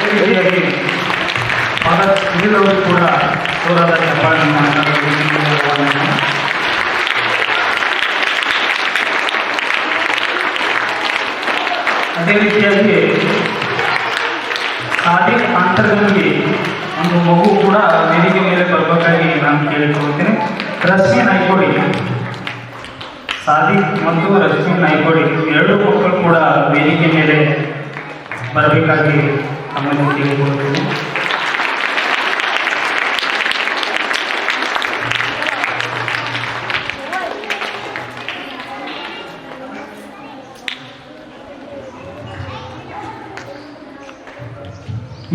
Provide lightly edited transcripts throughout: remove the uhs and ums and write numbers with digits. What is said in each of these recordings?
ಅದೇ ರೀತಿಯಾಗಿ ಭಗತ್ ಸುನೀಲ್ ಅವರು ಕೂಡ ಜೋರಾದ ಚಪ್ಪಾಳೆಯನ್ನು ಅದೇ ರೀತಿಯಾಗಿ ಸಾದಿಕ್ ಅಂತರ್ಗಂಗೆ ಒಂದು ಮಗು ಕೂಡ ವೇದಿಕೆ ಮೇಲೆ ಬರಬೇಕಾಗಿ ನಾನು ಕೇಳಿಕೊಳ್ಳುತ್ತೇನೆ. ರಶ್ಮಿ ನಾಯ್ಕೋಡಿ, ಸಾದಿಕ್ ಮತ್ತು ರಶ್ಮಿ ನಾಯ್ಕೋಡಿ ಎರಡು ಮಕ್ಕಳು ಕೂಡ ವೇದಿಕೆ ಮೇಲೆ ಬರಬೇಕಾಗಿ ತಮ್ಮನ್ನು ಕೇಳಿಕೊಳ್ಳುತ್ತೇನೆ.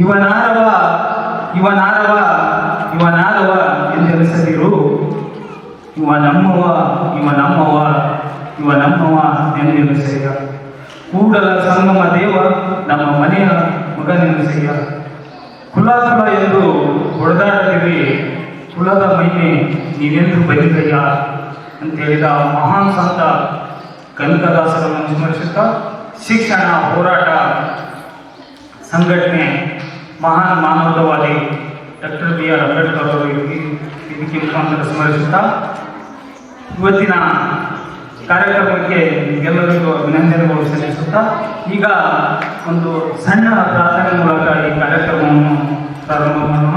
ಇವನಾರವ ಇವನಾರವ ಇವನಾರವ ಎಂದೆನಿಸದಿರು, ಇವ ನಮ್ಮವ ಇವ ನಮ್ಮವ ಇವ ನಮ್ಮವ ಎಂದೆನಿಸಯ್ಯ. ಕೂಡಲ ಸಂಗಮ ದೇವ ನಮ್ಮ ಮನೆಯ ಮಗನೆನಿಸಯ್ಯ. ಕುಲ ಕುಲ ಎಂದು ಹೊಡೆದಾಡದಿರಿ, ಕುಲದ ಮಹಿಮೆ ನೀವೆಂದು ಬಲಿದಯ್ಯ ಅಂತ ಹೇಳಿದ ಮಹಾನ್ ಸಂತ ಕನಕದಾಸರನ್ನು ಸ್ಮರಿಸುತ್ತಾ ಶಿಕ್ಷಣ ಹೋರಾಟ ಸಂಘಟನೆ ಮಹಾನ್ ಮಾನವತಾವಾದಿ ಡಾಕ್ಟರ್ BR ಅಂಬೇಡ್ಕರ್ ಅವರು ಇದಕ್ಕೆ ಮುಖಾಂತರ ಸ್ಮರಿಸುತ್ತಾ ಇವತ್ತಿನ ಕಾರ್ಯಕ್ರಮಕ್ಕೆ ಎಲ್ಲರಿಗೂ ಅಭಿನಂದನೆಗಳು ಸಲ್ಲಿಸುತ್ತಾ ಈಗ ಒಂದು ಸಣ್ಣ ಪ್ರಾರ್ಥನೆ ಮೂಲಕ ಈ ಕಾರ್ಯಕ್ರಮವನ್ನು ಪ್ರಾರಂಭ ಮಾಡೋಣ.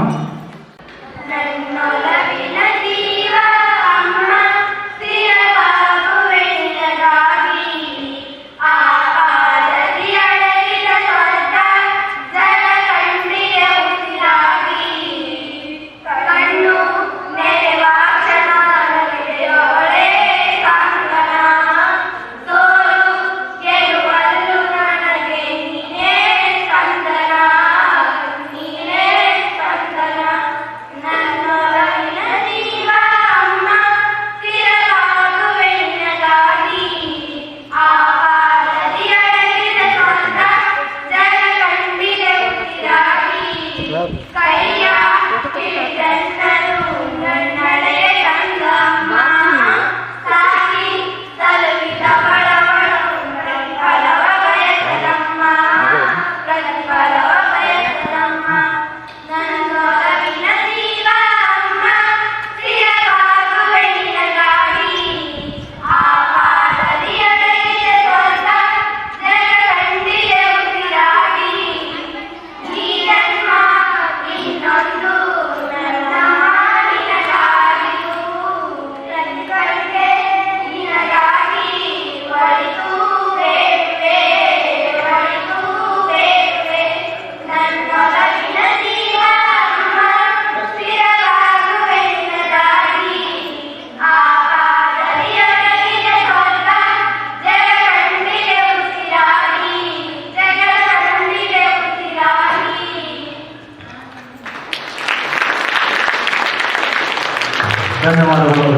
ಧನ್ಯವಾದಗಳು.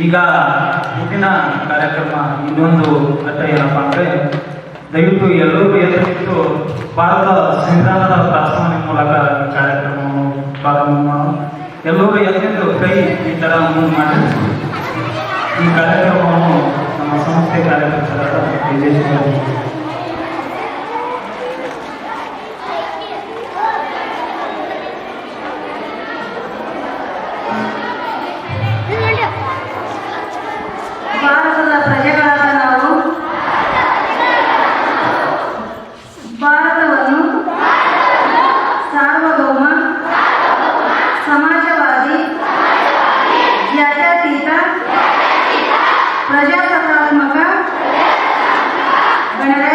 ಈಗ ಮುಂದಿನ ಕಾರ್ಯಕ್ರಮ ಇನ್ನೊಂದು ಅರ್ಥ ಏನಪ್ಪ ಅಂದರೆ, ದಯವಿಟ್ಟು ಎಲ್ಲರೂ ಎದುರಿಟ್ಟು ಭಾರತ ಸಂವಿಧಾನದ ಪ್ರಾಸ್ತಾವನೆ ಮೂಲಕ ಕಾರ್ಯಕ್ರಮವನ್ನು ಪ್ರಾರಂಭ ಮಾಡೋಣ. ಎಲ್ಲರೂ ಎದ್ದು ಕೈ ಈ ಥರ ಮುಂದೆ ಮಾಡಿ ಈ ಕಾರ್ಯಕ್ರಮವನ್ನು ನಮ್ಮ ಸಂಸ್ಥೆ ಕಾರ್ಯಕರ್ತರಾದ ವಿಜಯೇಶ್ವರ ಭಾರತದ ಪ್ರಜೆಗಳಾದ ನಾವು ಭಾರತವನ್ನು ಸಾರ್ವಭೌಮ ಸಮಾಜವಾದಿ ಜಾತ್ಯತೀತ ಪ್ರಜಾಸತ್ತಾತ್ಮಕ ಗಣರಾಜ್ಯ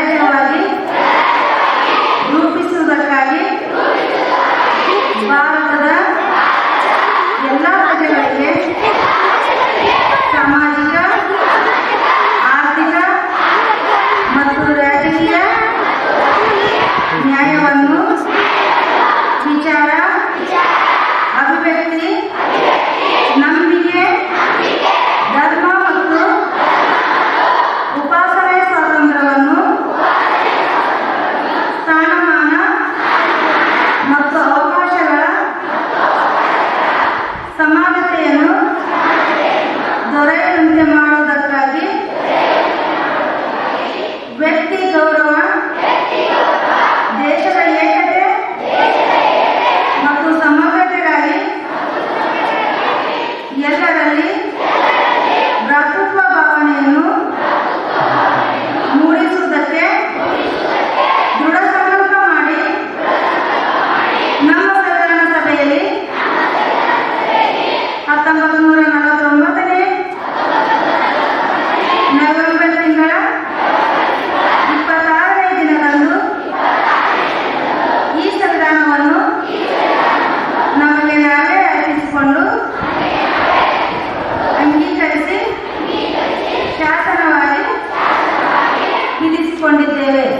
ಮಾಡಿದ್ದೇವೆ.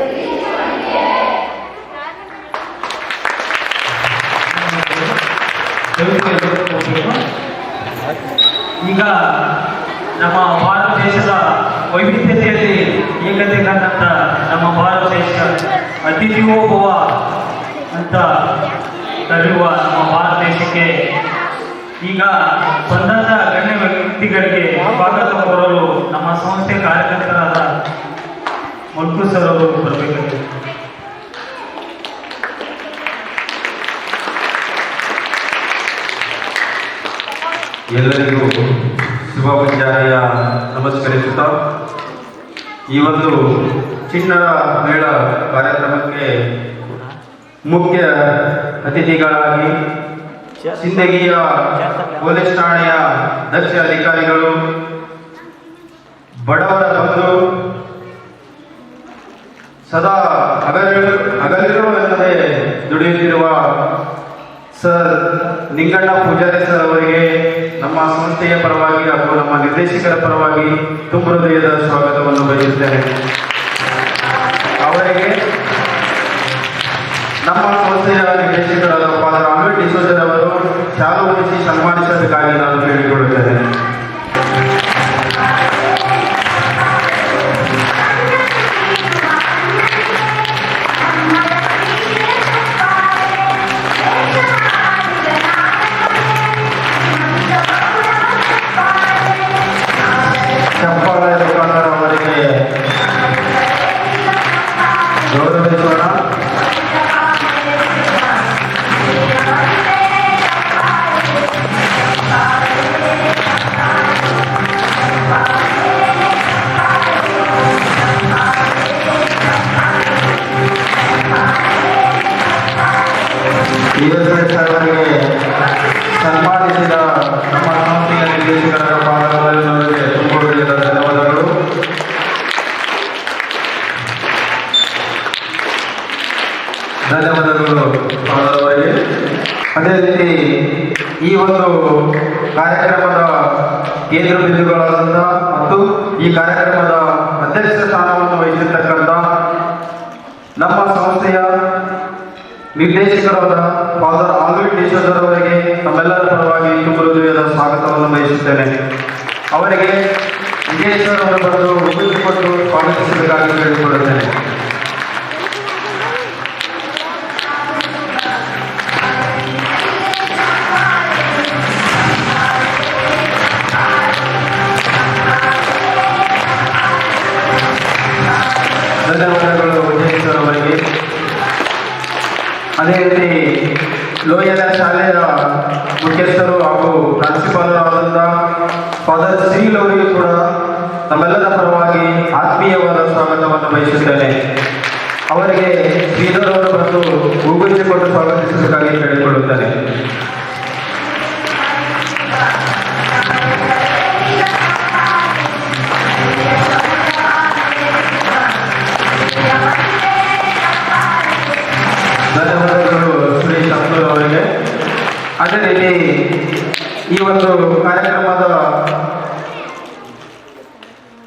ಈಗ ನಮ್ಮ ಭಾರತ ದೇಶದ ವೈವಿಧ್ಯತೆಯಲ್ಲಿ ಏಕತೆ ಕಂಡಂತ ನಮ್ಮ ಭಾರತ ದೇಶ ಅತಿಥಿಯೋ ಭವ ಅಂತ ಕರೆಯುವ ನಮ್ಮ ಭಾರತ ದೇಶಕ್ಕೆ ಈಗ ಬಂದಂತ ಗಣ್ಯ ವ್ಯಕ್ತಿಗಳಿಗೆ ಸ್ವಾಗತ ಕೋರಲು ನಮ್ಮ ಸಂಸ್ಥೆ ಕಾರ್ಯಕರ್ತರಾದ ಮಲ್ಕು ಸರ್ ಅವರು ಬರಬೇಕಾಗಿದೆ. ಎಲ್ಲರಿಗೂ ಶುಭ ಮುಂಜಾನೆಯ ನಮಸ್ಕರಿಸುತ್ತಾ ಈ ಒಂದು ಚಿಣ್ಣರ ಮೇಳ ಕಾರ್ಯಕ್ರಮಕ್ಕೆ ಮುಖ್ಯ ಅತಿಥಿಗಳಾಗಿ ಸಿಂದಗಿಯ ಪೊಲೀಸ್ ಠಾಣೆಯ ದಕ್ಷ ಅಧಿಕಾರಿಗಳು, ಬಡವರ ಬಂಧು, ಸದಾ ಹಗಲಿರುಳೆನ್ನದೆ ದುಡಿಯುತ್ತಿರುವ ಸರ್ ನಿಂಗಣ್ಣ ಪೂಜಾರಿ ಸರ್ ಅವರಿಗೆ ನಮ್ಮ ಸಂಸ್ಥೆಯ ಪರವಾಗಿ ಹಾಗೂ ನಮ್ಮ ನಿರ್ದೇಶಕರ ಪರವಾಗಿ ತುಂಬ ಹೃದಯದ ಸ್ವಾಗತವನ್ನು ಬಯಸುತ್ತೇನೆ. ಅವರಿಗೆ ನಮ್ಮ ಸಂಸ್ಥೆಯ ನಿರ್ದೇಶಕರಾದ ಫಾದರ್ ಆಲ್ಬರ್ಟ್ ಡಿಸೋಜರ್ ಅವರು ಶಾಲು ಹೊದಿಸಿ ಸನ್ಮಾನಿಸಬೇಕಾಗಿ ನಾನು ಕೇಳಿಕೊಳ್ಳುತ್ತೇನೆ. ಚಪ್ಪಾಳೆ ಮುಖಾಂತರ ಅವರಿಗೆ ಗೌರವಿಸೋಣ. ಅವರಿಗೆ ಸನ್ಮಾನಿಸಿದ ನಮ್ಮ ಸಂಸ್ಥೆಯ ನಿರ್ದೇಶಕರ ಪಾದಗಳಿಗೆ ತುಂಬ ಹೃದಯದ ಧನ್ಯವಾದಗಳು. ಅವರಿಗೆ ಅದೇ ರೀತಿ ಈ ಒಂದು ಕಾರ್ಯಕ್ರಮದ ಕೇಂದ್ರ ಬಿಂದುಗಳಾದಂಥ ಮತ್ತು ಈ ಕಾರ್ಯಕ್ರಮದ ಅಧ್ಯಕ್ಷ ಸ್ಥಾನವನ್ನು ವಹಿಸಿರ್ತಕ್ಕಂಥ ನಮ್ಮ ಸಂಸ್ಥೆಯ ನಿರ್ದೇಶಕರಾದ ಫಾದರ್ ಆಲ್ಬರ್ಟ್ ಡಿಸೋಜರ್ ಅವರಿಗೆ ನಮ್ಮೆಲ್ಲರ ಪರವಾಗಿ ತುಂಬ ಹೃದಯದ ಸ್ವಾಗತವನ್ನು ಬಯಸುತ್ತೇನೆ. ಅವರಿಗೆ ವಿಜಯೇಶ್ವರ ಅವರು ಬಂದು ಒಪ್ಪಿಸಿಕೊಟ್ಟು ಸ್ವಾಗತಿಸಬೇಕಾಗಿ ಕೇಳಿಕೊಳ್ಳುತ್ತೇನೆ. ಧನ್ಯವಾದಗಳು ವಿಜಯೇಶ್ವರ ಅವರಿಗೆ. ಅದೇ ರೀತಿ ಲೋಯಲ ಶಾಲೆಯ ಮುಖ್ಯಸ್ಥರು ಹಾಗೂ ಪ್ರಾಂಶುಪಾಲರಾದಂಥ ಫಾದರ್ ಶ್ರೀಲ್ ಅವರಿಗೂ ಕೂಡ ನಮ್ಮೆಲ್ಲರ ಪರವಾಗಿ ಆತ್ಮೀಯವಾದ ಸ್ವಾಗತವನ್ನು ಬಯಸುತ್ತೇನೆ. ಅವರಿಗೆ ಶ್ರೀಧರ್ ಅವರು ಬಂದು ಹೂಗುಚ್ಚಿಕೊಂಡು ಸ್ವಾಗತಿಸಬೇಕಾಗಿ ಕೇಳಿಕೊಳ್ಳುತ್ತೇನೆ. ಧನ್ಯವಾದಗಳು ಸುರೇಶ್ ಅಬ್ದುಲ್ ಅವರಿಗೆ. ಅದೇ ರೀತಿ ಈ ಒಂದು ಕಾರ್ಯಕ್ರಮದ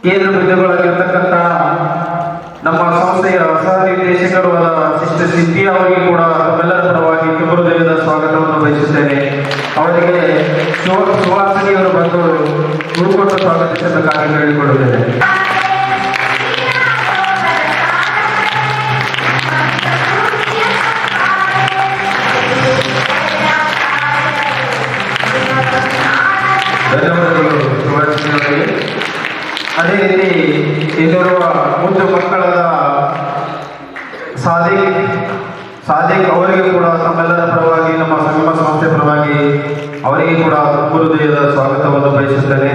ಕೇಂದ್ರ ಬಿಂದುಗಳಾಗಿರ್ತಕ್ಕಂಥ ನಮ್ಮ ಸಂಸ್ಥೆಯ ಸಹ ನಿರ್ದೇಶಕರು ಆದ ಸಿಸ್ಟರ್ ಸಿದ್ಧಿ ಅವರಿಗೆ ಕೂಡ ನಮ್ಮೆಲ್ಲರ ಪರವಾಗಿ ತುಂಬ ಹೃದಯದ ಸ್ವಾಗತವನ್ನು ಬಯಸುತ್ತೇನೆ. ಅವರಿಗೆ ಸುವಾಸನಿಯವರು ಬಂದು ಹೂಕೊಟ್ಟು ಸ್ವಾಗತಿಸಬೇಕಾಗಿ ಹೇಳಿಕೊಳ್ಳುತ್ತೇನೆ. ಧನ್ಯವಾದಗಳು ಸುವಾಸನಿಯವರಿಗೆ. ಅದೇ ರೀತಿ ಇಲ್ಲಿರುವ ಮುದ್ದು ಮಕ್ಕಳಾದ ಸಾದಿಕ್ ಅವರಿಗೆ ಕೂಡ ತಮ್ಮೆಲ್ಲರ ಪರವಾಗಿ ನಮ್ಮ ಸಂಗಮ ಸಂಸ್ಥೆ ಪರವಾಗಿ ಅವರಿಗೆ ಕೂಡ ತುಂಬ ಹೃದಯದ ಸ್ವಾಗತವನ್ನು ಬಯಸುತ್ತೇನೆ.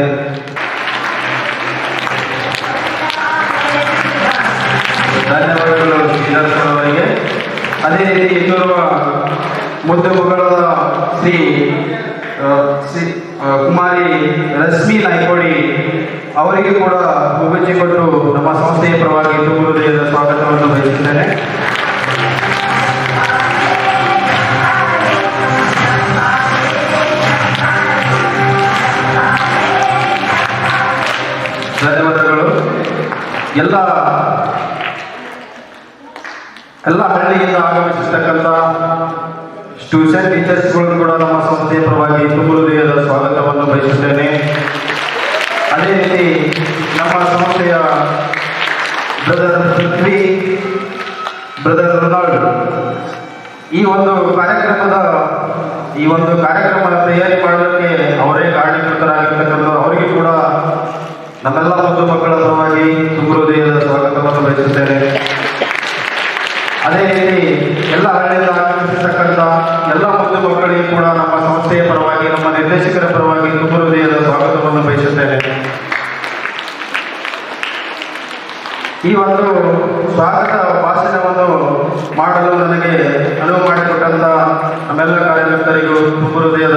ಧನ್ಯವಾದಗಳು ಶ್ರೀಧರ್ ಸರ್ ಅವರಿಗೆ. ಅದೇ ರೀತಿ ಇಲ್ಲಿರುವ ಮುದ್ದು ಮಕ್ಕಳಾದ ಶ್ರೀ ಕುಮಾರಿ ರಶ್ಮಿ ನಾಯ್ಕೋಡಿ ಅವರಿಗೆ ಕೂಡ ಹೂಗುಚ್ಚಿಕೊಟ್ಟು ನಮ್ಮ ಸಂಸ್ಥೆಯ ಪರವಾಗಿ ತುಂಬ ಹೃದಯದ ಸ್ವಾಗತವನ್ನು ಬಯಸುತ್ತೇನೆ. ಧನ್ಯವಾದಗಳು. ಎಲ್ಲ ಎಲ್ಲ ಹಳ್ಳಿಯಿಂದ ಆಗಮಿಸಿರ್ತಕ್ಕಂಥ ಟ್ಯೂಷನ್ ಟೀಚರ್ಸ್ಗಳು ಕೂಡ ನಮ್ಮ ಸಂಸ್ಥೆಯ ಪರವಾಗಿ ತುಂಬ ಹೃದಯದ ಸ್ವಾಗತವನ್ನು ಬಯಸುತ್ತೇನೆ. ಅದೇ ರೀತಿ ನಮ್ಮ ಸಂಸ್ಥೆಯ ಬ್ರದರ್ ಪೃಥ್ವಿ, ಬ್ರದರ್ ರೊನಾಲ್ಡ್ ಈ ಒಂದು ಕಾರ್ಯಕ್ರಮದ ತಯಾರಿ ಮಾಡೋದಕ್ಕೆ ಅವರೇ ಕಾರಣೀಕೃತರಾಗಿರ್ತಕ್ಕಂಥ ಅವರಿಗೆ ಕೂಡ ನಮ್ಮೆಲ್ಲ ಮುದ್ದು ಮಕ್ಕಳ ಪರವಾಗಿ ತುಂಬ ಹೃದಯದ ಸ್ವಾಗತವನ್ನು ಬಯಸುತ್ತೇನೆ. ಅದೇ ರೀತಿ ಎಲ್ಲ ಹಳ್ಳಿಯಿಂದ ಆಗಮಿಸಿರ್ತಕ್ಕಂಥ ಎಲ್ಲ ಮುದ್ದು ಮಕ್ಕಳಿಗೆ ಕೂಡ ನಮ್ಮ ಸಂಸ್ಥೆಯ ಪರವಾಗಿ ನಮ್ಮ ನಿರ್ದೇಶಕರ ಪರವಾಗಿ ತುಂಬ ಹೃದಯದ ಸ್ವಾಗತವನ್ನು ಬಯಸುತ್ತೇನೆ. ಈ ಒಂದು ಸ್ವಾಗತ ಭಾಷಣವನ್ನು ಮಾಡಲು ನನಗೆ ಅನುವು ಮಾಡಿಕೊಟ್ಟಂತ ನಮ್ಮೆಲ್ಲ ಕಾರ್ಯಕರ್ತರಿಗೂ ತುಂಬ ಹೃದಯದ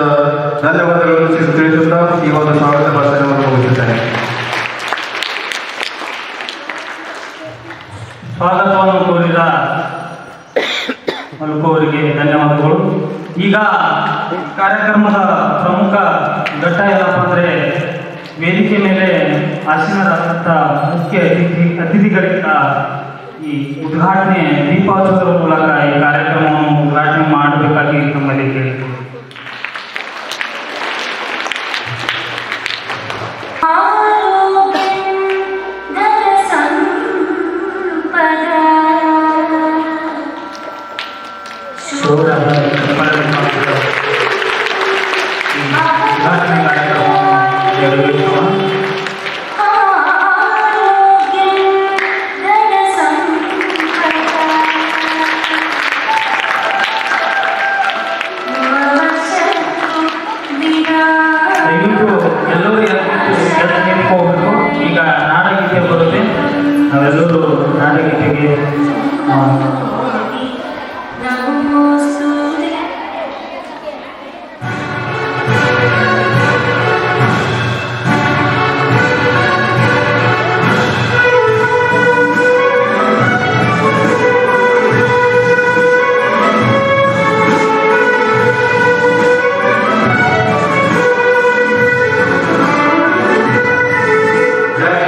ಧನ್ಯವಾದಗಳನ್ನು ತಿಳಿಸುತ್ತಾ ಈ ಒಂದು ಸ್ವಾಗತ ಭಾಷಣವನ್ನು ಮುಗಿಸುತ್ತೇನೆ. ಸ್ವಾಗತವನ್ನು ಕೋರಿದ ಮಲ್ಕು ಅವರಿಗೆ ಧನ್ಯವಾದಗಳು. ಈಗ ಕಾರ್ಯಕ್ರಮದ ಪ್ರಮುಖ ಘಟ್ಟ ಏನಪ್ಪ ಅಂದರೆ ವೇದಿಕೆ ಮೇಲೆ ಆಸೀನರಾದಂಥ ಮುಖ್ಯ ಅತಿಥಿಗಳಿಂದ ಈ ಉದ್ಘಾಟನೆ ದೀಪೋತ್ಸವದ ಮೂಲಕ ಈ ಕಾರ್ಯಕ್ರಮವನ್ನು ಉದ್ಘಾಟನೆ ಮಾಡಬೇಕಾಗಿ ನಮ್ಮಲ್ಲಿ ಕೇಳಿತು. ಈಗ ನಾಡಗೀತೆ ಬರುತ್ತೆ, ನಾವೆಲ್ಲರೂ ನಾಡಗೀತೆಗೆ ಜಯ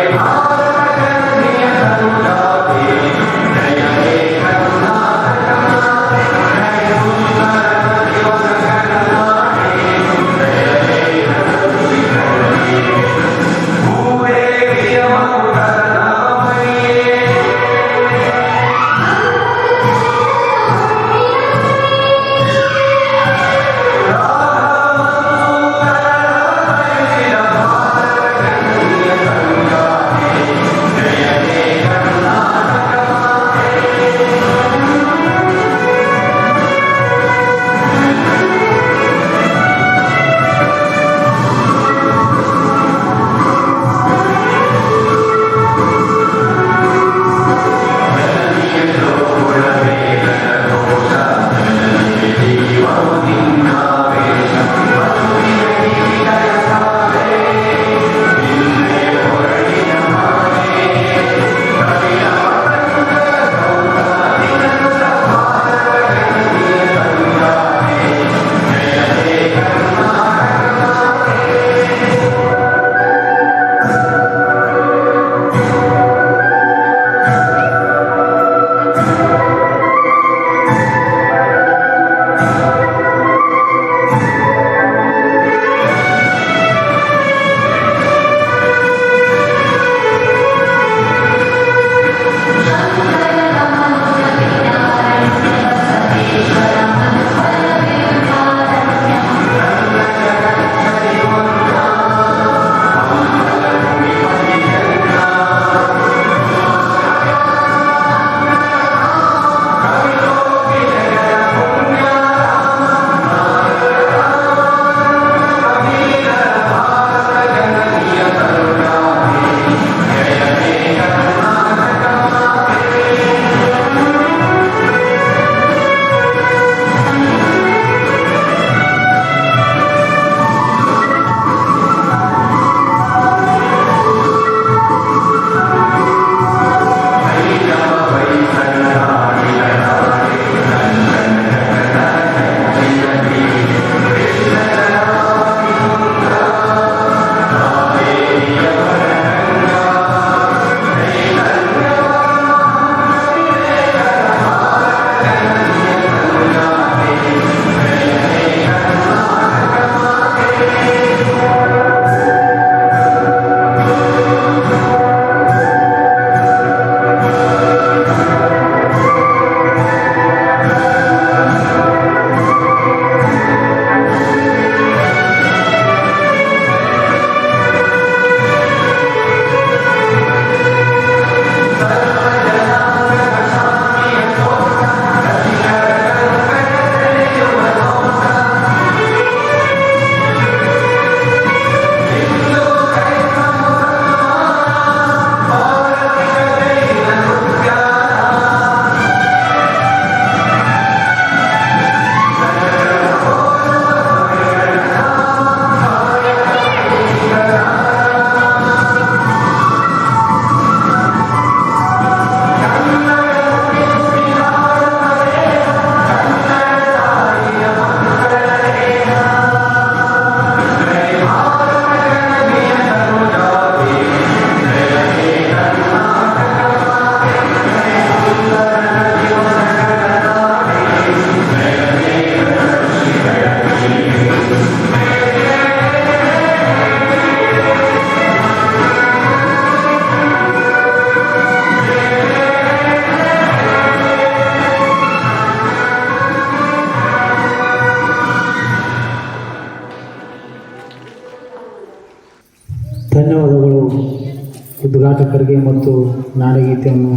ಉದ್ಘಾಟಕರಿಗೆ ಮತ್ತು ನಾಡಗೀತೆಯನ್ನು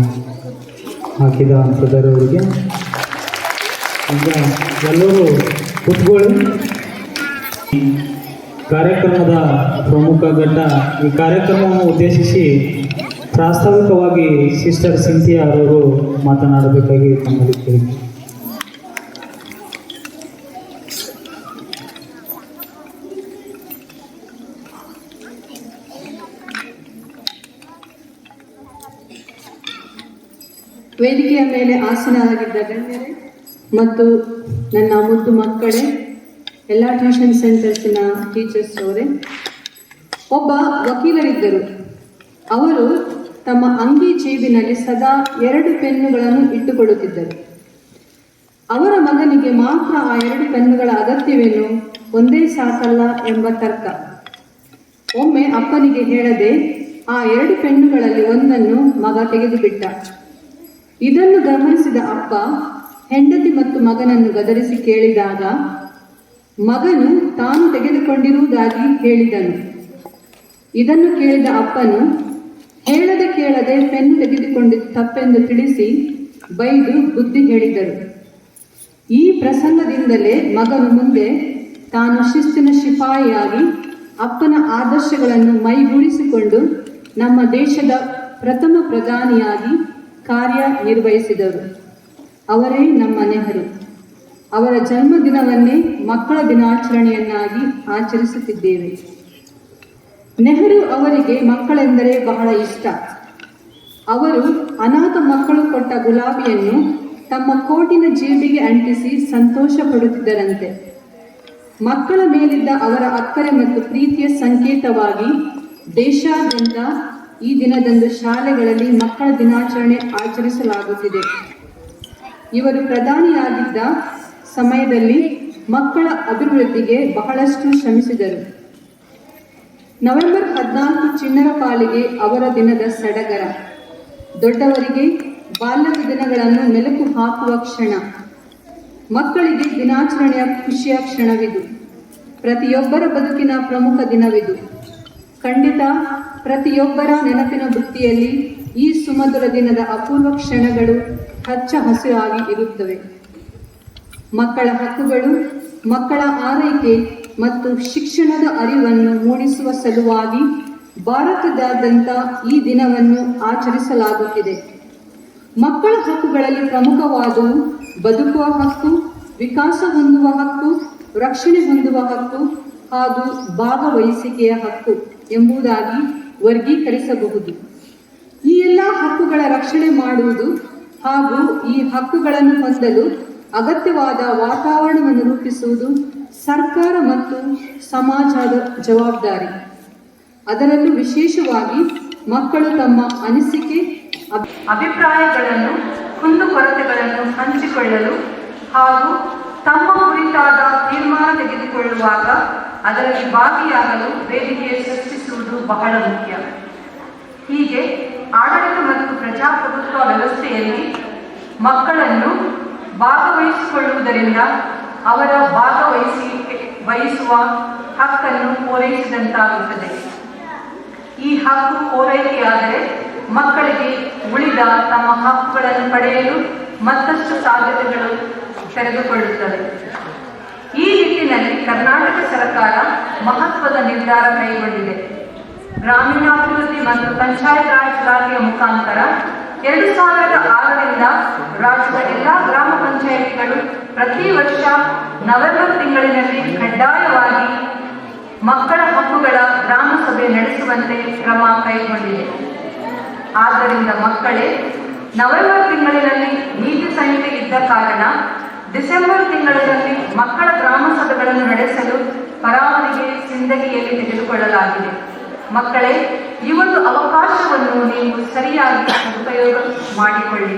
ಹಾಕಿದ ಅಂಥದ್ದವರಿಗೆ ಈಗ ಎಲ್ಲರೂ ಕೂತ್ಕೊಳ್ಳಿ. ಕಾರ್ಯಕ್ರಮದ ಪ್ರಮುಖ ಘಟ್ಟ ಈ ಕಾರ್ಯಕ್ರಮವನ್ನು ಉದ್ದೇಶಿಸಿ ಪ್ರಾಸ್ತಾವಿಕವಾಗಿ ಸಿಸ್ಟರ್ ಸಿಂಥಿಯಾ ಅವರು ಮಾತನಾಡಬೇಕಾಗಿ ತಮ್ಮಲ್ಲಿ ಕೇಳಿದೆ. ವೇದಿಕೆಯ ಮೇಲೆ ಆಸನರಾಗಿದ್ದ ಗಣ್ಯರೇ ಮತ್ತು ನನ್ನ ಮುದ್ದು ಮಕ್ಕಳೇ, ಎಲ್ಲ ಟ್ಯೂಷನ್ ಸೆಂಟರ್ಸಿನ ಟೀಚರ್ಸ್ ಅವರೇ, ಒಬ್ಬ ವಕೀಲರಿದ್ದರು. ಅವರು ತಮ್ಮ ಅಂಗಿ ಜೇಬಿನಲ್ಲಿ ಸದಾ 2 ಪೆನ್ನುಗಳನ್ನು ಇಟ್ಟುಕೊಳ್ಳುತ್ತಿದ್ದರು. ಅವರ ಮಗನಿಗೆ ಮಾತ್ರ ಆ 2 ಪೆನ್ನುಗಳ ಅಗತ್ಯವೇನು, ಒಂದೇ ಸಾಕಲ್ಲ ಎಂಬ ತರ್ಕ. ಒಮ್ಮೆ ಅಪ್ಪನಿಗೆ ಹೇಳದೆ ಆ 2 ಪೆನ್ನುಗಳಲ್ಲಿ ಒಂದನ್ನು ಮಗ ತೆಗೆದುಬಿಟ್ಟ. ಇದನ್ನು ಗಮನಿಸಿದ ಅಪ್ಪ ಹೆಂಡತಿ ಮತ್ತು ಮಗನನ್ನು ಗದರಿಸಿ ಕೇಳಿದಾಗ ಮಗನು ತಾನು ತೆಗೆದುಕೊಂಡಿರುವುದಾಗಿ ಹೇಳಿದನು. ಇದನ್ನು ಕೇಳಿದ ಅಪ್ಪನು ಹೇಳದೆ ಕೇಳದೆ ಪೆನ್ನು ತೆಗೆದುಕೊಂಡಿದ್ದು ತಪ್ಪೆಂದು ತಿಳಿಸಿ ಬೈದು ಬುದ್ಧಿ ಹೇಳಿದರು. ಈ ಪ್ರಸಂಗದಿಂದಲೇ ಮಗನು ಮುಂದೆ ತಾನು ಶಿಸ್ತಿನ ಶಿಪಾಯಿಯಾಗಿ ಅಪ್ಪನ ಆದರ್ಶಗಳನ್ನು ಮೈಗೂಡಿಸಿಕೊಂಡು ನಮ್ಮ ದೇಶದ ಪ್ರಥಮ ಪ್ರಧಾನಿಯಾಗಿ ಕಾರ್ಯನಿರ್ವಹಿಸಿದರು. ಅವರೇ ನಮ್ಮ ನೆಹರು. ಅವರ ಜನ್ಮದಿನವನ್ನೇ ಮಕ್ಕಳ ದಿನಾಚರಣೆಯನ್ನಾಗಿ ಆಚರಿಸುತ್ತಿದ್ದೇವೆ. ನೆಹರು ಅವರಿಗೆ ಮಕ್ಕಳೆಂದರೆ ಬಹಳ ಇಷ್ಟ. ಅವರು ಅನಾಥ ಮಕ್ಕಳು ಕೊಟ್ಟ ಗುಲಾಬಿಯನ್ನು ತಮ್ಮ ಕೋಟಿನ ಜೇಬಿಗೆ ಅಂಟಿಸಿ ಸಂತೋಷ ಪಡುತ್ತಿದ್ದರಂತೆ. ಮಕ್ಕಳ ಮೇಲಿದ್ದ ಅವರ ಅಕ್ಕರೆ ಮತ್ತು ಪ್ರೀತಿಯ ಸಂಕೇತವಾಗಿ ದೇಶಾದ್ಯಂತ ಈ ದಿನದಂದು ಶಾಲೆಗಳಲ್ಲಿ ಮಕ್ಕಳ ದಿನಾಚರಣೆ ಆಚರಿಸಲಾಗುತ್ತಿದೆ. ಇವರು ಪ್ರಧಾನಿಯಾಗಿದ್ದ ಸಮಯದಲ್ಲಿ ಮಕ್ಕಳ ಅಭಿವೃದ್ಧಿಗೆ ಬಹಳಷ್ಟು ಶ್ರಮಿಸಿದರು. ನವೆಂಬರ್ 14 ಚಿಣ್ಣರ ಪಾಲಿಗೆ ಅವರ ದಿನದ ಸಡಗರ. ದೊಡ್ಡವರಿಗೆ ಬಾಲ್ಯದ ದಿನಗಳನ್ನು ಮೆಲುಕು ಹಾಕುವ ಕ್ಷಣ. ಮಕ್ಕಳಿಗೆ ದಿನಾಚರಣೆಯ ಖುಷಿಯ ಕ್ಷಣವಿದು. ಪ್ರತಿಯೊಬ್ಬರ ಬದುಕಿನ ಪ್ರಮುಖ ದಿನವಿದು. ಖಂಡಿತ ಪ್ರತಿಯೊಬ್ಬರ ನೆನಪಿನ ಬುತ್ತಿಯಲ್ಲಿ ಈ ಸುಮಧುರ ದಿನದ ಅಪೂರ್ವ ಕ್ಷಣಗಳು ಹಚ್ಚ ಹಸಿರಾಗಿ ಇರುತ್ತವೆ. ಮಕ್ಕಳ ಹಕ್ಕುಗಳು, ಮಕ್ಕಳ ಆರೈಕೆ ಮತ್ತು ಶಿಕ್ಷಣದ ಅರಿವನ್ನು ಮೂಡಿಸುವ ಸಲುವಾಗಿ ಭಾರತದಾದ್ಯಂತ ಈ ದಿನವನ್ನು ಆಚರಿಸಲಾಗುತ್ತಿದೆ. ಮಕ್ಕಳ ಹಕ್ಕುಗಳಲ್ಲಿ ಪ್ರಮುಖವಾದವು ಬದುಕುವ ಹಕ್ಕು, ವಿಕಾಸ ಹೊಂದುವ ಹಕ್ಕು, ರಕ್ಷಣೆ ಹೊಂದುವ ಹಕ್ಕು ಹಾಗೂ ಭಾಗವಹಿಸಿಕೆಯ ಹಕ್ಕು ಎಂಬುದಾಗಿ ವರ್ಗೀಕರಿಸಬಹುದು. ಈ ಎಲ್ಲ ಹಕ್ಕುಗಳ ರಕ್ಷಣೆ ಮಾಡುವುದು ಹಾಗೂ ಈ ಹಕ್ಕುಗಳನ್ನು ಹೊಂದಲು ಅಗತ್ಯವಾದ ವಾತಾವರಣವನ್ನು ರೂಪಿಸುವುದು ಸರ್ಕಾರ ಮತ್ತು ಸಮಾಜದ ಜವಾಬ್ದಾರಿ. ಅದರಲ್ಲೂ ವಿಶೇಷವಾಗಿ ಮಕ್ಕಳು ತಮ್ಮ ಅನಿಸಿಕೆ, ಅಭಿಪ್ರಾಯಗಳನ್ನು, ಕುಂದುಕೊರತೆಗಳನ್ನು ಹಂಚಿಕೊಳ್ಳಲು ಹಾಗೂ ತಮ್ಮ ಕುರಿತಾದ ತೀರ್ಮಾನ ತೆಗೆದುಕೊಳ್ಳುವಾಗ ಅದರಲ್ಲಿ ಭಾಗಿಯಾಗಲು ವೇದಿಕೆ ಸೃಷ್ಟಿಸುವುದು ಬಹಳ ಮುಖ್ಯ. ಹೀಗೆ ಆಡಳಿತ ಮತ್ತು ಪ್ರಜಾಪ್ರಭುತ್ವ ವ್ಯವಸ್ಥೆಯಲ್ಲಿ ಮಕ್ಕಳನ್ನು ಭಾಗವಹಿಸಿಕೊಳ್ಳುವುದರಿಂದ ಅವರ ಭಾಗವಹಿಸುವ ಹಕ್ಕನ್ನು ಪೂರೈಸಿದಂತಾಗುತ್ತದೆ. ಈ ಹಕ್ಕು ಪೂರೈಕೆಯಾದರೆ ಮಕ್ಕಳಿಗೆ ಉಳಿದ ತಮ್ಮ ಹಕ್ಕುಗಳನ್ನು ಪಡೆಯಲು ಮತ್ತಷ್ಟು ಸಾಧ್ಯತೆಗಳು ತೆರೆದುಕೊಳ್ಳುತ್ತವೆ. ಈ ನಿಟ್ಟಿನಲ್ಲಿ ಕರ್ನಾಟಕ ಸರ್ಕಾರ ಮಹತ್ವದ ನಿರ್ಧಾರ ಕೈಗೊಂಡಿದೆ. ಗ್ರಾಮೀಣಾಭಿವೃದ್ಧಿ ಮತ್ತು ಪಂಚಾಯತ್ ರಾಜ್ ಇಲಾಖೆಯ ಮುಖಾಂತರ 2006ರಿಂದ ರಾಜ್ಯದ ಎಲ್ಲ ಗ್ರಾಮ ಪಂಚಾಯಿತಿಗಳು ಪ್ರತಿ ವರ್ಷ ನವೆಂಬರ್ ತಿಂಗಳಿನಲ್ಲಿ ಕಡ್ಡಾಯವಾಗಿ ಮಕ್ಕಳ ಹಕ್ಕುಗಳ ಗ್ರಾಮ ಸಭೆ ನಡೆಸುವಂತೆ ಕ್ರಮ ಕೈಗೊಂಡಿದೆ. ಆದ್ದರಿಂದ ಮಕ್ಕಳೇ, ನವೆಂಬರ್ ತಿಂಗಳಿನಲ್ಲಿ ನೀತಿ ಸಂಹಿತೆ ಇದ್ದ ಕಾರಣ ಡಿಸೆಂಬರ್ ತಿಂಗಳಿನಲ್ಲಿ ಮಕ್ಕಳ ಗ್ರಾಮ ಸಭೆಗಳನ್ನು ನಡೆಸಲು ಪರವಾನಗಿ ಸಿಂದಗಿಯಲ್ಲಿ ತೆಗೆದುಕೊಳ್ಳಲಾಗಿದೆ. ಮಕ್ಕಳೇ, ಈ ಒಂದು ಅವಕಾಶವನ್ನು ನೀವು ಸರಿಯಾಗಿ ಸದುಪಯೋಗ ಮಾಡಿಕೊಳ್ಳಿ.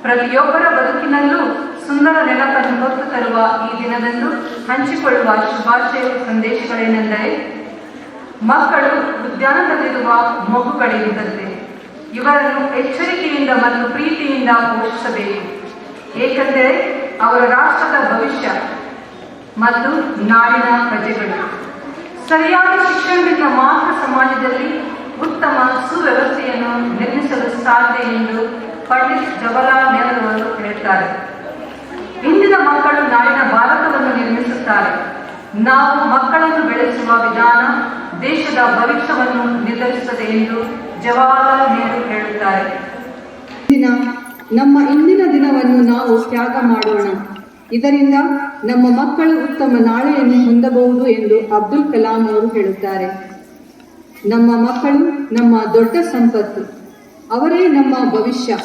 ಪ್ರತಿಯೊಬ್ಬರ ಬದುಕಿನಲ್ಲೂ ಸುಂದರ ನೆನಪನ್ನು ಹೊತ್ತು ತರುವ ಈ ದಿನದಂದು ಹಂಚಿಕೊಳ್ಳುವ ಶುಭಾಶಯ ಸಂದೇಶಗಳೇನೆಂದರೆ, ಮಕ್ಕಳು ಉದ್ಯಾನದಲ್ಲಿರುವ ಮಗುಗಳಿದ್ದಂತೆ ಇವರನ್ನು ಎಚ್ಚರಿಕೆಯಿಂದ ಮತ್ತು ಪ್ರೀತಿಯಿಂದ ಪೋಷಿಸಬೇಕು. ಏಕೆಂದರೆ ಅವರ ರಾಷ್ಟ್ರದ ಭವಿಷ್ಯ ಮತ್ತು ನಾಡಿನ ಪ್ರಜೆಗಳು. ಸರಿಯಾದ ಶಿಕ್ಷಣದಿಂದ ಮಾತ್ರ ಸಮಾಜದಲ್ಲಿ ಉತ್ತಮ ಸುವ್ಯವಸ್ಥೆಯನ್ನು ನಿರ್ಮಿಸಲು ಸಾಧ್ಯ ಎಂದು ಪಂಡಿತ್ ಜವಾಹರಲಾಲ್ ನೆಹರು ಅವರು ಹೇಳ್ತಾರೆ. ಇಂದಿನ ಮಕ್ಕಳು ನಾಳಿನ ಭಾರತವನ್ನು ನಿರ್ಮಿಸುತ್ತಾರೆ. ನಾವು ಮಕ್ಕಳನ್ನು ಬೆಳೆಸುವ ವಿಧಾನ ದೇಶದ ಭವಿಷ್ಯವನ್ನು ನಿರ್ಧರಿಸುತ್ತದೆ ಎಂದು ಜವಾಹರಲಾಲ್ ನೆಹರು ಹೇಳುತ್ತಾರೆ. ನಮ್ಮ ಇಂದಿನ ದಿನವನ್ನು ನಾವು ತ್ಯಾಗ ಮಾಡೋಣ. ಇದರಿಂದ ನಮ್ಮ ಮಕ್ಕಳು ಉತ್ತಮ ನಾಳೆಯನ್ನು ಹೊಂದಬಹುದು ಎಂದು ಅಬ್ದುಲ್ ಕಲಾಂ ಅವರು ಹೇಳುತ್ತಾರೆ. ನಮ್ಮ ಮಕ್ಕಳು ನಮ್ಮ ದೊಡ್ಡ ಸಂಪತ್ತು. ಅವರೇ ನಮ್ಮ ಭವಿಷ್ಯ.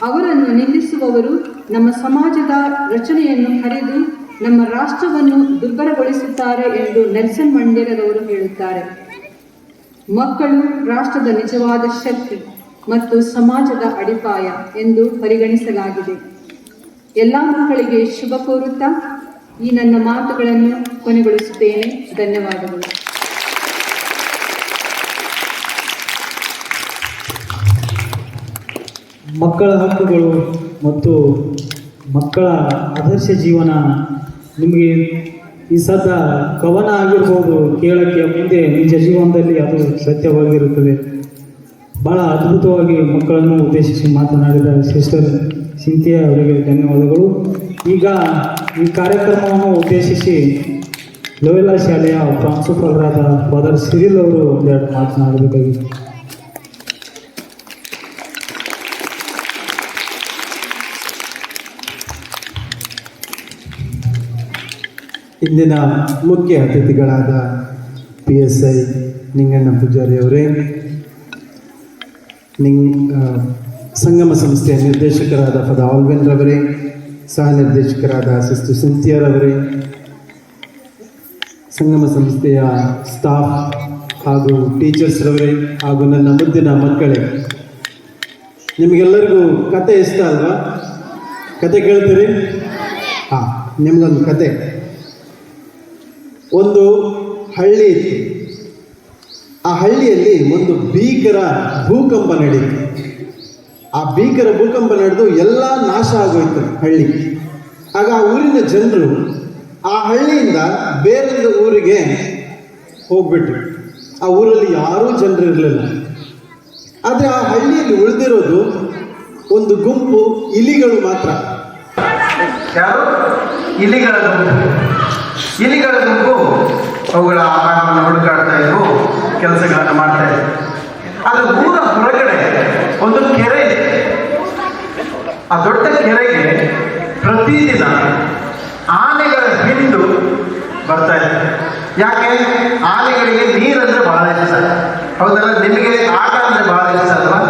ಅವರನ್ನು ನಿಲ್ಲಿಸುವವರು ನಮ್ಮ ಸಮಾಜದ ರಚನೆಯನ್ನು ಹರಿದು ನಮ್ಮ ರಾಷ್ಟ್ರವನ್ನು ದುರ್ಬಲಗೊಳಿಸುತ್ತಾರೆ ಎಂದು ನೆಲ್ಸನ್ ಮಂಡೇಲರವರು ಹೇಳುತ್ತಾರೆ. ಮಕ್ಕಳು ರಾಷ್ಟ್ರದ ನಿಜವಾದ ಶಕ್ತಿ ಮತ್ತು ಸಮಾಜದ ಅಡಿಪಾಯ ಎಂದು ಪರಿಗಣಿಸಲಾಗಿದೆ. ಎಲ್ಲ ಮಕ್ಕಳಿಗೆ ಶುಭ ಕೋರುತ್ತಾ ಈ ನನ್ನ ಮಾತುಗಳನ್ನು ಕೊನೆಗೊಳಿಸುತ್ತೇನೆ. ಧನ್ಯವಾದಗಳು. ಮಕ್ಕಳ ಹಕ್ಕುಗಳು ಮತ್ತು ಮಕ್ಕಳ ಆದರ್ಶ ಜೀವನ ನಿಮಗೆ ಈ ಸದ್ದ ಕವನ ಆಗಿರ್ಬೋದು, ಕೇಳಕ್ಕೆ ಮುಂದೆ ನಿಜ ಜೀವನದಲ್ಲಿ ಅದು ಸತ್ಯವಾಗಿರುತ್ತದೆ. ಭಾಳ ಅದ್ಭುತವಾಗಿ ಮಕ್ಕಳನ್ನು ಉದ್ದೇಶಿಸಿ ಮಾತನಾಡಿದ ಸಿಸ್ಟರ್ ಸಿಂಥಿಯಾ ಅವರಿಗೆ ಧನ್ಯವಾದಗಳು. ಈಗ ಈ ಕಾರ್ಯಕ್ರಮವನ್ನು ಉದ್ದೇಶಿಸಿ ಲೋಯಲಾ ಶಾಲೆಯ ಪ್ರಾಂಶುಪಾಲರಾದ ಫಾದರ್ ಸಿರಿಲ್ ಅವರು ಒಂದೆರಡು ಮಾತನಾಡಬೇಕಾಗಿದೆ. ಇಂದಿನ ಮುಖ್ಯ ಅತಿಥಿಗಳಾದ PSI ನಿಂಗಣ್ಣ ಪೂಜಾರಿ ಅವರೇ, ಸಂಗಮ ಸಂಸ್ಥೆಯ ನಿರ್ದೇಶಕರಾದ ಫಾದರ್ ಆಲ್ವಿನ್ ರವರೇ, ಸಹ ನಿರ್ದೇಶಕರಾದ ಸಿಸ್ಟರ್ ಸಿಂಥಿಯಾರವರೇ, ಸಂಗಮ ಸಂಸ್ಥೆಯ ಸ್ಟಾಫ್ ಹಾಗೂ ಟೀಚರ್ಸ್ ರವರೇ, ಹಾಗೂ ನನ್ನ ಮುದ್ದಿನ ಮಕ್ಕಳೇ, ನಿಮಗೆಲ್ಲರಿಗೂ ಕತೆ ಇಷ್ಟ ಅಲ್ವಾ? ಕತೆ ಕೇಳ್ತೀರಿ? ಹಾಂ, ನಿಮಗೊಂದು ಕತೆ. ಒಂದು ಹಳ್ಳಿ ಇತ್ತು. ಆ ಹಳ್ಳಿಯಲ್ಲಿ ಒಂದು ಭೀಕರ ಭೂಕಂಪ ನಡೀತು. ಆ ಭೀಕರ ಭೂಕಂಪ ನಡೆದು ಎಲ್ಲ ನಾಶ ಆಗೋಯ್ತು ಹಳ್ಳಿ. ಆಗ ಆ ಊರಿನ ಜನರು ಆ ಹಳ್ಳಿಯಿಂದ ಬೇರೊಂದು ಊರಿಗೆ ಹೋಗ್ಬಿಟ್ರು. ಆ ಊರಲ್ಲಿ ಯಾರೂ ಜನರು ಇರಲಿಲ್ಲ. ಆದರೆ ಆ ಹಳ್ಳಿಯಲ್ಲಿ ಉಳಿದಿರೋದು ಒಂದು ಗುಂಪು ಇಲಿಗಳು ಮಾತ್ರ. ಯಾರು? ಇಲಿಗಳ ಗುಂಪು. ಇಲಿಗಳ ಗುಂಪು ಅವುಗಳ ಆಹಾರವನ್ನು ಹುಡುಕಾಡ್ತಾ ಇದ್ವು, ಕೆಲಸಗಳನ್ನು ಮಾಡ್ತಾ ಇದ್ವು. ಅದು ಊರ ಹೊರಗಡೆ ಒಂದು ಕೆರೆ ಇದೆ. ಆ ದೊಡ್ಡ ಕೆರೆಗೆ ಪ್ರತಿದಿನ ಆನೆಗಳ ಹಿಂಡು ಬರ್ತಾ ಇದೆ. ಯಾಕೆ? ಆನೆಗಳಿಗೆ ನೀರಂದ್ರೆ ಬಹಳ ಇಷ್ಟ. ಹೌದಲ್ಲ? ನಿಮಗೆ ಆಟ ಅಂದ್ರೆ ಬಹಳ ಇಷ್ಟ ಅಲ್ವಾ?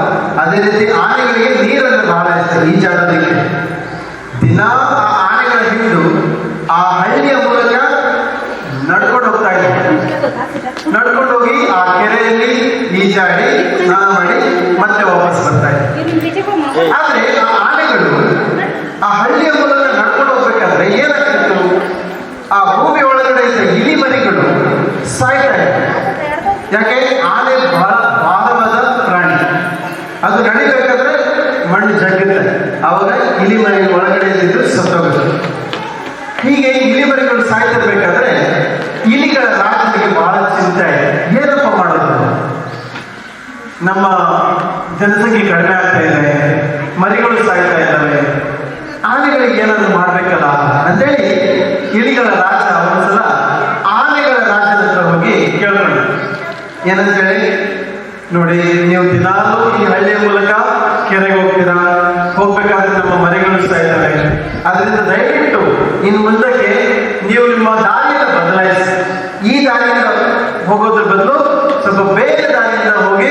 ಅದೇ ರೀತಿ ಆನೆಗಳಿಗೆ ನೀರಂದ್ರೆ ಬಹಳ ಇಷ್ಟ, ಈಜಾಡೋದಕ್ಕೆ. ದಿನ ಆ ಆನೆಗಳ ಹಿಂಡು ಆ ಹಳ್ಳಿಯ ಮೂಲಕ ನಡ್ಕೊಂಡು ಹೋಗ್ತಾ ಇದೆ. ನಡ್ಕೊಂಡು ಹೋಗಿ ಆ ಕೆರೆಯಲ್ಲಿ ಈಜಾಡಿ ಸ್ನಾನ ಮಾಡಿ ಮತ್ತೆ ವಾಪಸ್ ಬರ್ತಾ ಇದೆ. ಆದ್ರೆ ಆ ಆನೆಗಳು ಆ ಹಳ್ಳಿಯ ಮೂಲಕ ನಡ್ಕೊಂಡು ಹೋಗ್ಬೇಕಾದ್ರೆ ಏನಾಗ್ತಿತ್ತು? ಆ ಭೂಮಿ ಒಳಗಡೆ ಇದ್ದ ಇಲಿ ಮರಿಗಳು ಸಾಯ್ತಾ ಇತ್ತು. ಯಾಕೆ? ಆನೆ ಬಹಳ ಭಾರವಾದ ಪ್ರಾಣಿ. ಅದು ನಡಿಬೇಕಾದ್ರೆ ಮಣ್ಣು ಜಗ್ಗುತ್ತೆ. ಅವಾಗ ಇಲಿ ಮರಿ ಒಳಗಡೆ ಇದ್ದಿದ್ದು ಸತ್ತೋಗುತ್ತೆ. ಹೀಗೆ ಇಲಿಮರಿಗಳು ಸಾಯ್ತಿರ್ಬೇಕಾದ್ರೆ ಇಲಿಗಳ ರಾಜನಿಗೆ ಬಹಳ ಚಿಂತೆ ಇದೆ. ಏನಪ್ಪ ಮಾಡೋದು? ನಮ್ಮ ಜನಸಂಖ್ಯೆ ಕಡಿಮೆ ಆಗ್ತಾ ಇದೆ, ಮರಿಗಳು ಸಾಯ್ತಾ ಇದ್ದಾವೆ, ಆನೆಗಳಿಗೆ ಏನಾದ್ರು ಮಾಡ್ಬೇಕಲ್ಲ ಅಂತೇಳಿ ಇಲಿಗಳ ರಾಜ ಒಂದ್ಸಲ ಆನೆಗಳ ರಾಜನ ಹತ್ರ ಹೋಗಿ ಕೇಳ್ಕೊಂಡು, ಏನಂತೇಳಿ, ನೋಡಿ, ನೀವು ದಿನಾಲೂ ಈ ಹಳ್ಳಿಯ ಮೂಲಕ ಕೆರೆಗೆ ಹೋಗ್ತೀರಾ, ಹೋಗ್ಬೇಕಾದ್ರೆ ನಮ್ಮ ಮರಿಗಳು ಸಾಯ್ತವೆ. ಅದರಿಂದ ದಯವಿಟ್ಟು ಇನ್ನು ಮುಂದಕ್ಕೆ ನೀವು ನಿಮ್ಮ ದಾರಿಯನ್ನು ಬದಲಾಯಿಸಿ, ಈ ದಾರಿಯಿಂದ ಹೋಗೋದ್ರ ಬದಲು ಸ್ವಲ್ಪ ಬೇರೆ ದಾರಿಯಿಂದ ಹೋಗಿ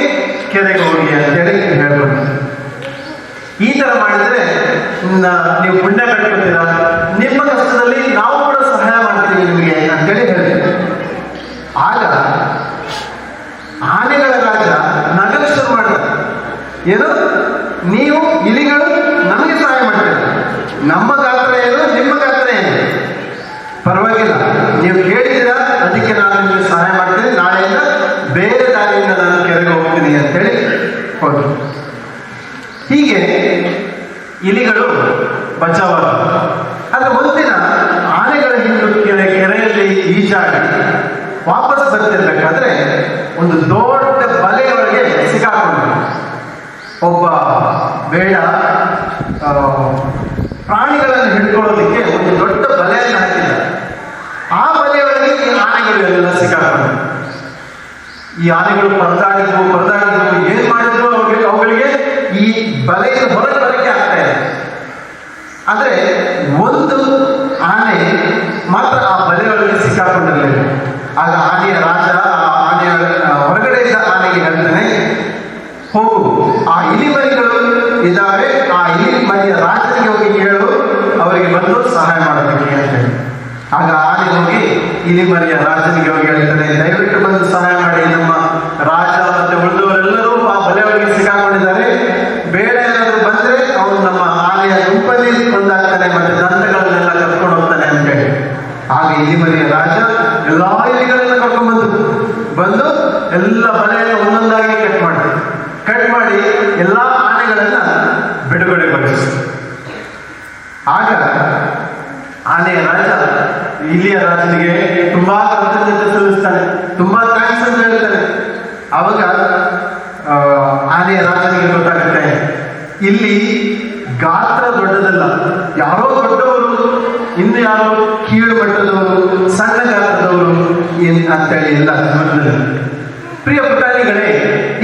ಕೆರೆಗೆ ಹೋಗಿ ಅಂತೇಳಿ ಹೇಳ್ಬೋದು. ಈ ತರ ಮಾಡಿದ್ರೆ ನೀವು ಪುಣ್ಯ ಕಟ್ಕೊತೀರಾ, ನಿಮ್ಮ ಕಷ್ಟದಲ್ಲಿ ನಾವು ಕೂಡ ಸಹಾಯ ಮಾಡ್ತೀವಿ ನಿಮಗೆ ಅಂತೇಳಿ ಹೇಳ್ತೀವಿ. ಆಗ ಆನೆಗಳ ರಾಜ ನಗಲು ಶುರು ಮಾಡ್ತಾರೆ. ಏನು? ನೀವು ಇಲಿಗಳು ನಮಗೆ ಸಹಾಯ ಮಾಡ್ತೀರ, ನಮ್ಮ ಗಾತ್ರ ಏನು, ನಿಮ್ಮ ಗಾತ್ರ ಏನು, ಪರವಾಗಿಲ್ಲ, ನೀವು ಕೇಳಿದ್ದೀರಾ, ಅದಕ್ಕೆ ನಾನು ನಿಮಗೆ ಸಹಾಯ ಮಾಡ್ತೀನಿ, ನಾಳೆಯಿಂದ ಬೇರೆ ದಾರಿಯಿಂದ ನಾನು ಕೆರೆಗೆ ಹೋಗ್ತೀನಿ ಅಂತೇಳಿ ಹೋದ್ರು. ಹೀಗೆ ಇಲಿಗಳು ಬಚಾವಾದ. ಆದರೆ ಒಂದಿನ ಆನೆಗಳ ಹಿಂಡು ಕೆರೆಯಲ್ಲಿ ಈಜಾಡಿ ವಾಪಸ್ ಬರ್ತಿರ್ಬೇಕಾದ್ರೆ ಒಂದು ದೊಡ್ಡ ಬಲೆಯೊಳಗೆ ಬೇಡ, ಪ್ರಾಣಿಗಳನ್ನು ಹಿಡ್ಕೊಳ್ಳೋದಕ್ಕೆ ಒಂದು ದೊಡ್ಡ ಬಲೆಯನ್ನು ಹಾಕಿದ್ದಾರೆ. ಆ ಬಲೆಯೊಳಗೆ ಈ ಆನೆಗಳೆಲ್ಲ ಸಿಕ್ಕಾಕೊಂಡು, ಈ ಆನೆಗಳು ಪರದಾಡಿದ್ವು ಏನ್ ಮಾಡಿದ್ರು ಅವುಗಳಿಗೆ ಈ ಬಲೆಯ ಹೊರಗೆ ಬರಕ್ಕೆ ಆಗ್ತಾ ಇದೆ. ಆದ್ರೆ ಒಂದು ಆನೆ ಮಾತ್ರ ಆ ಬಲೆಯೊಳಗೆ ಸಿಕ್ಕಾಕೊಂಡಿರಲಿಲ್ಲ. ಆಗ ಆನೆಯ ರಾಜ ಆ ಆನೆಯ ಹೊರಗಡೆ ಇದ್ದ ಆನೆಗೆ ಹೇಳ್ತಾನೆ, ಹೋಗು, ಆ ಇಲಿಮರಿಗಳು ಇದ್ದಾವೆ, ಆ ಇಲಿಮರಿಯ ರಾಜನಿಗೆ ಹೋಗಿ ಕೇಳು, ಅವರಿಗೆ ಬಂದು ಸಹಾಯ ಮಾಡಬೇಕು ಅಂತ ಹೇಳಿ. ಆಗ ಆನೆ ಹೋಗಿ ಇಲಿಮರಿಯ ರಾಜನಿಗೆ ಹೋಗಿ ಹೇಳ್ತಾನೆ, ದಯವಿಟ್ಟು ಬಂದು ಸಹಾಯ ಮಾಡಿ, ನಮ್ಮ ರಾಜ ಮತ್ತೆ ಉಳಿದವರೆಲ್ಲರೂ ಆ ಬಲೆಯೊಳಗೆ ಸಿಕ್ಕಾಕೊಂಡಿದ್ದಾರೆ, ಬೇಡ ಏನಾದರೂ ಬಂದ್ರೆ ಅವನು ನಮ್ಮ ಆನೆಯ ಗುಂಪಲ್ಲಿ ಬಂದಾಗ್ತಾನೆ, ಮತ್ತೆ ದಂಡಗಳನ್ನೆಲ್ಲ ಕರ್ಕೊಂಡು ಹೋಗ್ತಾನೆ ಅಂತ ಹೇಳಿ. ಆಗ ಇಲಿಮರಿಯ ರಾಜ ಎಲ್ಲಾ ಇಲಿಗಳನ್ನ ಕರ್ಕೊಂಡು ಬಂದು ಎಲ್ಲ ಬಲೆಯನ್ನು ಒಂದೊಂದಾಗಿ ಕಟ್ ಮಾಡಿ ಎಲ್ಲಾ ಆನೆಗಳನ್ನ ಬಿಡುಗಡೆಗೊಳಿಸಿ. ಆಗ ಆನೆಯ ರಾಜ ಇಲಿಯ ರಾಜನಿಗೆ ತುಂಬಾ ಕೃತಜ್ಞತೆ ಸಲ್ಲಿಸ್ತಾನೆ, ತುಂಬಾ ಥ್ಯಾಂಕ್ಸ್ ಅಂತ ಹೇಳ್ತಾನೆ. ಅವಾಗ ಆನೆಯ ರಾಜನಿಗೆ ಗೊತ್ತಾಗುತ್ತೆ, ಇಲ್ಲಿ ಗಾತ್ರ ದೊಡ್ಡದಲ್ಲ, ಯಾರೋ ದೊಡ್ಡವರು, ಇನ್ನು ಯಾರೋ ಕೀಳು ಮಟ್ಟದವರು, ಸಣ್ಣ ಗಾತ್ರದವರು ಅಂತೇಳಿ ಎಲ್ಲ ಜೀವನದಲ್ಲಿ. ಪ್ರಿಯ ಪುಟಾಣಿಗಳೇ,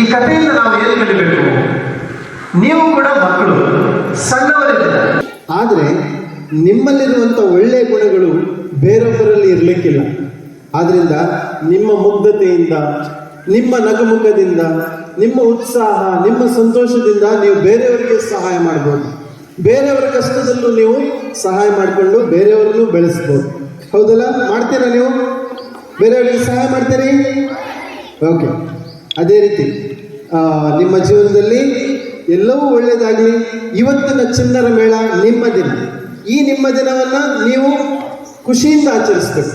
ಈ ಕಥೆಯಿಂದ ನಾವು ಏನು ಕಲಿಬೇಕು? ನೀವು ಕೂಡ ಮಕ್ಕಳು, ಸಣ್ಣವರಿದ್ದೀರ, ಆದರೆ ನಿಮ್ಮಲ್ಲಿರುವಂಥ ಒಳ್ಳೆಯ ಗುಣಗಳು ಬೇರೊಬ್ಬರಲ್ಲಿ ಇರಲಿಕ್ಕಿಲ್ಲ. ಆದ್ದರಿಂದ ನಿಮ್ಮ ಮುಗ್ಧತೆಯಿಂದ, ನಿಮ್ಮ ನಗುಮುಖದಿಂದ, ನಿಮ್ಮ ಉತ್ಸಾಹ, ನಿಮ್ಮ ಸಂತೋಷದಿಂದ ನೀವು ಬೇರೆಯವರಿಗೆ ಸಹಾಯ ಮಾಡ್ಬೋದು. ಬೇರೆಯವರ ಕಷ್ಟದಲ್ಲೂ ನೀವು ಸಹಾಯ ಮಾಡಿಕೊಂಡು ಬೇರೆಯವ್ರನ್ನೂ ಬೆಳೆಸ್ಬೋದು. ಹೌದಲ್ಲ? ಮಾಡ್ತೀರಾ ನೀವು? ಬೇರೆಯವರಿಗೆ ಸಹಾಯ ಮಾಡ್ತೀರಿ? ಓಕೆ. ಅದೇ ರೀತಿ ನಿಮ್ಮ ಜೀವನದಲ್ಲಿ ಎಲ್ಲವೂ ಒಳ್ಳೆಯದಾಗಲಿ. ಇವತ್ತಿನ ಚಿಣ್ಣರ ಮೇಳ ನಿಮ್ಮ ದಿನ. ಈ ನಿಮ್ಮ ದಿನವನ್ನು ನೀವು ಖುಷಿಯಿಂದ ಆಚರಿಸ್ಬೇಕು.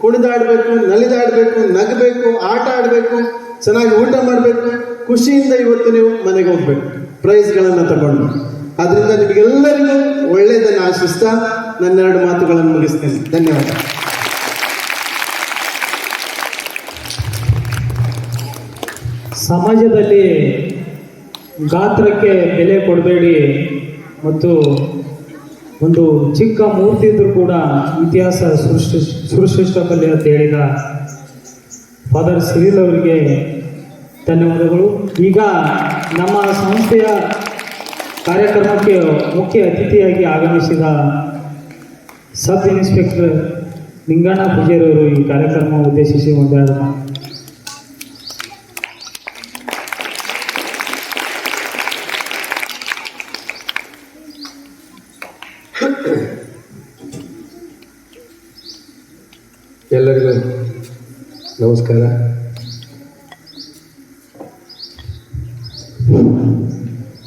ಕುಣಿದಾಡಬೇಕು, ನಲಿದಾಡಬೇಕು, ನಗಬೇಕು, ಆಟ ಆಡಬೇಕು, ಚೆನ್ನಾಗಿ ಊಟ ಮಾಡಬೇಕು, ಖುಷಿಯಿಂದ ಇವತ್ತು ನೀವು ಮನೆಗೆ ಹೋಗ್ಬೇಕು ಪ್ರೈಸ್ಗಳನ್ನು ತಗೊಂಡು. ಆದ್ದರಿಂದ ನಿಮಗೆಲ್ಲರಿಗೂ ಒಳ್ಳೆಯದನ್ನು ಆಶಿಸ್ತಾ ನನ್ನೆರಡು ಮಾತುಗಳನ್ನು ಮುಗಿಸ್ತೇನೆ. ಧನ್ಯವಾದ. ಸಮಾಜದಲ್ಲಿ ಗಾತ್ರಕ್ಕೆ ಬೆಲೆ ಕೊಡಬೇಡಿ ಮತ್ತು ಒಂದು ಚಿಕ್ಕ ಮೂರ್ತಿ ಇದ್ರೂ ಕೂಡ ಇತಿಹಾಸ ಸೃಷ್ಟಿಸಬಲ್ಲೆ ಅಂತ ಹೇಳಿದ ಫಾದರ್ ಸಿರಿಲ್ ಅವರಿಗೆ ಧನ್ಯವಾದಗಳು. ಈಗ ನಮ್ಮ ಸಂಸ್ಥೆಯ ಕಾರ್ಯಕ್ರಮಕ್ಕೆ ಮುಖ್ಯ ಅತಿಥಿಯಾಗಿ ಆಗಮಿಸಿದ ಸಬ್ ಇನ್ಸ್ಪೆಕ್ಟರ್ ನಿಂಗಣ್ಣ ಪೂಜಾರವರು ಈ ಕಾರ್ಯಕ್ರಮ ಉದ್ದೇಶಿಸಿ ಒಂದೆರಡು ಎಲ್ಲರಿಗೂ ನಮಸ್ಕಾರ.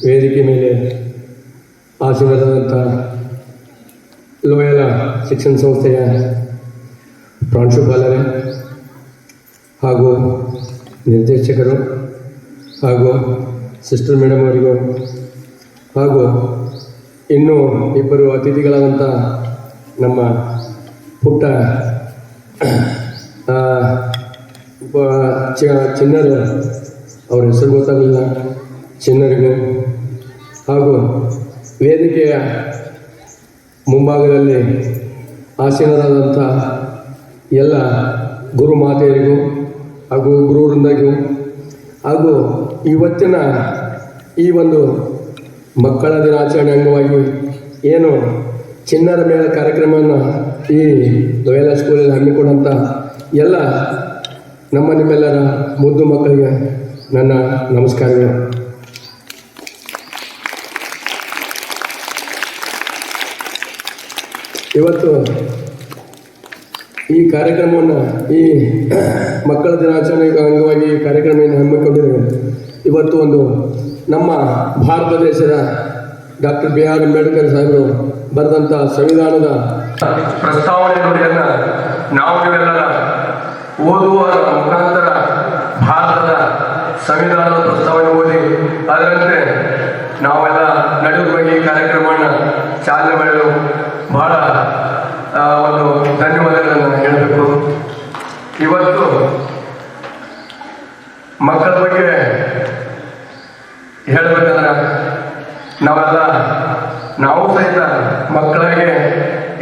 ವೇದಿಕೆ ಮೇಲೆ ಆಸೀನರಾದಂಥ ಲೋಯಲ ಶಿಕ್ಷಣ ಸಂಸ್ಥೆಯ ಪ್ರಾಂಶುಪಾಲರೇ ಹಾಗೂ ನಿರ್ದೇಶಕರು ಹಾಗೂ ಸಿಸ್ಟರ್ ಮೇಡಮ್ ಅವರಿಗೂ ಹಾಗೂ ಇನ್ನೂ ಇಬ್ಬರು ಅತಿಥಿಗಳಾದಂಥ ನಮ್ಮ ಪುಟ್ಟ ಚಿನ್ನರು, ಅವರ ಹೆಸರು ಗೊತ್ತಾಗಲಿಲ್ಲ, ಚಿನ್ನರಿಗೂ ಹಾಗೂ ವೇದಿಕೆಯ ಮುಂಭಾಗದಲ್ಲಿ ಆಸೀನರಾದಂಥ ಎಲ್ಲ ಗುರು ಮಾತೆಯರಿಗೂ ಹಾಗೂ ಗುರುವೃಂದರಿಗೂ ಹಾಗೂ ಇವತ್ತಿನ ಈ ಒಂದು ಮಕ್ಕಳ ದಿನಾಚರಣೆ ಅಂಗವಾಗಿ ಏನು ಚಿಣ್ಣರ ಮೇಳ ಕಾರ್ಯಕ್ರಮವನ್ನು ಈ ಲೋಯಲ ಸ್ಕೂಲಲ್ಲಿ ಹಮ್ಮಿಕೊಂಡಂಥ ಎಲ್ಲ ನಿಮ್ಮೆಲ್ಲರ ಮುದ್ದು ಮಕ್ಕಳಿಗೆ ನನ್ನ ನಮಸ್ಕಾರಗಳು. ಇವತ್ತು ಈ ಕಾರ್ಯಕ್ರಮವನ್ನು, ಈ ಮಕ್ಕಳ ದಿನಾಚರಣೆ ಅಂಗವಾಗಿ ಈ ಕಾರ್ಯಕ್ರಮವನ್ನು ಹಮ್ಮಿಕೊಂಡಿದ್ದೇವೆ. ಇವತ್ತು ಒಂದು ನಮ್ಮ ಭಾರತ ದೇಶದ ಡಾಕ್ಟರ್ B.R. ಅಂಬೇಡ್ಕರ್ ಸಾಹೇಬರು ಬರೆದಂಥ ಸಂವಿಧಾನದ ಪ್ರಸ್ತಾವನೆ ನುಡಿಯನ್ನು ನಾವು ನೀವೆಲ್ಲರ ಓದುವ ಮುಖಾಂತರ ಭಾರತದ ಸಂವಿಧಾನದ ಪ್ರಸ್ತಾವನೆ ಓದಿ ಅದರಂತೆ ನಾವೆಲ್ಲ ನಡೆಯುವ ಈ ಕಾರ್ಯಕ್ರಮವನ್ನು ಚಾಲನೆ ಮಾಡಲು ಬಹಳ ಒಂದು ಧನ್ಯವಾದಗಳನ್ನು ಹೇಳಬೇಕು. ಇವತ್ತು ಮಕ್ಕಳ ಬಗ್ಗೆ ಹೇಳಬೇಕಂದ್ರೆ ನಾವು ಸಹಿತ ಮಕ್ಕಳಿಗೆ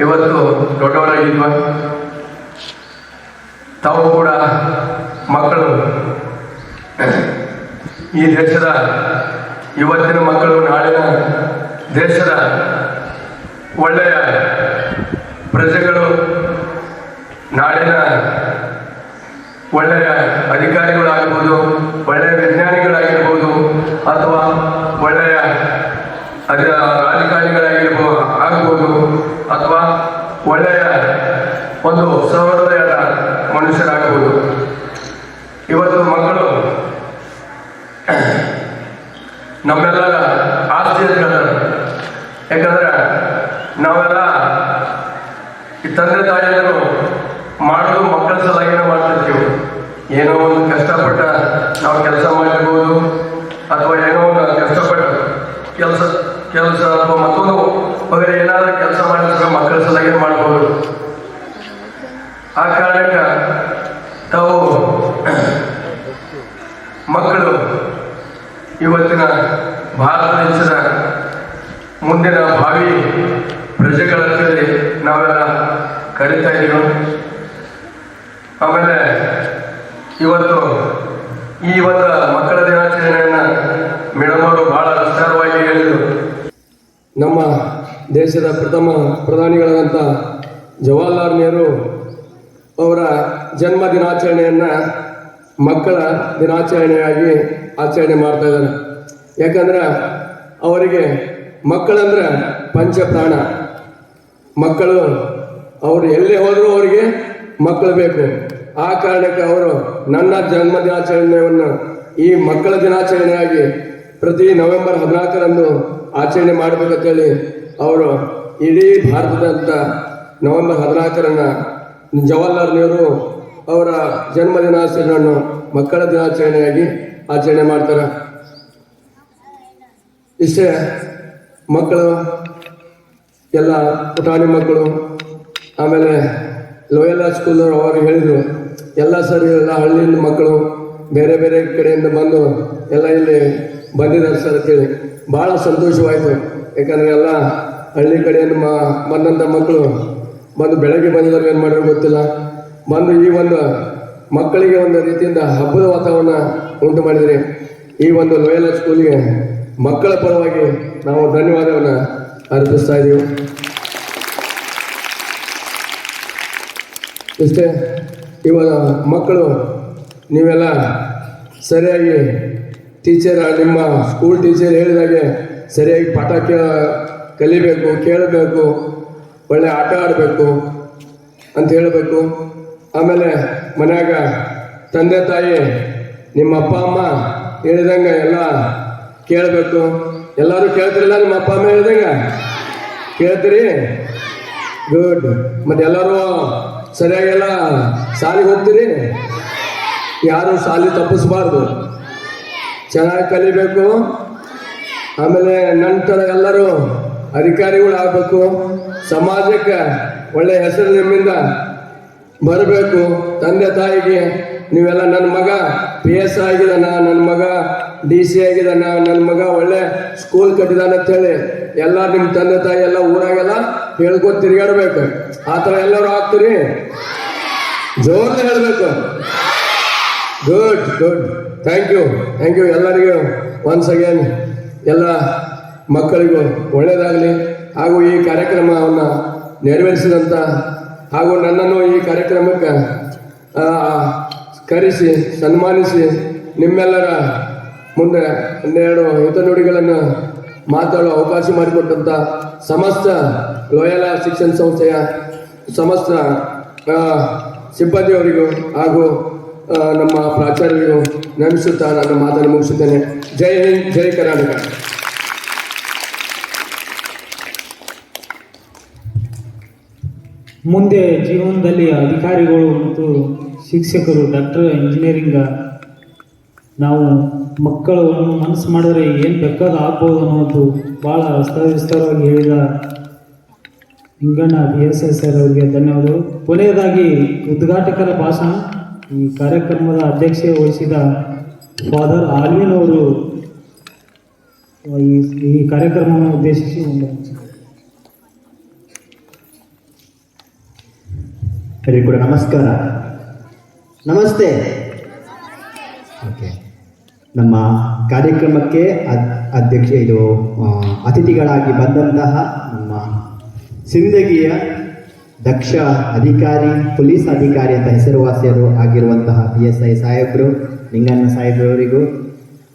ಇವತ್ತು ದೊಡ್ಡವರಾಗಿದ್ವ. ತಾವು ಕೂಡ ಮಕ್ಕಳು, ಈ ದೇಶದ ಇವತ್ತಿನ ಮಕ್ಕಳು ನಾಳಿನ ದೇಶದ ಒಳ್ಳೆಯ ಪ್ರಜೆಗಳು, ನಾಳಿನ ಒಳ್ಳೆಯ ಅಧಿಕಾರಿಗಳಾಗಿರ್ಬೋದು, ಒಳ್ಳೆಯ ವಿಜ್ಞಾನಿಗಳಾಗಿರ್ಬೋದು, ಅಥವಾ ಒಳ್ಳೆಯ ಆಗ್ಬೋದು, ಅಥವಾ ಒಳ್ಳೆಯ ಒಂದು ಸಹೃದಯದ ಮನುಷ್ಯರಾಗಬಹುದು. ಇವತ್ತು ಮಕ್ಕಳು ನಮ್ಮೆಲ್ಲರ ಆಸ್ತಿ ಅಂತ ಹೇಳ್ತಾರೆ. ಯಾಕಂದ್ರೆ ನಾವೆಲ್ಲ ಈ ತಂದೆ ತಾಯಿಯರು ಮಾಡೋದು ಮಕ್ಕಳ ಸಲುವಾಗಿನೇ ಮಾಡ್ತಿರ್ತೀವಿ. ಏನೋ ಒಂದು ಕಷ್ಟಪಟ್ಟ ನಾವು ಕೆಲಸ ಮಾಡಿರ್ಬೋದು, ಅಥವಾ ಏನೋ ಒಂದು ಕಷ್ಟಪಟ್ಟ ಕೆಲಸ ಅಥವಾ ಮತ್ತೊಂದು ವಗರೆ ಏನಾದರೂ ಕೆಲಸ ಮಾಡಿದ್ರೆ ಮಕ್ಕಳ ಸಲುವಾಗಿ ಮಾಡ್ಬೋದು. ಆ ಕಾರಣಕ್ಕೆ ತಾವು ಮಕ್ಕಳು ಇವತ್ತಿನ ಭಾರತ ದೇಶದ ಮುಂದಿನ ಭಾವಿ ಪ್ರಜೆಗಳಲ್ಲಿ ನಾವೆಲ್ಲ ಕರೀತಾ ಇದ್ದೀವಿ. ಆಮೇಲೆ ಇವತ್ತು ಮಕ್ಕಳ ದಿನಾಚರಣೆಯನ್ನು ಮೇಡಮ್ ಅವರು ಬಹಳ ವಿಸ್ತಾರವಾಗಿ ಹೇಳಿದರು. ನಮ್ಮ ದೇಶದ ಪ್ರಥಮ ಪ್ರಧಾನಿಗಳಾದಂಥ ಜವಾಹರ್ಲಾಲ್ ನೆಹರು ಅವರ ಜನ್ಮ ದಿನಾಚರಣೆಯನ್ನು ಮಕ್ಕಳ ದಿನಾಚರಣೆಯಾಗಿ ಆಚರಣೆ ಮಾಡ್ತಾ ಇದ್ದಾರೆ. ಯಾಕಂದ್ರೆ ಅವರಿಗೆ ಮಕ್ಕಳಂದ್ರೆ ಪಂಚಪ್ರಾಣ. ಮಕ್ಕಳು ಅವರು ಎಲ್ಲೇ ಹೋದರೂ ಅವರಿಗೆ ಮಕ್ಕಳು ಬೇಕು. ಆ ಕಾರಣಕ್ಕೆ ಅವರು ನನ್ನ ಜನ್ಮ ದಿನಾಚರಣೆಯನ್ನು ಈ ಮಕ್ಕಳ ದಿನಾಚರಣೆಯಾಗಿ ಪ್ರತಿ ನವೆಂಬರ್ 14ರಂದು ಆಚರಣೆ ಮಾಡಬೇಕಂತೇಳಿ ಅವರು ಇಡೀ ಭಾರತದಂತ ನವೆಂಬರ್ 14ರನ್ನ ಜವಾಹರ್ಲಾಲ್ ನೆಹರು ಅವರ ಜನ್ಮ ದಿನಾಚರಣೆಯನ್ನು ಮಕ್ಕಳ ದಿನಾಚರಣೆಯಾಗಿ ಆಚರಣೆ ಮಾಡ್ತಾರೆ. ಇಷ್ಟೇ ಮಕ್ಕಳು ಎಲ್ಲ ಪುಟಾಣಿ ಮಕ್ಕಳು, ಆಮೇಲೆ ಲೋಯಲಾ ಸ್ಕೂಲ್ನವರು ಅವರು ಹೇಳಿದರು, ಎಲ್ಲ ಸರಿ ಎಲ್ಲ ಹಳ್ಳಿಯಿಂದ ಮಕ್ಕಳು ಬೇರೆ ಬೇರೆ ಕಡೆಯಿಂದ ಬಂದು ಎಲ್ಲ ಇಲ್ಲಿ ಬಂದಿದ್ದಾರೆ ಸರ್ ಅಂತೇಳಿ ಭಾಳ ಸಂತೋಷವಾಯಿತು. ಯಾಕಂದರೆ ಎಲ್ಲ ಹಳ್ಳಿ ಕಡೆಯಿಂದ ಬಂದಂಥ ಮಕ್ಕಳು ಬಂದು ಬೆಳಗ್ಗೆ ಬಂದಿದ್ದಾರೆ, ಏನು ಮಾಡಿರೋ ಗೊತ್ತಿಲ್ಲ, ಬಂದು ಈ ಒಂದು ಮಕ್ಕಳಿಗೆ ಒಂದು ರೀತಿಯಿಂದ ಹಬ್ಬದ ವಾತಾವರಣ ಉಂಟು ಮಾಡಿದರೆ ಈ ಒಂದು ಲೋಯಲಾ ಸ್ಕೂಲ್ಗೆ ಮಕ್ಕಳ ಪರವಾಗಿ ನಾವು ಧನ್ಯವಾದವನ್ನು ಅರ್ಪಿಸ್ತಾ ಇದ್ದೀವಿ. ಇಷ್ಟೇ, ಇವಾಗ ಮಕ್ಕಳು ನೀವೆಲ್ಲ ಸರಿಯಾಗಿ ನಿಮ್ಮ ಸ್ಕೂಲ್ ಟೀಚರ್ ಹೇಳಿದಾಗೆ ಸರಿಯಾಗಿ ಪಾಠ ಕಲಿಬೇಕು, ಕೇಳಬೇಕು, ಒಳ್ಳೆ ಆಟ ಆಡಬೇಕು ಅಂತ ಹೇಳಬೇಕು. ಆಮೇಲೆ ಮನ್ಯಾಗ ತಂದೆ ತಾಯಿ ನಿಮ್ಮ ಅಪ್ಪ ಅಮ್ಮ ಹೇಳಿದಂಗೆ ಎಲ್ಲ ಕೇಳಬೇಕು. ಎಲ್ಲರೂ ಕೇಳ್ತಿರಲ್ಲ? ನಿಮ್ಮ ಅಪ್ಪ ಅಮ್ಮ ಹೇಳಿದಂಗೆ ಕೇಳ್ತೀರಿ? ಗುಡ್. ಮತ್ತೆ ಎಲ್ಲರೂ ಸರಿಯಾಗೆಲ್ಲ ಶಾಲೆಗೆ ಹೋಗ್ತೀರಿ? ಯಾರು ಶಾಲೆ ತಪ್ಪಿಸ್ಬಾರ್ದು, ಚೆನ್ನಾಗಿ ಕಲಿಬೇಕು. ಆಮೇಲೆ ನಂತರ ಎಲ್ಲರೂ ಅಧಿಕಾರಿಗಳು ಆಗಬೇಕು, ಸಮಾಜಕ್ಕೆ ಒಳ್ಳೆಯ ಹೆಸರು ನಿಮ್ಮಿಂದ ಬರಬೇಕು. ತಂದೆ ತಾಯಿಗೆ ನೀವೆಲ್ಲ ನನ್ನ ಮಗ PS ಆಗಿದಾನ, ನನ್ನ ಮಗ DC ಆಗಿದಾನ, ನನ್ನ ಮಗ ಒಳ್ಳೆ ಸ್ಕೂಲ್ ಕಟ್ಟಿದಾನ ಅಂತೇಳಿ ಎಲ್ಲ ನಿಮ್ಮ ತಂದೆ ತಾಯಿ ಎಲ್ಲ ಊರಾಗೆಲ್ಲ ಹೇಳ್ಕೊತ ತಿರುಗಾಡ್ಬೇಕು. ಆ ಥರ ಎಲ್ಲರೂ ಆಗ್ತೀರಿ? ಜೋರ್ಲಿ ಹೇಳಬೇಕು. Good good. ಥ್ಯಾಂಕ್ ಯು ಎಲ್ಲರಿಗೂ ಒನ್ಸ್ ಅಗೇನ್. ಎಲ್ಲ ಮಕ್ಕಳಿಗೂ ಒಳ್ಳೆಯದಾಗಲಿ. ಹಾಗೂ ಈ ಕಾರ್ಯಕ್ರಮವನ್ನು ನೆರವೇರಿಸಿದಂಥ ಹಾಗೂ ನನ್ನನ್ನು ಈ ಕಾರ್ಯಕ್ರಮಕ್ಕೆ ಕರೆಸಿ ಸನ್ಮಾನಿಸಿ ನಿಮ್ಮೆಲ್ಲರ ಮುಂದೆ ಒಂದೆರಡು ಹಿತನುಡಿಗಳನ್ನು ಮಾತಾಡುವ ಅವಕಾಶ ಮಾಡಿಕೊಟ್ಟಂಥ ಸಮಸ್ತ ಲೋಯಲಾ ಶಿಕ್ಷಣ ಸಂಸ್ಥೆಯ ಸಮಸ್ತ ಸಿಬ್ಬಂದಿಯವರಿಗೂ ಹಾಗೂ ನಮ್ಮ ಪ್ರಾಚಾರ್ಯರಿಗೂ ನಮಿಸುತ್ತಾ ನನ್ನ ಮಾತನ್ನು ಮುಗಿಸುತ್ತೇನೆ. ಜೈ ಹಿಂದ್, ಜೈ ಕರ್ನಾಟಕ. ಮುಂದೆ ಜೀವನದಲ್ಲಿ ಅಧಿಕಾರಿಗಳು ಮತ್ತು ಶಿಕ್ಷಕರು, ಡಾಕ್ಟರ್, ಇಂಜಿನಿಯರಿಂಗ್ ನಾವು ಮಕ್ಕಳು ಮನಸ್ಸು ಮಾಡಿದ್ರೆ ಏನು ಬೇಕಾದ ಆಗ್ಬೋದು ಅನ್ನೋದು ಭಾಳ ವಿಸ್ತಾರವಾಗಿ ಹೇಳಿದ ಹಿಂಗಣ್ಣ BSS ಸರ್ ಅವರಿಗೆ ಧನ್ಯವಾದಗಳು. ಕೊನೆಯದಾಗಿ ಉದ್ಘಾಟಕರ ಭಾಷಣ ಈ ಕಾರ್ಯಕ್ರಮದ ಅಧ್ಯಕ್ಷತೆ ವಹಿಸಿದ ಫಾದರ್ ಆಲ್ವಿನ್ ಅವರು ಈ ಕಾರ್ಯಕ್ರಮವನ್ನು ಉದ್ದೇಶಿಸಿ ಒಂದು ಎಲ್ಲರಿಗೂ ಕೂಡ ನಮಸ್ಕಾರ. ನಮಸ್ತೆ. ಓಕೆ, ನಮ್ಮ ಕಾರ್ಯಕ್ರಮಕ್ಕೆ ಅತಿಥಿಗಳಾಗಿ ಬಂದಂತಹ ನಮ್ಮ ಸಿಂದಗಿಯ ದಕ್ಷ ಅಧಿಕಾರಿ, ಪೊಲೀಸ್ ಅಧಿಕಾರಿ ಅಂತ ಹೆಸರುವಾಸಿಯರು ಆಗಿರುವಂತಹ PSI ಸಾಹೇಬರು, ನಿಂಗಣ್ಣ ಸಾಹೇಬ್ರವರಿಗೂ,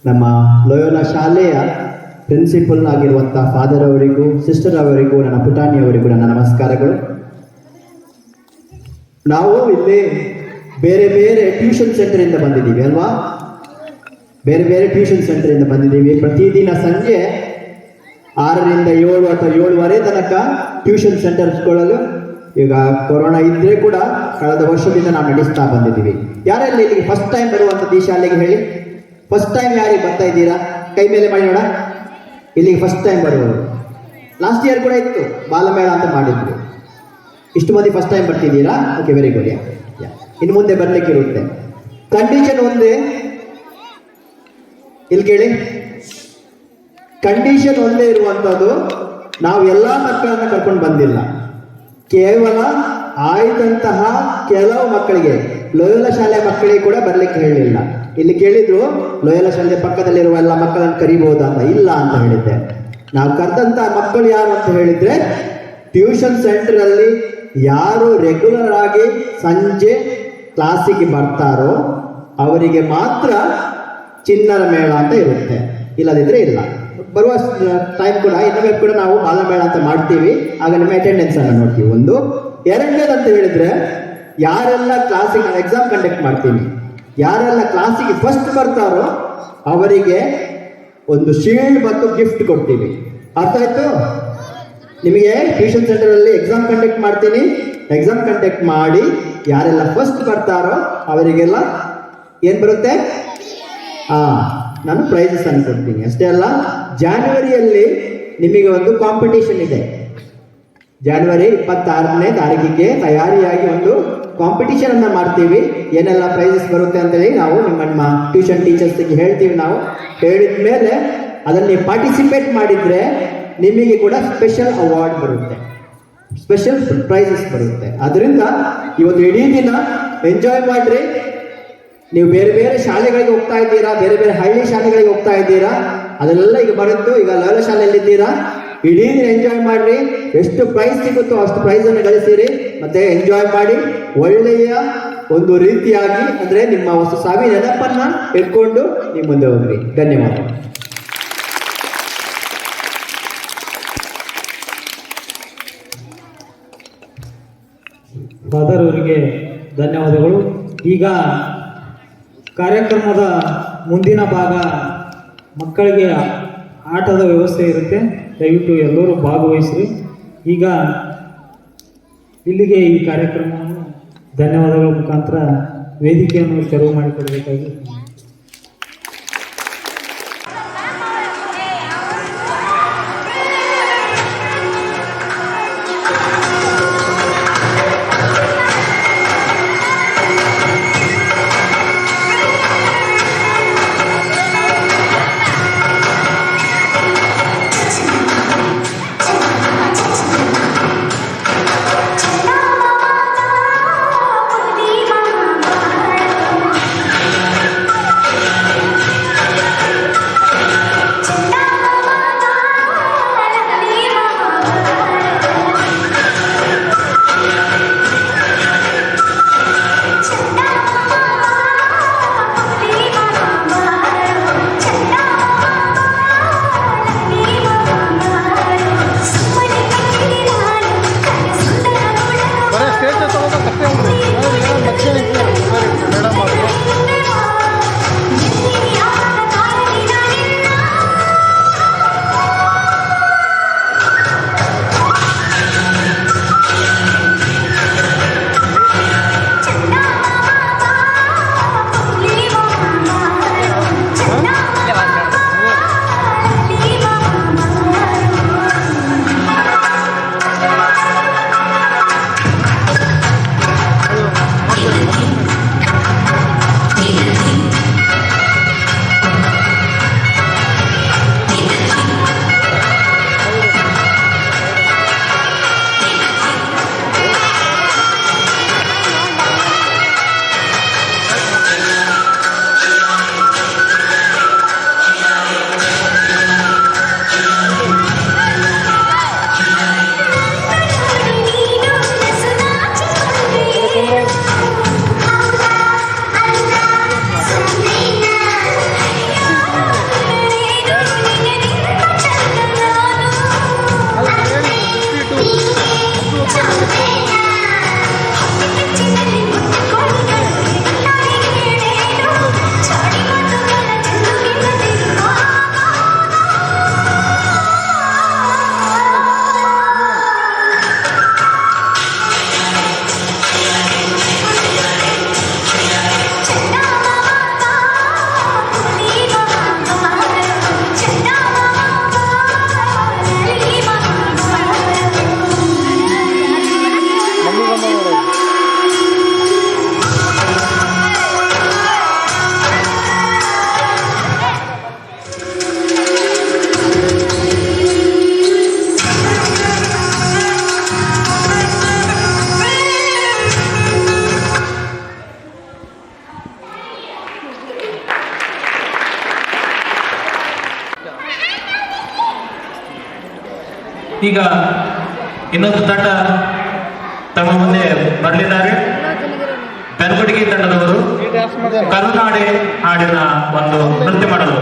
ನಮ್ಮ ಲೋಯೋಲಾ ಶಾಲೆಯ ಪ್ರಿನ್ಸಿಪಲ್ ಆಗಿರುವಂತಹ ಫಾದರ್ ಅವರಿಗೂ, ಸಿಸ್ಟರ್ ಅವರಿಗೂ, ನನ್ನ ಪುಟಾಣಿಯವರಿಗೂ ನನ್ನ ನಮಸ್ಕಾರಗಳು. ನಾವು ಇಲ್ಲಿ ಬೇರೆ ಬೇರೆ ಟ್ಯೂಷನ್ ಸೆಂಟರಿಂದ ಬಂದಿದ್ದೀವಿ ಅಲ್ವಾ? ಬೇರೆ ಬೇರೆ ಟ್ಯೂಷನ್ ಸೆಂಟರಿಂದ ಬಂದಿದ್ದೀವಿ. ಪ್ರತಿದಿನ ಸಂಜೆ 6ರಿಂದ 7 ಅಥವಾ 7:15 ತನಕ ಟ್ಯೂಷನ್ ಸೆಂಟರ್ಸ್ಕೊಳ್ಳಲು ಈಗ ಕೊರೋನಾ ಇದ್ರೆ ಕೂಡ ಕಳೆದ ವರ್ಷದಿಂದ ನಾವು ನಡೆಸ್ತಾ ಬಂದಿದ್ದೀವಿ. ಯಾರೆಲ್ಲ ಇಲ್ಲಿಗೆ ಫಸ್ಟ್ ಟೈಮ್ ಬರುವಂಥದ್ದು ಈ ಶಾಲೆಗೆ ಹೇಳಿ? ಫಸ್ಟ್ ಟೈಮ್ ಯಾರಿಗೆ ಬರ್ತಾ ಇದ್ದೀರಾ? ಕೈ ಮೇಲೆ ಮಾಡಿ ನೋಡ. ಇಲ್ಲಿಗೆ ಫಸ್ಟ್ ಟೈಮ್ ಬರುವುದು. ಲಾಸ್ಟ್ ಇಯರ್ ಕೂಡ ಇತ್ತು, ಬಾಲಮೇಳ ಅಂತ ಮಾಡಿದ್ರು. ಇಷ್ಟು ಮಂದಿ ಫಸ್ಟ್ ಟೈಮ್ ಬರ್ತಿದ್ದೀರಾ? Okay, very good. ಇನ್ನು ಮುಂದೆ ಬರ್ಲಿಕ್ಕೆ ಇರುತ್ತೆ. ಕಂಡೀಷನ್ ಒಂದೇ, ಇಲ್ಲಿ ಕೇಳಿ, ಕಂಡೀಷನ್ ಒಂದೇ ಇರುವಂಥದ್ದು, ನಾವು ಎಲ್ಲ ಮಕ್ಕಳನ್ನ ಕರ್ಕೊಂಡು ಬಂದಿಲ್ಲ. ಕೇವಲ ಆಯ್ದಂತಹ ಕೆಲವು ಮಕ್ಕಳಿಗೆ, ಲೋಯೋಲಾ ಶಾಲೆ ಮಕ್ಕಳಿಗೆ ಕೂಡ ಬರ್ಲಿಕ್ಕೆ ಹೇಳಿಲ್ಲ. ಇಲ್ಲಿ ಕೇಳಿದ್ರು ಲೋಯೋಲಾ ಶಾಲೆ ಪಕ್ಕದಲ್ಲಿರುವ ಎಲ್ಲ ಮಕ್ಕಳನ್ನು ಕರಿಬಹುದಾ ಅಂತ. ಇಲ್ಲ ಅಂತ ಹೇಳಿದ್ದೆ. ನಾವು ಕರೆದಂತಹ ಮಕ್ಕಳು ಯಾರು ಅಂತ ಹೇಳಿದ್ರೆ, ಟ್ಯೂಷನ್ ಸೆಂಟರ್ ಅಲ್ಲಿ ಯಾರು ರೆಗ್ಯುಲರ್ ಆಗಿ ಸಂಜೆ ಕ್ಲಾಸಿಗೆ ಬರ್ತಾರೋ ಅವರಿಗೆ ಮಾತ್ರ ಚಿನ್ನರ ಮೇಳ ಅಂತ ಇರುತ್ತೆ, ಇಲ್ಲದಿದ್ರೆ ಇಲ್ಲ. ಬರುವ ಟೈಮ್ ಕೂಡ ಇನ್ನೊಮ್ಮೆ ಕೂಡ ನಾವು ಬಾಲಮೇಳ ಅಂತ ಮಾಡ್ತೀವಿ, ಆಗ ನಿಮ್ಮ ಅಟೆಂಡೆನ್ಸ್ ಅನ್ನು ನೋಡ್ತೀವಿ. ಒಂದು ಎರಡನೇದಂತ ಹೇಳಿದ್ರೆ, ಯಾರೆಲ್ಲ ಕ್ಲಾಸಿಗೆ ಎಕ್ಸಾಮ್ ಕಂಡಕ್ಟ್ ಮಾಡ್ತೀವಿ, ಯಾರೆಲ್ಲ ಕ್ಲಾಸಿಗೆ ಫಸ್ಟ್ ಬರ್ತಾರೋ ಅವರಿಗೆ ಒಂದು ಶೀಲ್ಡ್ ಮತ್ತು ಗಿಫ್ಟ್ ಕೊಡ್ತೀವಿ. ಅರ್ಥ ಆಯ್ತು? ನಿಮಗೆ ಟ್ಯೂಷನ್ ಸೆಂಟರ್ ಅಲ್ಲಿ ಎಕ್ಸಾಮ್ ಕಂಡಕ್ಟ್ ಮಾಡ್ತೀನಿ. ಎಕ್ಸಾಮ್ ಕಂಡಕ್ಟ್ ಮಾಡಿ ಯಾರೆಲ್ಲ ಫಸ್ಟ್ ಬರ್ತಾರೋ ಅವರಿಗೆಲ್ಲ ಏನ್ ಬರುತ್ತೆ? ನಾನು ಪ್ರೈಸಸ್ ಅನ್ನು ಕೊಡ್ತೀನಿ. ಅಷ್ಟೇ ಅಲ್ಲ, ಜಾನ್ವರಿಯಲ್ಲಿ ನಿಮಗೆ ಒಂದು ಕಾಂಪಿಟೇಷನ್ ಇದೆ. ಜನವರಿ 26ನೇ ತಾರೀಕಿಗೆ ತಯಾರಿಯಾಗಿ ಒಂದು ಕಾಂಪಿಟೇಷನ್ ಅನ್ನ ಮಾಡ್ತೀವಿ. ಏನೆಲ್ಲ ಪ್ರೈಸಸ್ ಬರುತ್ತೆ ಅಂತೇಳಿ ನಾವು ನಿಮ್ಮ ಟ್ಯೂಷನ್ ಟೀಚರ್ಸ್ಗೆ ಹೇಳ್ತೀವಿ. ನಾವು ಹೇಳಿದ ಮೇಲೆ ಅದನ್ನು ನೀವು ಪಾರ್ಟಿಸಿಪೇಟ್ ಮಾಡಿದ್ರೆ ನಿಮಗೆ ಕೂಡ ಸ್ಪೆಷಲ್ ಅವಾರ್ಡ್ ಬರುತ್ತೆ, ಸ್ಪೆಷಲ್ ಪ್ರೈಸಸ್ ಬರುತ್ತೆ. ಅದರಿಂದ ಇವತ್ತು ಇಡೀ ದಿನ ಎಂಜಾಯ್ ಮಾಡ್ರಿ. ನೀವು ಬೇರೆ ಬೇರೆ ಶಾಲೆಗಳಿಗೆ ಹೋಗ್ತಾ ಇದ್ದೀರಾ, ಬೇರೆ ಬೇರೆ ಹಳ್ಳಿ ಶಾಲೆಗಳಿಗೆ ಹೋಗ್ತಾ ಇದ್ದೀರಾ, ಅದೆಲ್ಲ ಈಗ ಬರುತ್ತೋ. ಈಗ ಲೋಯೋಲಾ ಶಾಲೆಯಲ್ಲಿ ಇದ್ದೀರಾ, ಇಡೀ ದಿನ ಎಂಜಾಯ್ ಮಾಡ್ರಿ. ಎಷ್ಟು ಪ್ರೈಸ್ ಸಿಗುತ್ತೋ ಅಷ್ಟು ಪ್ರೈಸ್ ಅನ್ನು ಗಳಿಸಿರಿ, ಮತ್ತೆ ಎಂಜಾಯ್ ಮಾಡಿ. ಒಳ್ಳೆಯ ಒಂದು ರೀತಿಯಾಗಿ ಅಂದ್ರೆ ನಿಮ್ಮ ಹೊಸ ಸಾವಿನ ನೆನಪನ್ನ ಇಟ್ಕೊಂಡು ನೀವು ಮುಂದೆ ಹೋಗ್ರಿ. ಧನ್ಯವಾದ. ಫಾದರ್ ಅವರಿಗೆ ಧನ್ಯವಾದಗಳು. ಈಗ ಕಾರ್ಯಕ್ರಮದ ಮುಂದಿನ ಭಾಗ ಮಕ್ಕಳಿಗೆ ಆಟದ ವ್ಯವಸ್ಥೆ ಇರುತ್ತೆ, ದಯವಿಟ್ಟು ಎಲ್ಲರೂ ಭಾಗವಹಿಸ್ರಿ. ಈಗ ಇಲ್ಲಿಗೆ ಈ ಕಾರ್ಯಕ್ರಮವನ್ನು ಧನ್ಯವಾದಗಳ ಮುಖಾಂತರ ವೇದಿಕೆಯನ್ನು ತೆರವು ಮಾಡಿಕೊಡಬೇಕಾಗಿ ಈಗ ಇನ್ನೊಂದು ತಂಡ ತಮ್ಮ ಮುಂದೆ ಬರಲಿದ್ದಾರೆ. ಬೆನ್ಕೊಟ್ಟಿಗೆ ತಂಡದವರು ಕರುನಾಡೆ ಹಾಡಿನ ಒಂದು ನೃತ್ಯ ಮಾಡಲು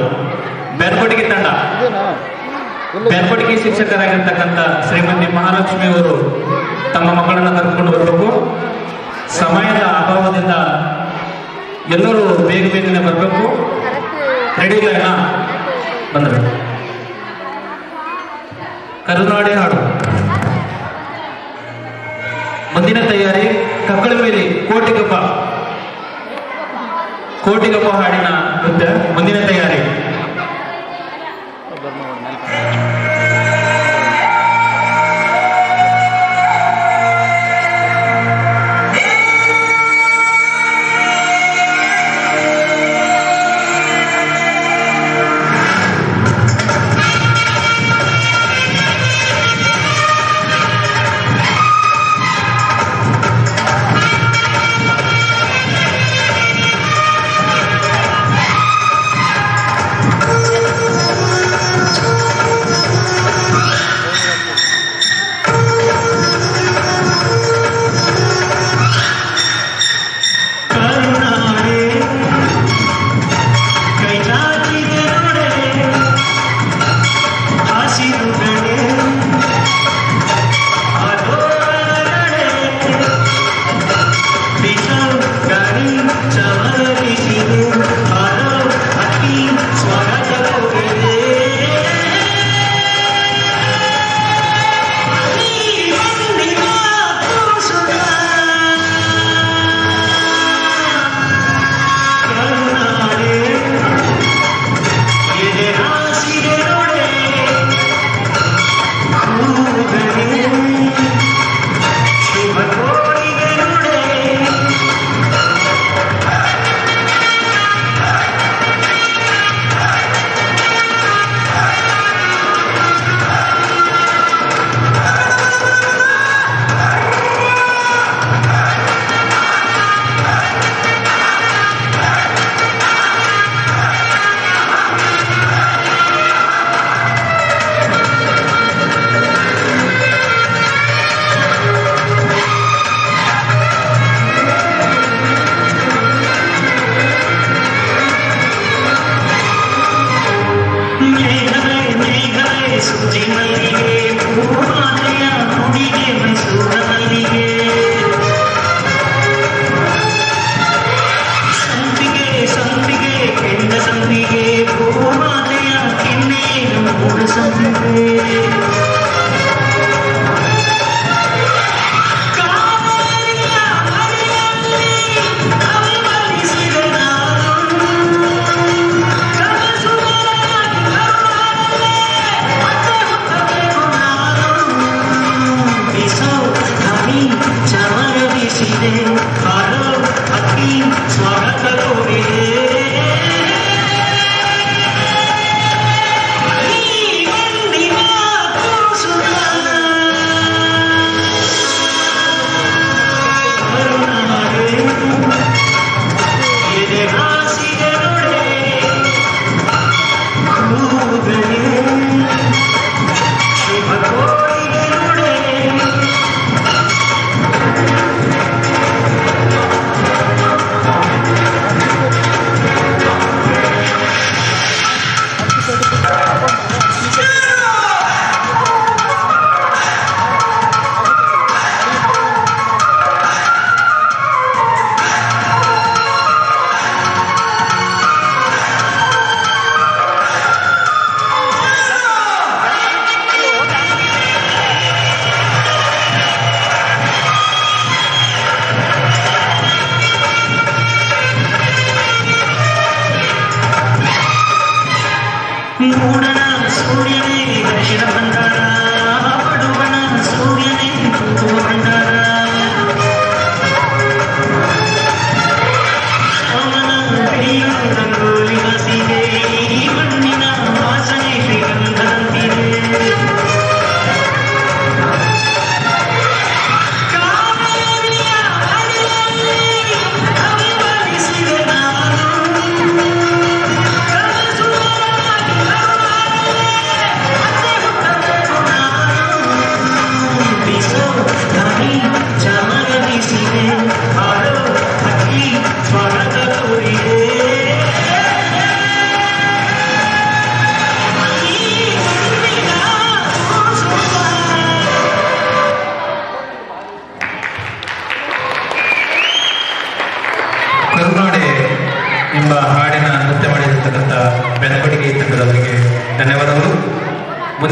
ಬೆನ್ಕೊಟ್ಟಿಗೆ ತಂಡ, ಬೆನ್ಕೊಟ್ಟಿಗೆ ಶಿಕ್ಷಕರಾಗಿರ್ತಕ್ಕಂಥ ಶ್ರೀಮತಿ ಮಹಾಲಕ್ಷ್ಮಿ ಅವರು ತಮ್ಮ ಮಕ್ಕಳನ್ನು ಕರ್ಕೊಂಡು ಬರಬೇಕು. ಸಮಯದ ಅಭಾವದಿಂದ ಎಲ್ಲರೂ ಬೇಗ ಬೇಗನೆ ಬರಬೇಕು. ರೆಡಿ ಇಲ್ಲ ಬಂದ್ರೆ ಕರುನಾಡೆ ಹಾಡು. ಮುಂದಿನ ತಯಾರಿ ಕಕ್ಕಳ ಮೇಲೆ ಕೋಟಿಗಪ್ಪ ಹಾಡಿನ ನೃತ್ಯ ಮುಂದಿನ ತಯಾರಿ.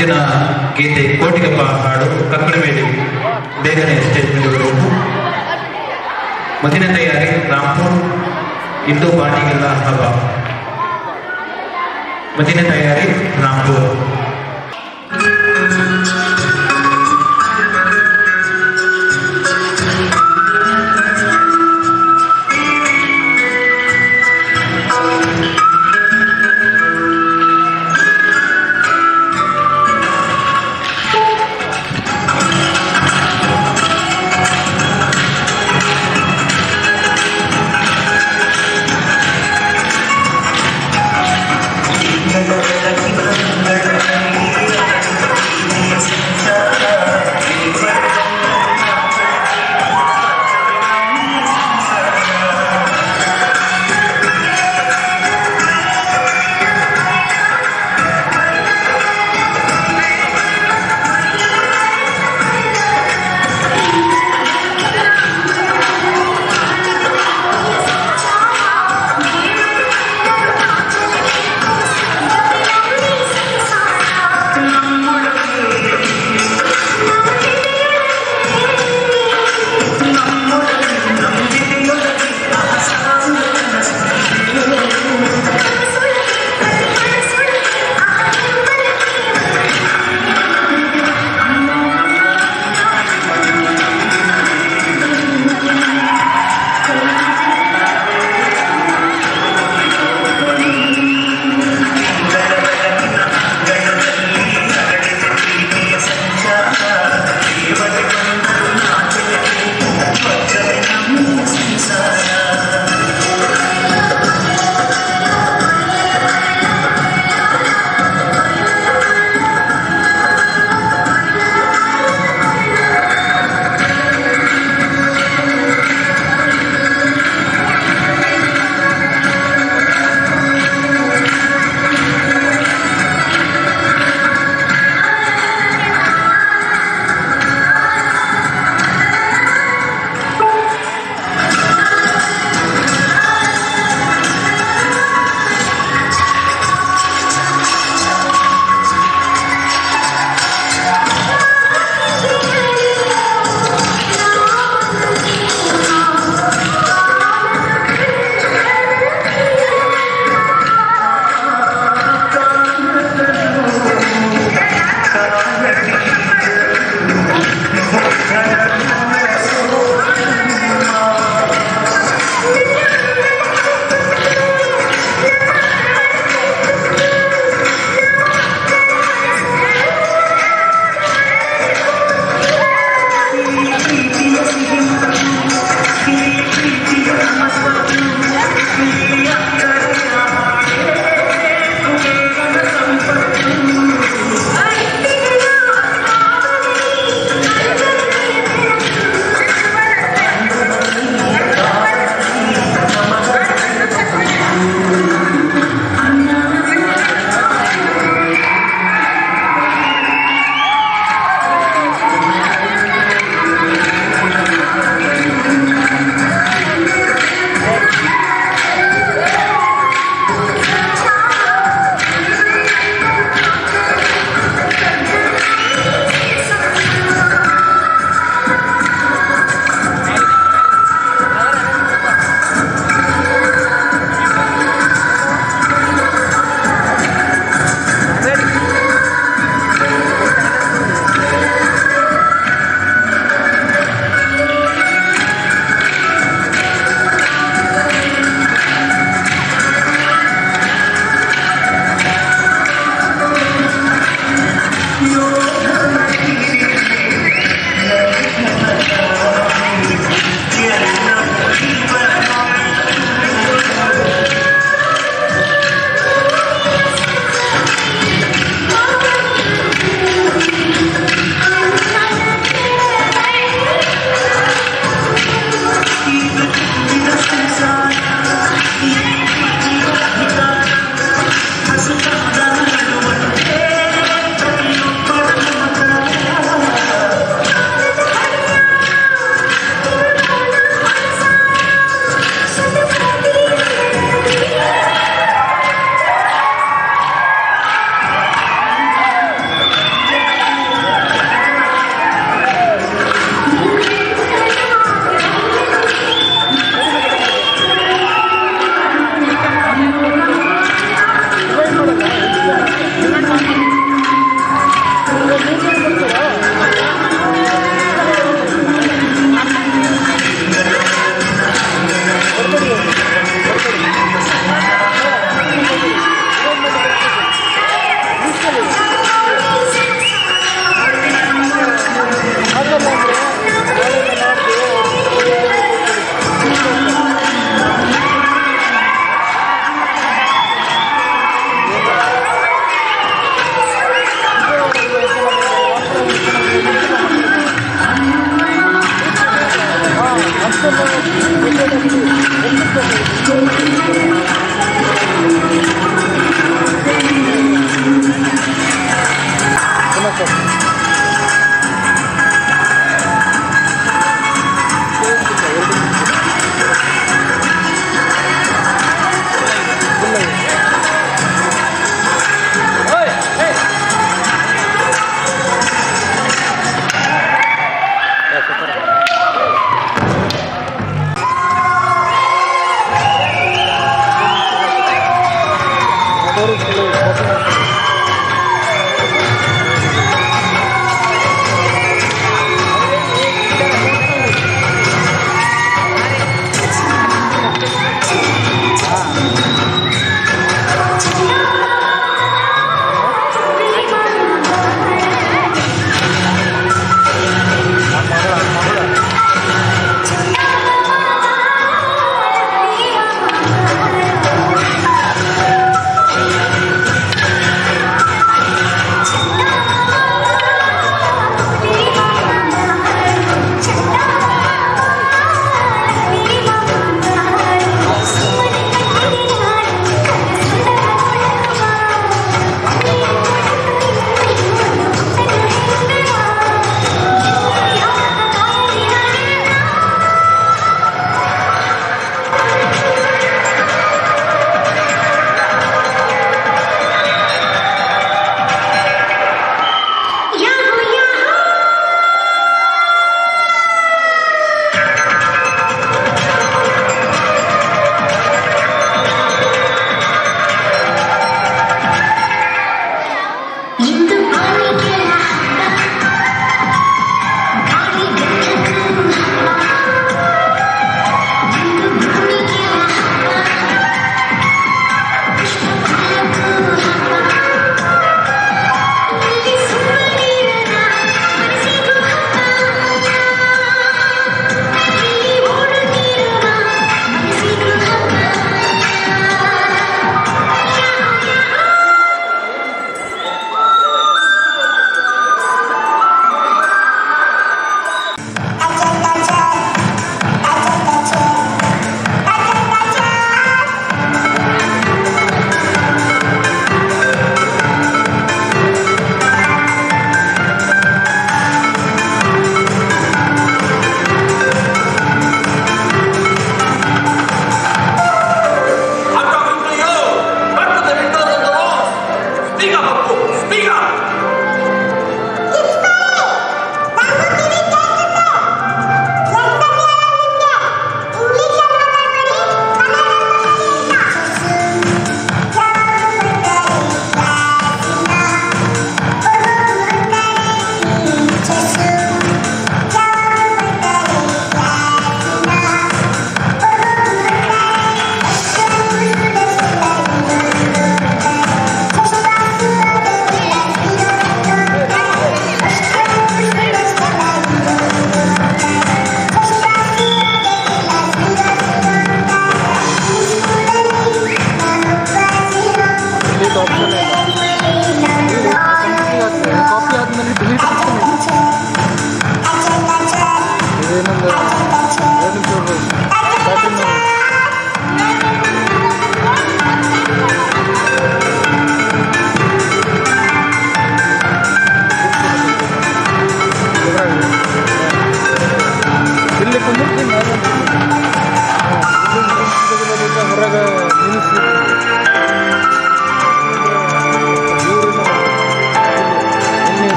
ಮುಂದಿನ ಗೀತೆ ಕೋಟಿಗಪ್ಪ ಹಾಡು ಕಕ್ಕಡಬೇಡಿ, ಬೇಗನೆ ಸ್ಟೇಜ್ ಮೇಲೆ ಬರಬೇಕು. ಮುಂದಿನ ತಯಾರಿ ರಾಂಪುರ್ ಇಂದು ಪಾಟಿಗೆಲ್ಲ ಹಬ್ಬ. ಮುಂದಿನ ತಯಾರಿ ರಾಂಪುರ್. Thank you.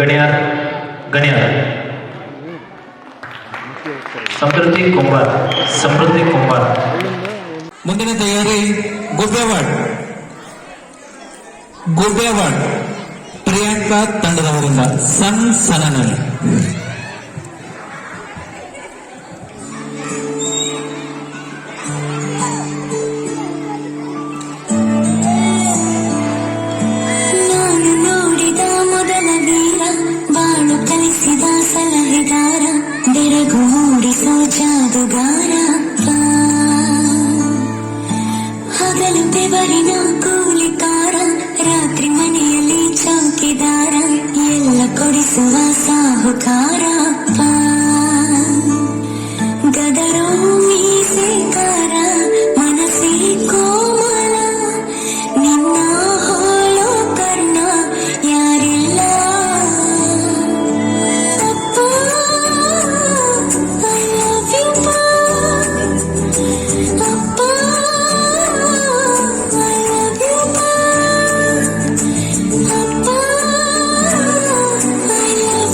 ಗಣ್ಯರ್ ಸಮೃದ್ಧಿ ಕುಂಬಾರ್. ಮುಂದಿನ ತಯಾರಿ ಗುಬ್ಬೇವಾಡ್ ಪ್ರಿಯಾಂಕಾ ತಂಡದವರಿಂದ ಸನನಲ್ಲಿ. ನಾನು ನೋಡಿದ ಮೊದಲ ವೀರ, ಬಾಳು ಕಲಿಸಿದ ಸಲಹೆಗಾರ, ಬೆರಗು ಮೂಡಿಸೋ ಜಾದುಗಾರ, ಹಗಲು ಬೆವರಿನ ಕೂಲಿಕಾರ, ರಾತ್ರಿ ಮನೆಯಲ್ಲಿ ಚೌಕಿದಾರ, ಎಲ್ಲ ಕೊಡಿಸುವ ಸಾಹುಕಾರ, ಗದರೋ ಮೀಸೆಕಾರ, ಮನಸ್ಸೇ ಕೋಮಲ, ನಿನ್ನ ಹೋಲೋ ಕರ್ಣ ಯಾರಿಲ್ಲ. ಅಪ್ಪ ಐ ಲವ್ ಯು ಅಪ್ಪ, ಐ ಲವ್ ಯು ಅಪ್ಪ, ಐ ಲವ್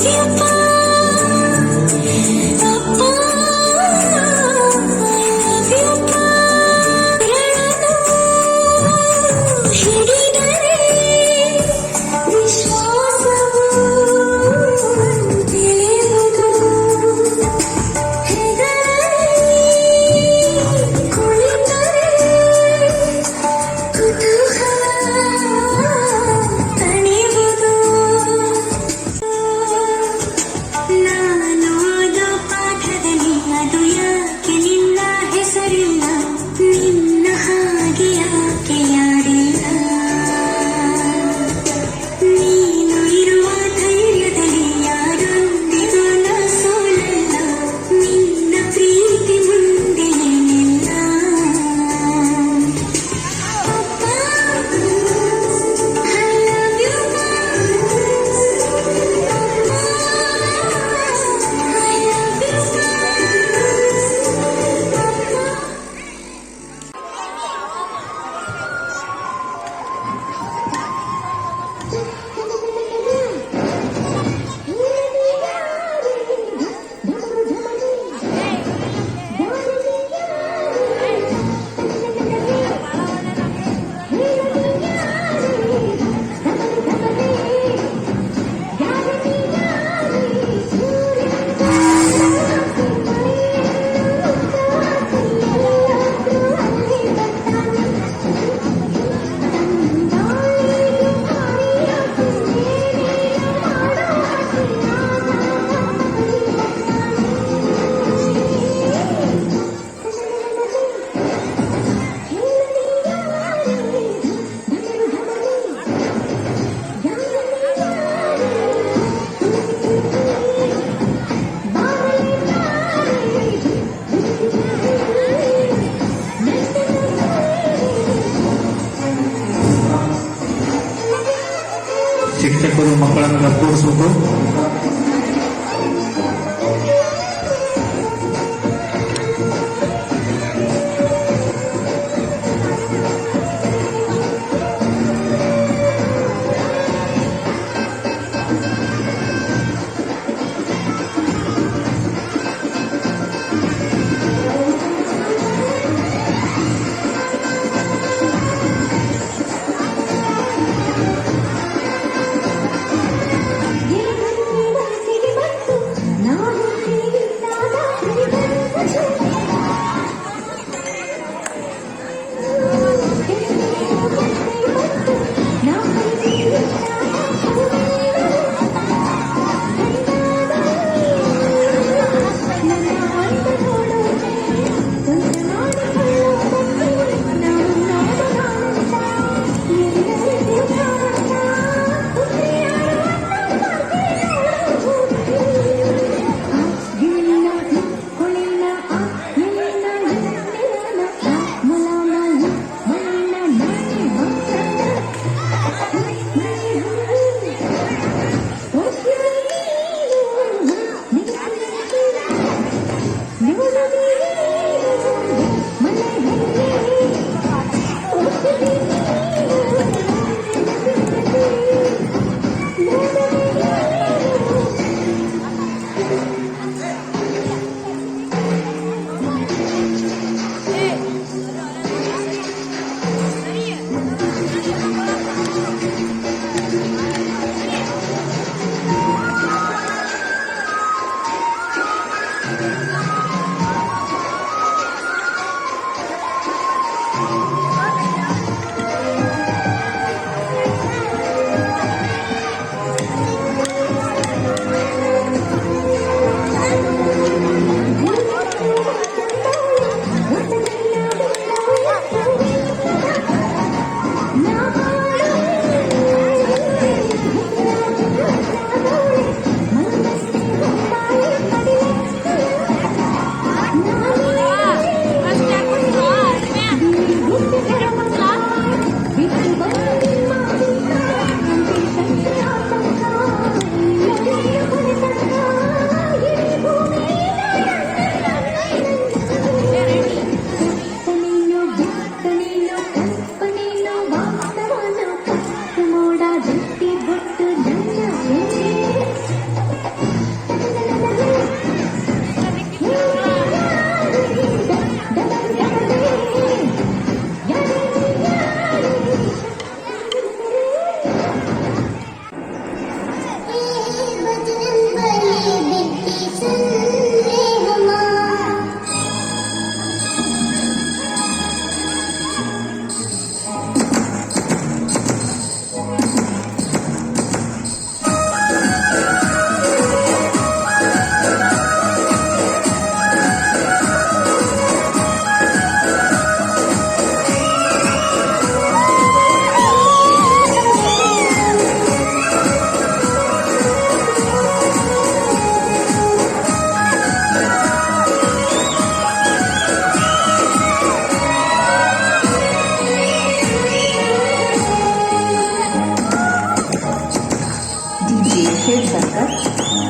शंकर।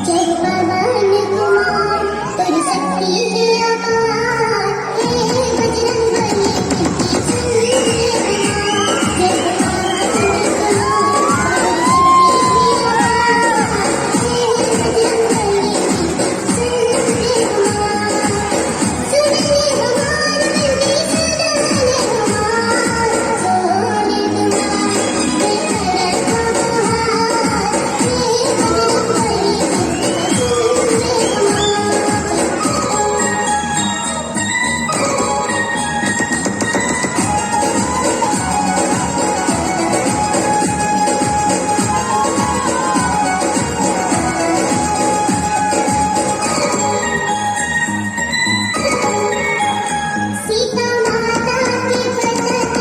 जय पवन कुमार तेरी शक्ति है अपार, हे बजरंग बली जय पवन कुमार सीता माता के प्रकट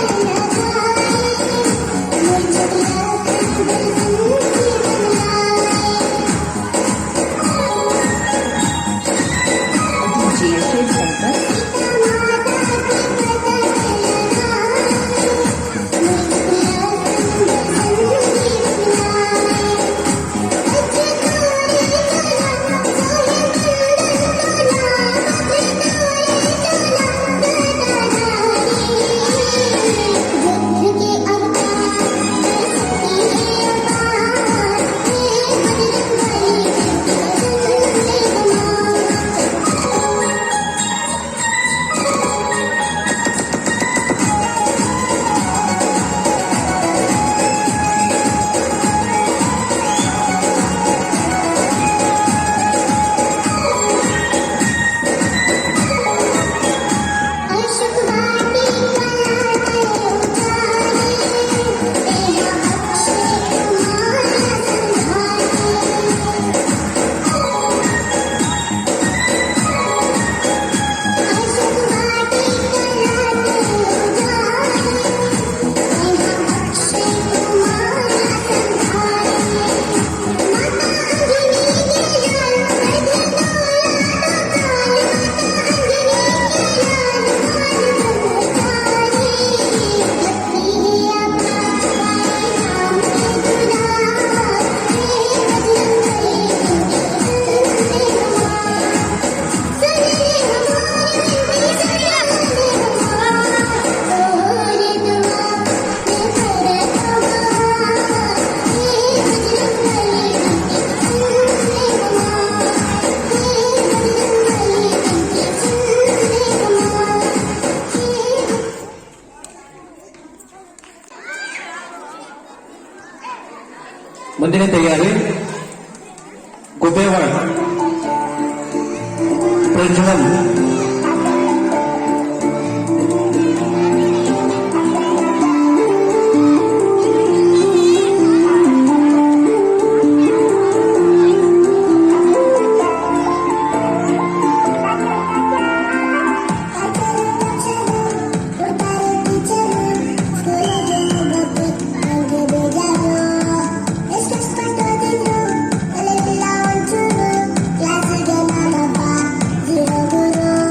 जी शिव शंकर। ಮುಂದಿನ ತಯಾರಿ ಗುಬೇವಾಡ್ ಪ್ರಜ್ವಲ್ Guru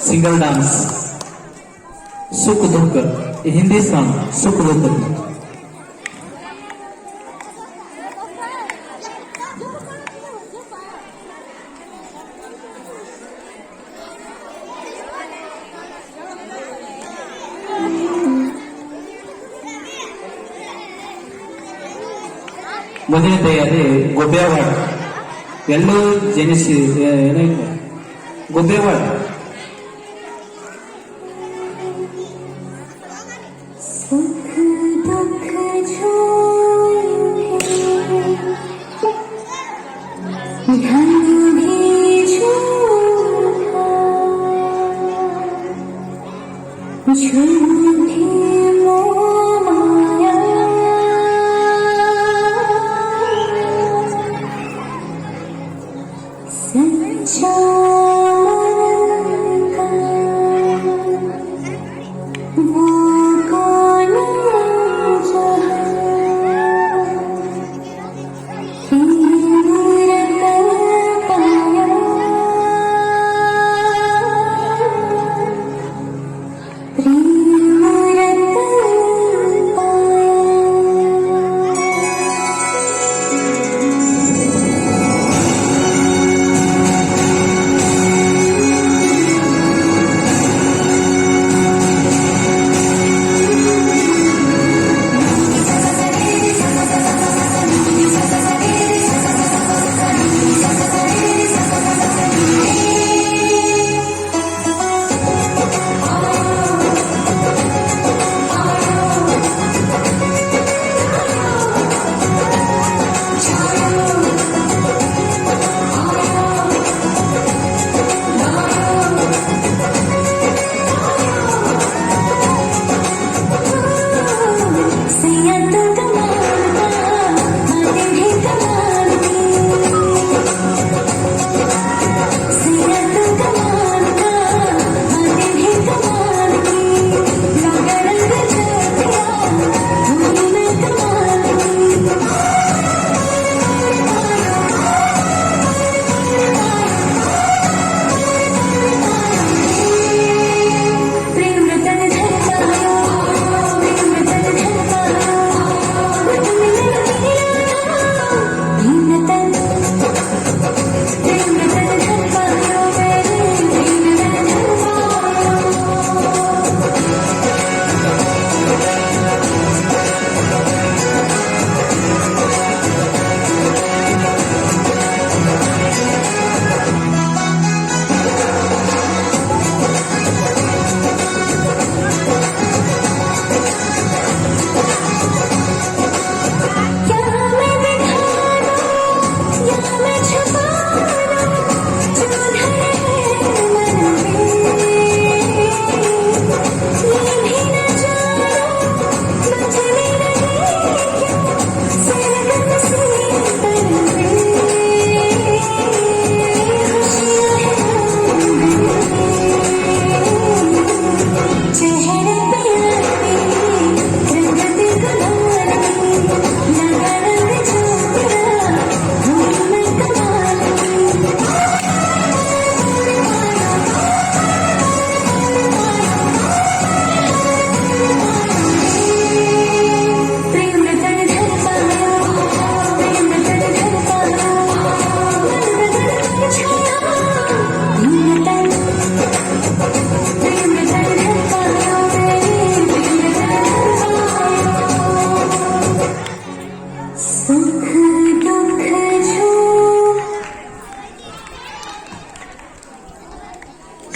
सिंगल डांस सुख दुख, हिंदी सॉन्ग सुख दुख। ಮುಂದಿನ ತಯಾರಿ ಗೊಬ್ಬೆವಾಡ, ಎಲ್ಲೂ ಜನಿಸಿ ಏನಾಯ್ತು ಗೊಬ್ಬೆವಾಡ. सुख दुख जो है धन भी झूठा, झूठी मोह माया, सच्चा मन का वो कौन जहाँ तीरथ पाया, प्रेम रतन पाया।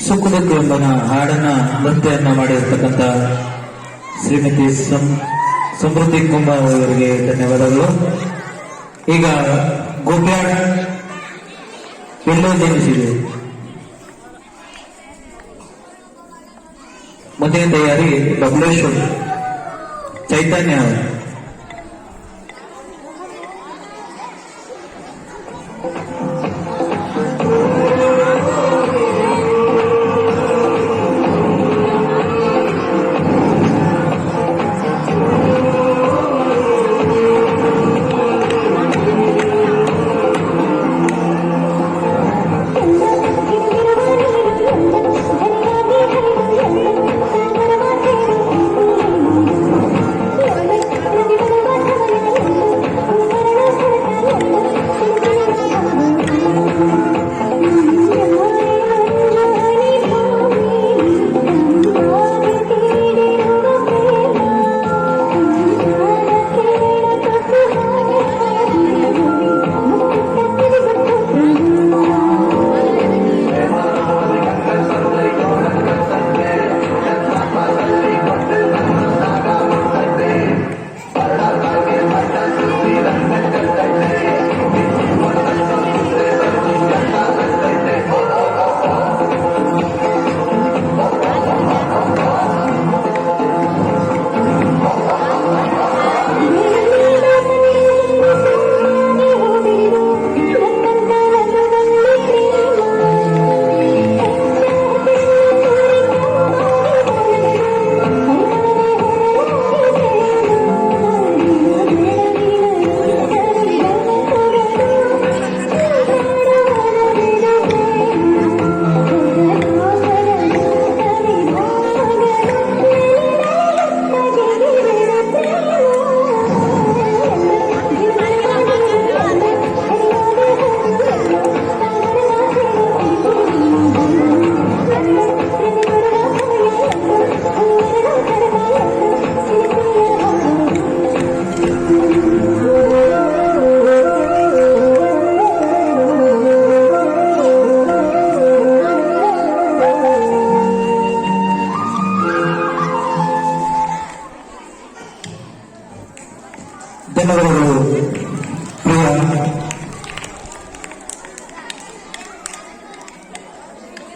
ಸುಖದುಃಖ ಎಂಬ ಹಾಡನ್ನ ನೃತ್ಯವನ್ನ ಮಾಡಿರ್ತಕ್ಕಂಥ ಶ್ರೀಮತಿ ಸಮೃದ್ಧಿ ಕುಮಾರ್ ಅವರಿಗೆ ಧನ್ಯವಾದಗಳು. ಈಗ ಗೋಪ್ಯಾಡ್ ಎಲ್ಲೋ ಜನಿಸಿದೆ. ಮುಂದಿನ ತಯಾರಿ ಬಬಲೇಶ್ವರ್ ಚೈತನ್ಯ ಅವರು. धन्यवाद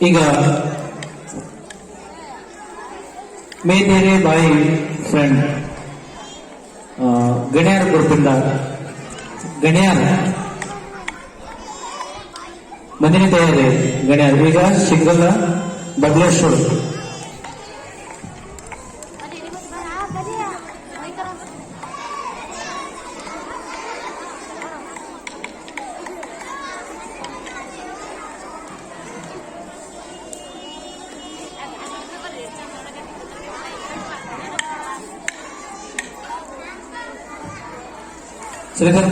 ಈಗ ಮೇ ತೇರೆ ಬಾಯಿ ಫ್ರೆಂಡ್ ಗಣ್ಯಾರ ಗ್ರೂಪಿಂದ ಗಣ್ಯಾರ ಮಂದಿನಿ ತಯಾರಿ ಗಣ್ಯಾರ ಈಗ ಸಿಂಗಲ್ ಬಬಲೇಶ್ವರ ಶ್ರೀಧರ್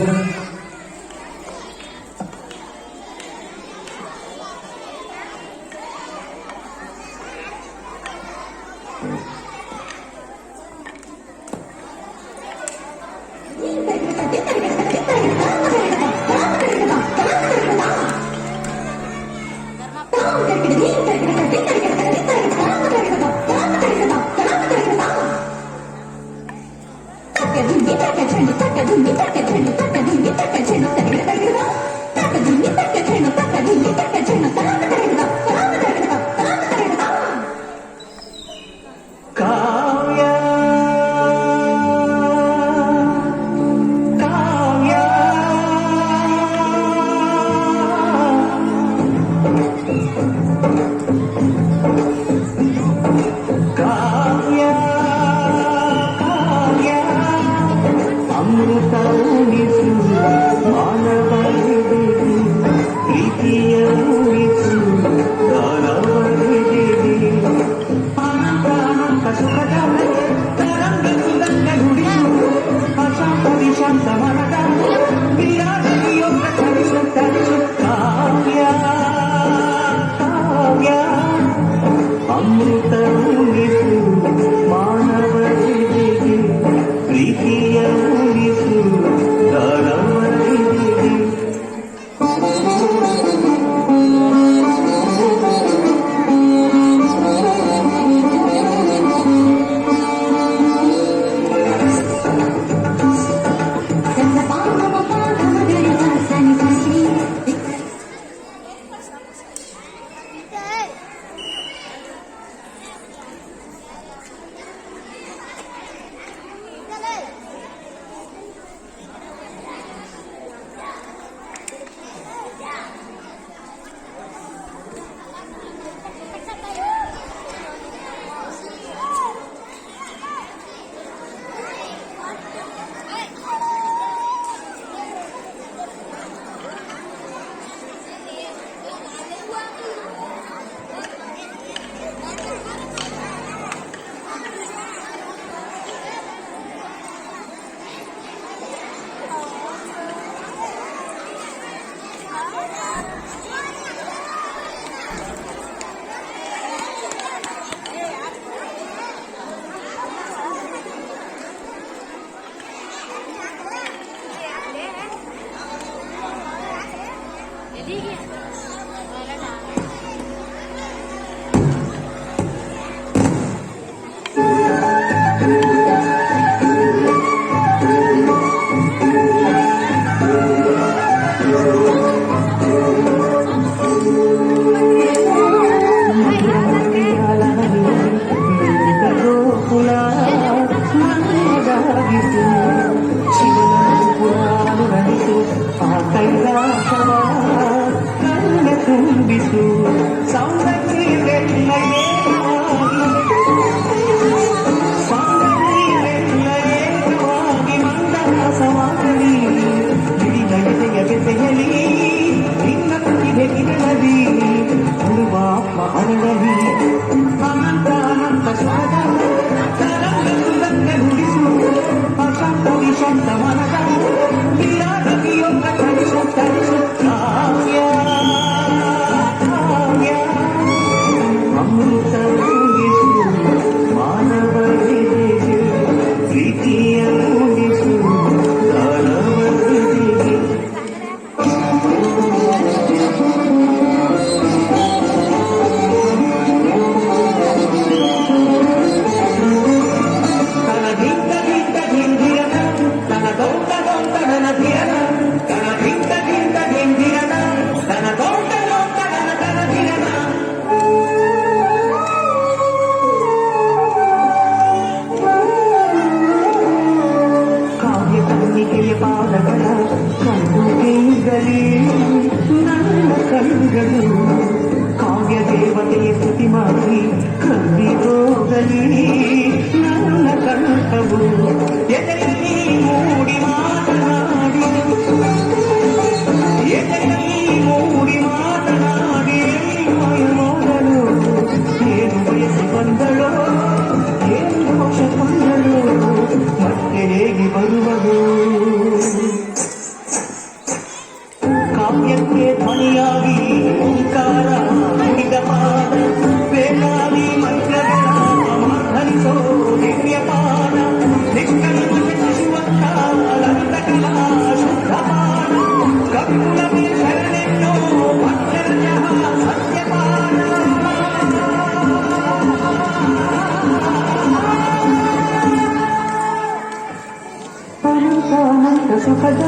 ಸುಖದ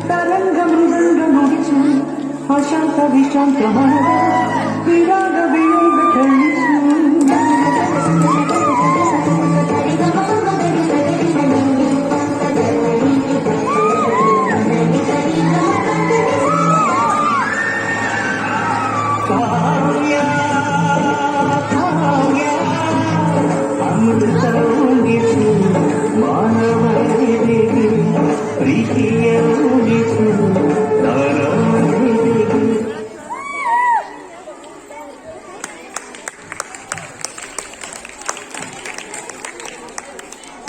ತರಂಗ ಮೃದಂಗ ನುಡಿಸು ಅಶಾಂತ ವಿಶಾಂತ ಮನದ ವಿರಾಗ ವಿಯೋಗ ತಳಿಸು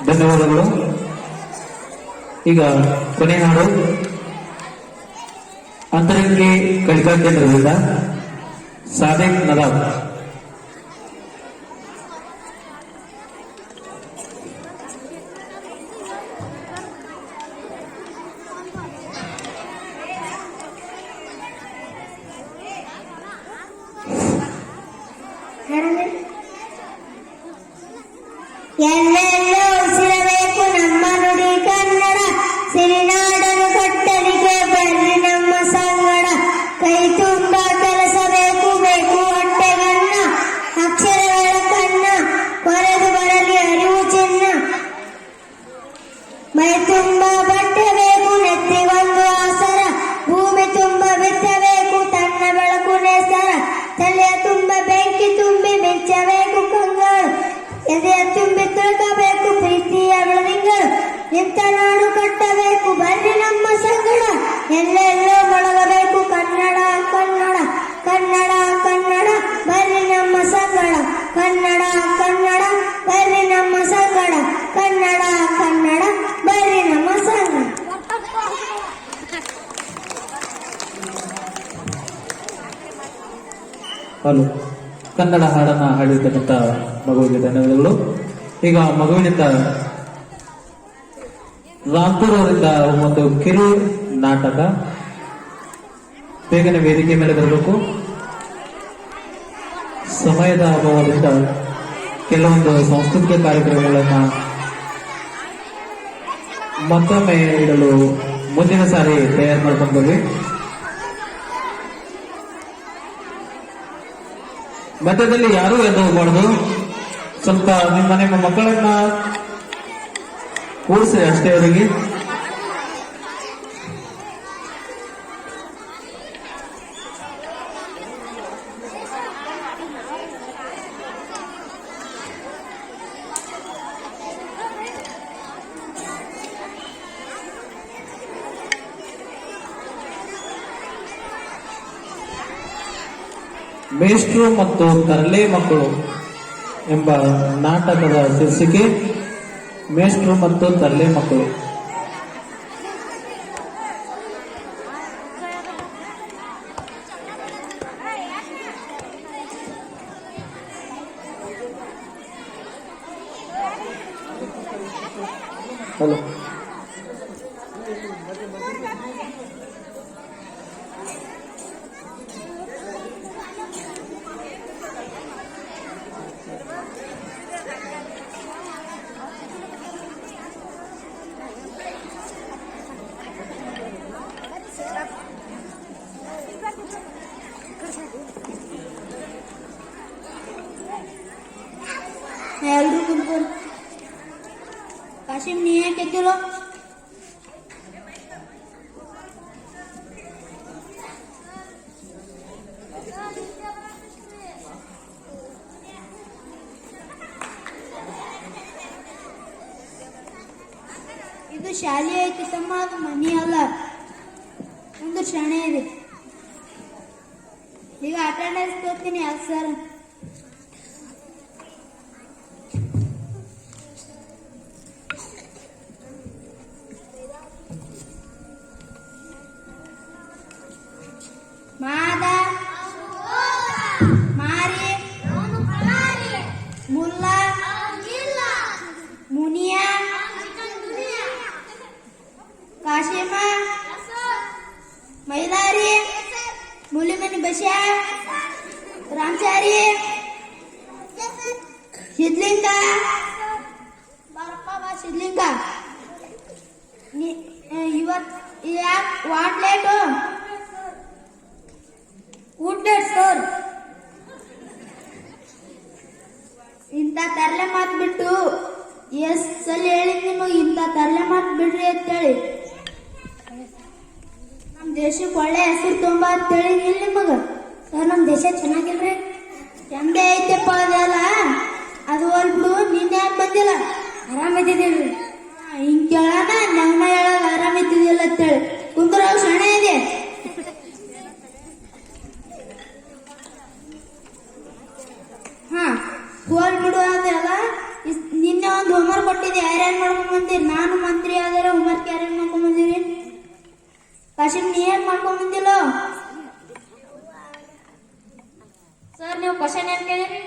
ಧನ್ಯವಾದಗಳು. ಈಗ ಕೊನೆ ಹಾಡು ಅಂತರಂಗಿ ಕಲಿಕಾ ಕೇಂದ್ರದಿಂದ ಸಾದಿಕ್ ನದಾಬ್. ಎಲ್ಲೆಲ್ಲೂ ಉಸಿರಬೇಕು ನಮ್ಮ ನುಡಿ ಕನ್ನಡ, ಸಿರಿನಾಡನು ಕಟ್ಟಲಿಗೆ ಬರ್ರಿ ನಮ್ಮ ಸಂಗಡ. ಕೈ ತುಂಬ ಕೆಲಸ ಬೇಕು ಬೇಕು ಹೊಟ್ಟೆಗನ್ನ, ಅಕ್ಷರಗಳ ಕನ್ನ ಕೊರೆದು ಬರಲಿ ಅರಿವು ಚಿನ್ನ. ಮೈ ತುಂಬ ಬಟ್ಟೆ ಬೇಕು ನೆತ್ತಿಗೊಂದು ಆಸರ, ಭೂಮಿ ತುಂಬ ಬಿತ್ತಬೇಕು ತನ್ನ ಬೆಳಕು ನೇಸರ. ತಲೆಯ ತುಂಬ ಬೆಂಕಿ ತುಂಬಿ ಮೆಚ್ಚಬೇಕು ಕಂಗಳು, ಎದೆಯ ತುಂಬಿ ತಿಳ್ಕಬೇಕು ಪ್ರೀತಿಯ ಬೆಳದಿಂಗಳು. ಇಂಥ ನಾಡು ಕಟ್ಟಬೇಕು ಬರ್ರಿ ನಮ್ಮ ಸಂಗಡ, ಎಲ್ಲೆಲ್ಲೋ ಮೊಳಗಬೇಕು ಕನ್ನಡ ಕನ್ನಡ ಕನ್ನಡ ಕನ್ನಡ ಬರ್ರಿ ನಮ್ಮ ಸಂಗಡ. ಕನ್ನಡ ಕನ್ನಡ ಬರ್ರಿ ನಮ್ಮ ಸಂಗಡ, ಕನ್ನಡ ಕನ್ನಡ ಬರ್ರಿ ನಮ್ಮ ಸಂಗಡ. ಹಲೋ, ಕನ್ನಡ ಹಾಡನ್ನ ಹಾಡಿರ್ತಕ್ಕಂಥ ಮಗುವಿಗೆ ಧನ್ಯವಾದಗಳು. ಈಗ ಮಗುವಿನಿಂದ ರಾಂಪುರ್ ಅವರಿಂದ ಒಂದು ಕಿರು ನಾಟಕ ಬೇಗನೆ ವೇದಿಕೆ ಮೇಲೆ ಬರಬೇಕು. ಸಮಯದ ಅಭಾವದಿಂದ ಕೆಲವೊಂದು ಸಾಂಸ್ಕೃತಿಕ ಕಾರ್ಯಕ್ರಮಗಳನ್ನ ಮತ್ತೊಮ್ಮೆ ಇಡಲು ಮುಂದಿನ ಸಾರಿ ತಯಾರು ಮಾಡ್ಕೊಂಡ್ವಿ. ಮಧ್ಯದಲ್ಲಿ ಯಾರೂ ಎದ್ದು ಹೋಗಬಾರ್ದು. ಸ್ವಲ್ಪ ನಿಮ್ಮ ಮಕ್ಕಳನ್ನ ಕೂಡಿಸಿ ಅಷ್ಟೇ ಅವರಿಗೆ. ಮೇಷ್ಟ್ರು ಮತ್ತು ತರಲೆ ಮಕ್ಕಳು ಎಂಬ ನಾಟಕದ ಶೀರ್ಷಿಕೆ ಮೇಷ್ಟ್ರು ಮತ್ತು ತರಲೆ ಮಕ್ಕಳು. ಹಲೋ, ಎಲ್ರು ಕುಂತ್ಕೊಂಡು ಕಾಶಿಮ್ ನೀ ಯಾಕೆ ಎದ್ದಿಲ್ಲ? ಇದು ಶಾಲೆ ಐತಿ ತಮ್ಮ, ಅದು ಮನಿ ಅಲ್ಲ. ಒಂದು ಕ್ಷಣೆ ಇದೆ. ಈಗ ಅಟೆಂಡೆನ್ಸ್ ತೋರ್ತೀನಿ ಯಾಕೆ ಸರ್? ಮಾದ ಮಾರಿ ಮುಲ್ಲಾ ಮುನಿಯಾ ಕಾಶಿಮ ಮೈಲಾರಿ ಮುಲಿಮನಿ ಬಶ್ಯಾ ರಾಮಚಾರಿ ಸಿದ್ಲಿಂಗ ಬಾರಪ್ಪ ಬಾ ಸಿದ್ಲಿಂಗ ಇವತ್ತು ಯಾಕೆ ವಾಟ್ ಲೇಟು ಊಟ ಸರ್ ಇಂಥ ತರಲೆ ಮಾತು ಬಿಟ್ಟು ಎಸ್ ಸಲ ಹೇಳಿ ನಿಮಗೆ ಇಂಥ ತರಲೆ ಮಾತು ಬಿಡ್ರಿ ಅಂತೇಳಿ ನಮ್ಮ ದೇಶಕ್ಕೆ ಒಳ್ಳೆ ಹೆಸರು ತುಂಬ ಅಂತೇಳಿ ಇಲ್ಲ ನಿಮಗೆ ಸರ್ ನಮ್ಮ ದೇಶ ಚೆನ್ನಾಗಿಲ್ರಿ ಚಂದೆ ಐತೆಪ್ಪ ಅದೆಲ್ಲ ಅದು ಹೋಲ್ಬಿಡು ನಿನ್ನೆ ಯಾಕೆ ಬಂದಿಲ್ಲ ಆರಾಮಿದ್ದಿದ್ದೀವಿ ಹಿಂಗೆ ಕೇಳೋಣ ನಮ್ಮ ಹೇಳೋದು ಆರಾಮಿದ್ದಿದ್ದಿಲ್ಲ ಅಂತೇಳಿ ಕುಂದ್ರಾಗ ಸಣ್ಣ ಇದೆ ಹಾ ಹೋಲ್ಬಿಡು ಅದೆಲ್ಲ ನಿನ್ನೆ ಒಂದು ಹೋಮ್ವರ್ಕ್ ಕೊಟ್ಟಿದ್ದೆ ಯಾರ್ಯಾರು ಮಾಡ್ಕೊಂಡ್ ಬಂದಿರಿ ನಾನು ಮಂತ್ರಿ ಆದರೆ ಹೋಮ್ವರ್ಕ್ ಯಾರ್ಯಾರು ಮಾಡ್ಕೊಂಡ್ ಬಂದಿರಿ ಕಾಶಿಮ್ ನೀ ಯಾಕೆ ಮಾಡ್ಕೊಂಡ್ ಬಂದಿಲ್ಲ ಸರ್ ನೀವು ಕ್ವಶನ್ ಏನ್ ಕೇಳಿರಿ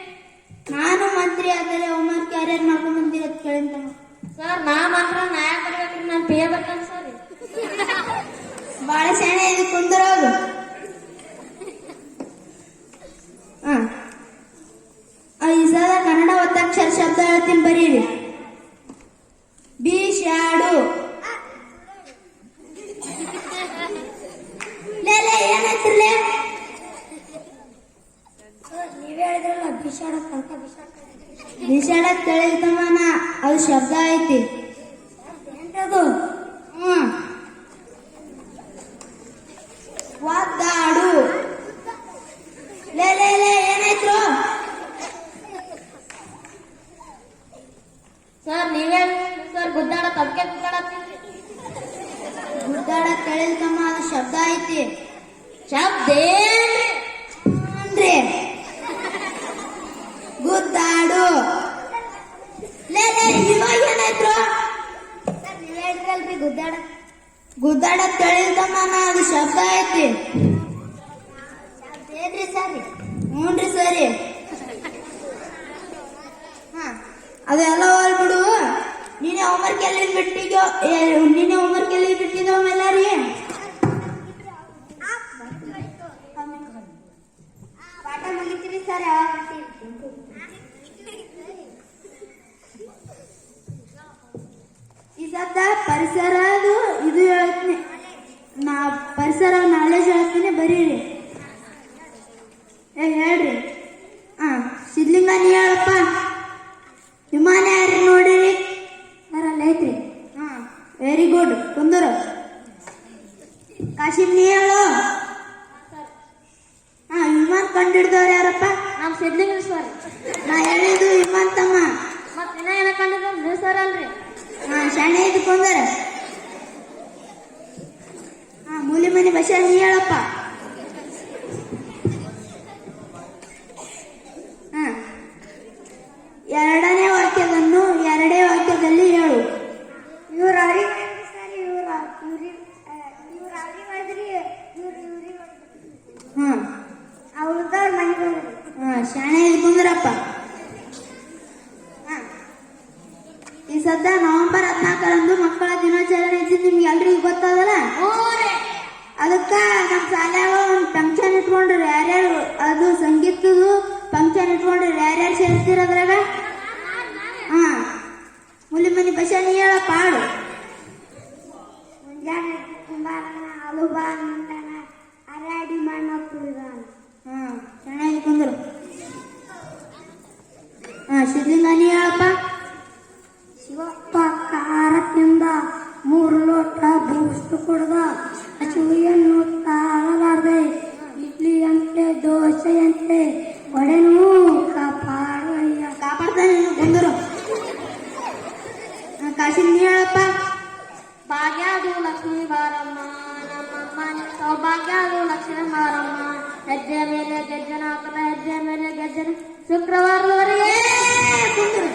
ನಾನು ಮಂತ್ರಿ ಆದರೆ ಹೋಮ್ವರ್ಕ್ ಯಾರ್ಯಾರು ಮಾಡ್ಕೊಂಡ್ ಬಂದಿರಿ ಅಂತ ಕೇಳಿಂತ ಸರ್ ನಾ ಮಾತ್ರ ನಾ ಯಾಕೆ ಬರ್ಬೇಕ್ರಿ ನಾನು ಪೇ ಬರ್ತಾನೆ ಸರ್ ಭಾಳ ಶಾಣೆ ಇದು ಕುಂದರೋದು ಈ ಸಲ ಕನ್ನಡ ಒತ್ತಕ್ಷರ ಶಬ್ದ ಹೇಳ್ತೀನಿ ಬರೀರಿ ಬೀಶಾಡು ಏನಾಯ್ತಿರ್ಲೆ ನೀವ್ ಹೇಳಿದ್ರಲ್ಲ ಬೀಸಾಡಕ್ ತಿಳಿತಮ್ಮನ ಅದು ಶಬ್ದ ಐತಿ ಎಂತದು ಒದ್ದಾಡು ಏನಾಯ್ತು ಸರ್ ನೀವೇ ಸರ್ ಗುದ್ದಾಡಕ್ ಅದಕ್ಕೆ ಗುದ್ದಾಡಕ್ ತಿಳಿತಮ್ಮ ಅದು ಶಬ್ದ ಐತಿ ಶಬ್ದ ಏನ್ರಿ ಗುದ್ದಾಡು ಇವಾಗ ಏನಾಯ್ತು ನೀವ್ ಹೇಳಿದ್ರಲ್ರಿ ಗುದ್ದಾಡಕ್ ತಿಳಿತಮ್ಮ ಅದು ಶಬ್ದ ಐತಿ ಏನ್ರಿ ಸರಿ ಹ್ಞೂನ್ರಿ ಸರಿ ಅದೆಲ್ಲ ಹೋಲ್ಬಿಡು ನೀನೆ ಹೋಮ್ವರ್ಕ್ ಎಲ್ಲಿ ಬಿಟ್ಟಿದ್ಯೋ ನೀನೆ ಹೋಮ್ವರ್ಕ್ ಎಲ್ಲಿ ಬಿಟ್ಟಿದ್ದೋ ಎಲ್ಲಾರಿ ಪಾಠ ಮುಗಿತೀರಿ ಸರ್ ಈ ಸದ್ದ ಪರಿಸರ ಅದು ಇದು ಹೇಳ್ತೀನಿ ನಾ ಪರಿಸರ ನಾಲೆಜ್ ಹೇಳ್ತೀನಿ ಬರೀರಿ ಹೇಳ್ರಿ ಸಿದ್ಲಿಂಗ ನೀ ಹೇಳಪ್ಪ ವಿಮಾನ ಯಾರು ನೋಡಿರಿ ಅಲ್ಲ ಐತ್ರಿ ವೆರಿ ಗುಡ್ ಕುಂದರು ಕಾಶಿಮ್ ನೀ ಹೇಳು ವಿಮಾನ ಕಂಡಿಡ್ದವ್ರು ಯಾರಪ್ಪ ನಮ್ಮ ಸಿದ್ಲಿಂಗ ಸರ್ ನಾ ಹೇಳಿದ್ದು ವಿಮಾನ ತಮ್ಮ ಮತ್ತೆ ಏನ ಕಂಡಿದ್ದು ಸರ್ ಅಲ್ರಿ ಶಾಣೆ ಇದು ಕುಂದರ ಮೂಲಿ ಮನಿ ಬಸ ನೀ ಹೇಳಪ್ಪ ಎರಡನೇ ವಾಕ್ಯದಲ್ಲಿ ಹೇಳು ಇವ್ರು ಶಾಣೆ ಕುಂದ್ರಪ್ಪ ಈ ಸದ್ದ ನವೆಂಬರ್ 14ರಂದು ಮಕ್ಕಳ ದಿನಾಚರಣೆ ಇದ್ದು ನಿಮ್ಗೆ ಎಲ್ರಿಗೂ ಗೊತ್ತಾದಲ್ಲ ಅದಕ್ಕ ನಮ್ಮ ಶಾಲ್ಯಾಗ ಒಂದು ಫಂಕ್ಷನ್ ಇಟ್ಕೊಂಡ್ರಿ ಯಾರ್ಯಾರು ಅದು ಸಂಗೀತದು ಫಂಕ್ಷನ್ ಇಟ್ಕೊಂಡ್ರಿ ಯಾರ್ಯಾರು ಸೇರಿಸ್ತೀರ ಅದ್ರಾಗ ಮುಲಿ ಮನಿ ಬಸ ನೀ ಹೇಳಪ್ಪ ಹಾಡು ಮುಂಜಾನೆ ಅಲುಬಾ ಅರಾಡಿ ಮಣ್ಣ ಚೆನ್ನಾಗಿ ಕುಂದ್ರು ಸಿದ್ಲಿಂಗ ನೀ ಹೇಳಪ್ಪ ಶಿವಪ್ಪ ಖಾರದಿಂದ 3 ಲೋಟ ಬೂಸ್ಟ್ ಕುಡ್ದ ಹಸುವಿಯನ್ನು ತಾಳಲಾರ್ದೆ ಇಡ್ಲಿ ಅಂತೆ ದೋಸೆ ಅಂತೆ ಒಡೆನೂ ಕಾಪಾಡ್ತಾನೆ ಕುಂದರು ಕಾಶಿ ನೀ ಹೇಳಪ್ಪ ಭಾಗ್ಯದು ಲಕ್ಷ್ಮೀ ಬಾರಮ್ಮ ನಮ್ಮಮ್ಮ ಸೌಭಾಗ್ಯದು ಲಕ್ಷ್ಮೀ ಬಾರಮ್ಮ ಹೆಜ್ಜೆ ಮೇಲೆ ಗೆಜ್ಜನ ಹಾಕಲ್ಲ ಹೆಜ್ಜೆ ಮೇಲೆ ಗೆಜ್ಜನ ಶುಕ್ರವಾರದವರೆಗೆ ಕುಂದರು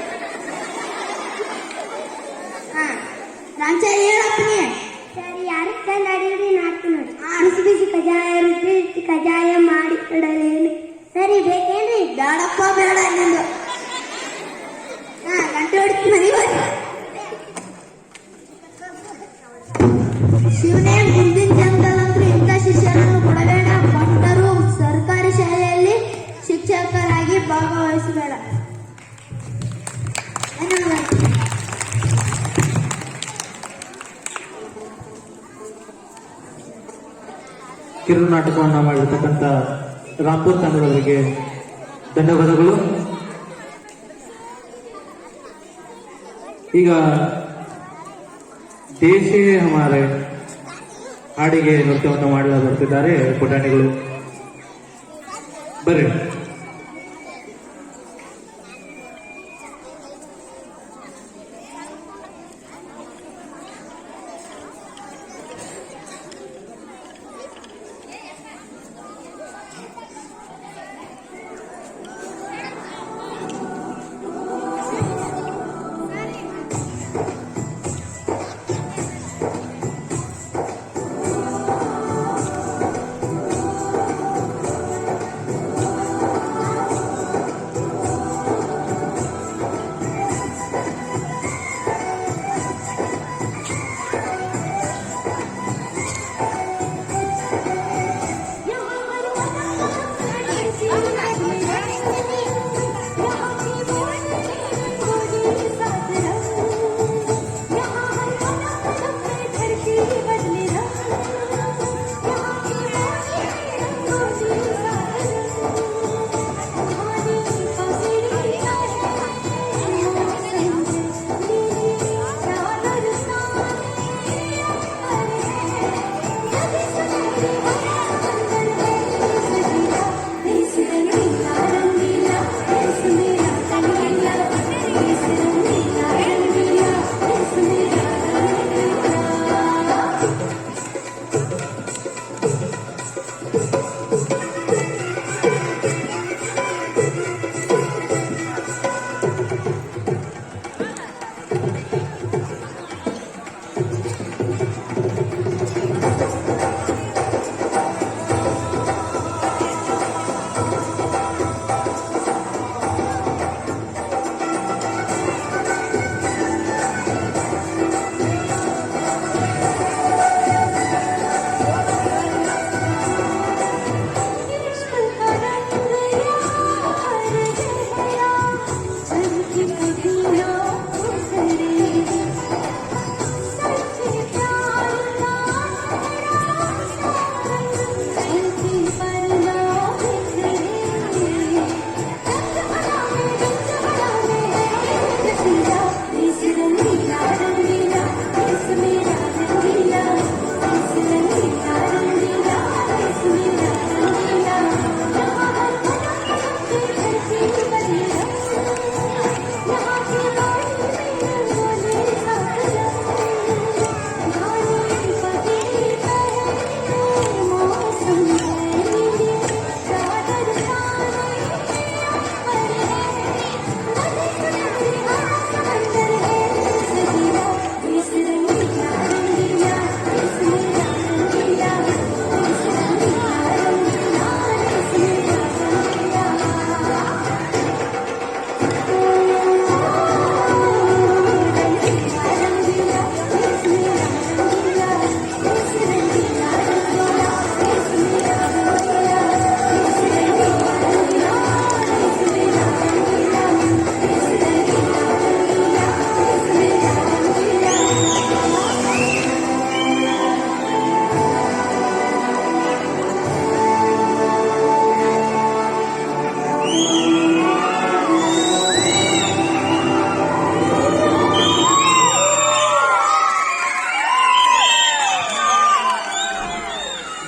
ರಾಂಚಾರಿ ಹೇಳಪ್ಪ ನೀ ಸರಿ ಯಾರು ನಡೀರಿ ನಾಲ್ಕು ನೋಡಿ ಬಿಸಿ ಬಿಸಿ ಕಜಾಯ ರುಚಿ ಕಜಾಯ ಮಾಡಿ ಇಡಲೇನು ಸರಿ ಬೇಕೇನ್ರಿ ಬೇಡಪ್ಪ ಬೇಡ ನಿಂದು ಗಂಟೆ ಹೊಡಿತು ಮನೆ ಶಿವನೇ ಮುಂದಿನ ಜನ್ಮದಲ್ಲಂತೂ ಇಂಥ ಶಿಷ್ಯರನ್ನು ಕೊಡಬೇಡ ಕೊಟ್ಟರು ಸರ್ಕಾರಿ ಶಾಲೆಯಲ್ಲಿ ಶಿಕ್ಷಕರಾಗಿ ಭಾಗವಹಿಸಬೇಡ ಕಿರು ನಾಟಕವನ್ನು ಮಾಡಿರ್ತಕ್ಕಂಥ ರಾಂಪುರ್ ತಂಡದವರಿಗೆ ಧನ್ಯವಾದಗಳು. ಈಗ ದೇಶೇ ಹಮಾರೆ ಹಾಡಿಗೆ ನೃತ್ಯವನ್ನು ಮಾಡಲು ಬರ್ತಿದ್ದಾರೆ ಪುಟಾಣಿಗಳು. ಬರ್ರಿ.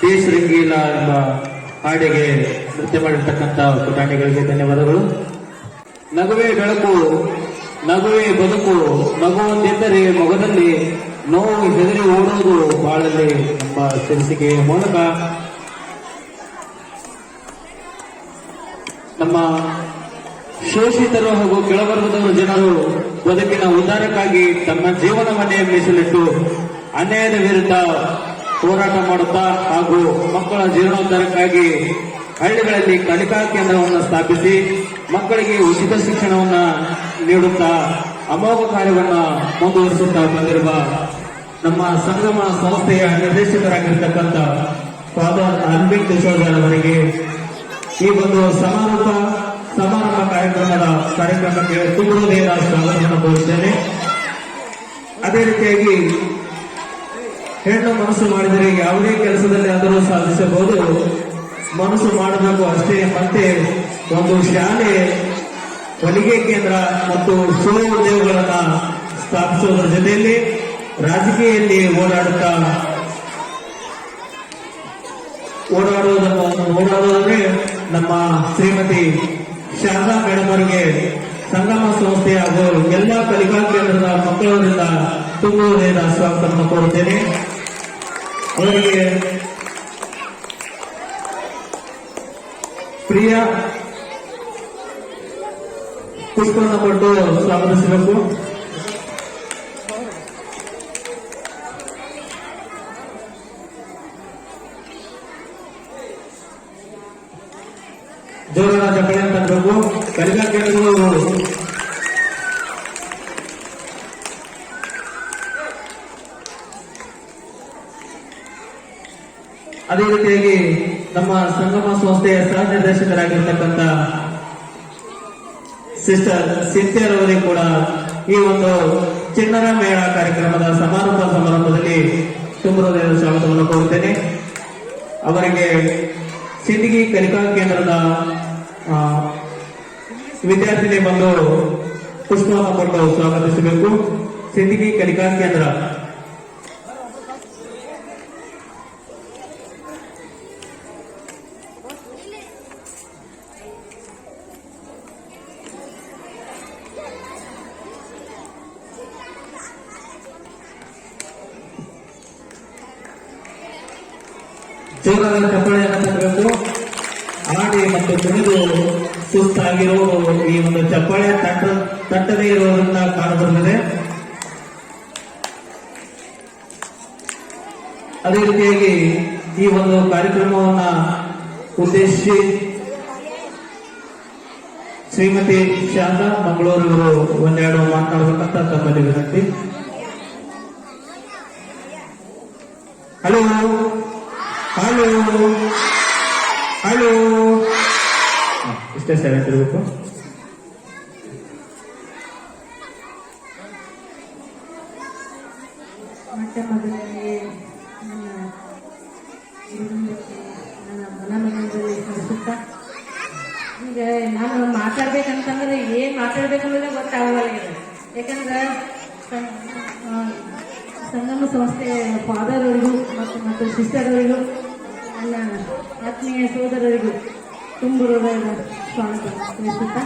ದೇಶ ರಂಗೀಲ ಎಂಬ ಹಾಡಿಗೆ ನೃತ್ಯ ಮಾಡಿರ್ತಕ್ಕಂಥ ಪುಟಾಣಿಗಳಿಗೆ ಧನ್ಯವಾದಗಳು. ನಗುವೆ ಬೆಳಕು, ನಗುವೆ ಬದುಕು, ನಗುವಂತೆಂದರೆ ಮೊಗದಲ್ಲಿ ನೋವು ಹೆದರಿ ಓಡುವುದು ಬಾಳಲ್ಲಿ ಎಂಬ ಶೀರ್ಷಿಕೆಯ ಮೂಲಕ ನಮ್ಮ ಶೋಷಿತರು ಹಾಗೂ ಕೆಳವರ್ಗದ ಜನರು ಬದುಕಿನ ಉದ್ಧಾರಕ್ಕಾಗಿ ತಮ್ಮ ಜೀವನವನ್ನೇ ಮೀಸಲಿಟ್ಟು ಅನ್ಯಾಯದ ವಿರುದ್ಧ ಹೋರಾಟ ಮಾಡುತ್ತಾ ಹಾಗೂ ಮಕ್ಕಳ ಜೀವನೋದ್ಧಾರಕ್ಕಾಗಿ ಹಳ್ಳಿಗಳಲ್ಲಿ ಕಲಿಕಾ ಕೇಂದ್ರವನ್ನು ಸ್ಥಾಪಿಸಿ ಮಕ್ಕಳಿಗೆ ಉಚಿತ ಶಿಕ್ಷಣವನ್ನ ನೀಡುತ್ತಾ ಅಮೋಘ ಕಾರ್ಯವನ್ನ ಮುಂದುವರಿಸುತ್ತಾ ಬಂದಿರುವ ನಮ್ಮ ಸಂಗಮ ಸಂಸ್ಥೆಯ ನಿರ್ದೇಶಕರಾಗಿರ್ತಕ್ಕಂಥ ಫಾದರ್ ಅನ್ಬಿಕ್ ಡಿಸೋಜರ್ ಅವರಿಗೆ ಈ ಒಂದು ಸಮಾರಂಭ ಕಾರ್ಯಕ್ರಮಕ್ಕೆ ತುಂಬ ಹೃದಯದ ಸ್ವಾಗತವನ್ನು ಕೋರುತ್ತೇನೆ. ಅದೇ ರೀತಿಯಾಗಿ ಹೆಣ್ಣು ಮನಸ್ಸು ಮಾಡಿದರೆ ಯಾವುದೇ ಕೆಲಸದಲ್ಲಿ ಆದರೂ ಸಾಧಿಸಬಹುದು. ಮನಸ್ಸು ಮಾಡಬೇಕು ಅಷ್ಟೇ. ಮತ್ತೆ ಒಂದು ಶಾಲೆ, ಹೊಲಿಗೆ ಕೇಂದ್ರ ಮತ್ತು ಸ್ವಯಂ ಉದ್ಯೋಗಗಳನ್ನ ಸ್ಥಾಪಿಸುವುದರ ಜೊತೆಯಲ್ಲಿ ರಾಜಕೀಯದಲ್ಲಿ ಓಡಾಡುವುದಂದ್ರೆ ನಮ್ಮ ಶ್ರೀಮತಿ ಶಾರದಾ ಮೇಡಮ್ ಅವರಿಗೆ ಸಂಗಮ ಸಂಸ್ಥೆ ಹಾಗೂ ಎಲ್ಲ ಕಲಿಕಾ ಕೇಂದ್ರದ ಮಕ್ಕಳವರಿಂದ ತುಂಬ ಹೃದಯದ ಸ್ವಾಗತವನ್ನು ಕೋರುತ್ತೇನೆ. ಅವರಿಗೆ ಪ್ರಿಯ ಪುಷ್ಪವನ್ನು ಕೊಟ್ಟು ಸ್ವಾಗತಿಸಬೇಕು. ಜೋರಾದ ಚಪ್ಪಳೆ ಅಂತಬೇಕು. ಕಲಿಕಾ ಕೇಂದ್ರಗಳು ಅದೇ ರೀತಿಯಾಗಿ ನಮ್ಮ ಸಂಗಮ ಸಂಸ್ಥೆಯ ಸಹ ನಿರ್ದೇಶಕರಾಗಿರ್ತಕ್ಕಂಥ ಸಿಸ್ಟರ್ ಸಿಂಥಿಯರವರಿಗೆ ಕೂಡ ಈ ಒಂದು ಚಿಣ್ಣರ ಮೇಳ ಕಾರ್ಯಕ್ರಮದ ಸಮಾರಂಭದಲ್ಲಿ ತುಂಬ ಹೃದಯದ ಸ್ವಾಗತವನ್ನು ಕೋರುತ್ತೇನೆ. ಅವರಿಗೆ ಸಿಂದಗಿ ಕಲಿಕಾ ಕೇಂದ್ರದ ವಿದ್ಯಾರ್ಥಿನಿ ಬಂದು ಪುಷ್ಪವನ್ನು ಕೊಟ್ಟು ಸ್ವಾಗತಿಸಬೇಕು. ಸಿಂದಗಿ ಕಲಿಕಾ ಕೇಂದ್ರ ಜೋರಾದ ಚಪ್ಪಾಳೆಯನ್ನು ತರಬೇಕು. ಆಡಿ ಮತ್ತು ಕುಣಿದು ಸುಸ್ತಾಗಿರುವುದು ಈ ಒಂದು ಚಪ್ಪಾಳೆ ತಟ್ಟದೇ ಇರುವುದನ್ನ ಕಾಣಬರುತ್ತದೆ. ಅದೇ ರೀತಿಯಾಗಿ ಈ ಒಂದು ಕಾರ್ಯಕ್ರಮವನ್ನ ಉದ್ದೇಶಿಸಿ ಶ್ರೀಮತಿ ಶಾರದಾ ಮಂಗಳೂರು ಇವರು ಒಂದೆರಡು ಮಾತನಾಡಬೇಕಂತ ತಮ್ಮಲ್ಲಿ ವಿನಂತಿ. ಹಲೋ ಹಲೋ ಹಲೋ, ಇಷ್ಟೇ ಸರ್ ಇರಬೇಕು. ಮೊಟ್ಟ ಮೊದಲಿಗೆ ನನ್ನ ಮನದಲ್ಲಿ ಕಳಿಸುತ್ತಾ, ಈಗ ನಾನು ಮಾತಾಡ್ಬೇಕಂತಂದ್ರೆ ಏನ್ ಮಾತಾಡ್ಬೇಕಂದ್ರೆ ಗೊತ್ತಾಗಲ್ಲ. ಯಾಕಂದ್ರೆ ಸಂಗಮ ಸಂಸ್ಥೆಯ ಫಾದರ್ ಅವರಿಗೂ ಮತ್ತು ಸಿಸ್ಟರ್ ಅವರಿಗೂ ನನ್ನ ಆತ್ಮೀಯ ಸೋದರರಿಗೂ ತುಂಬ ಹೃದಯದ ಸ್ವಾಗತ ತಿಳಿಸುತ್ತಾ,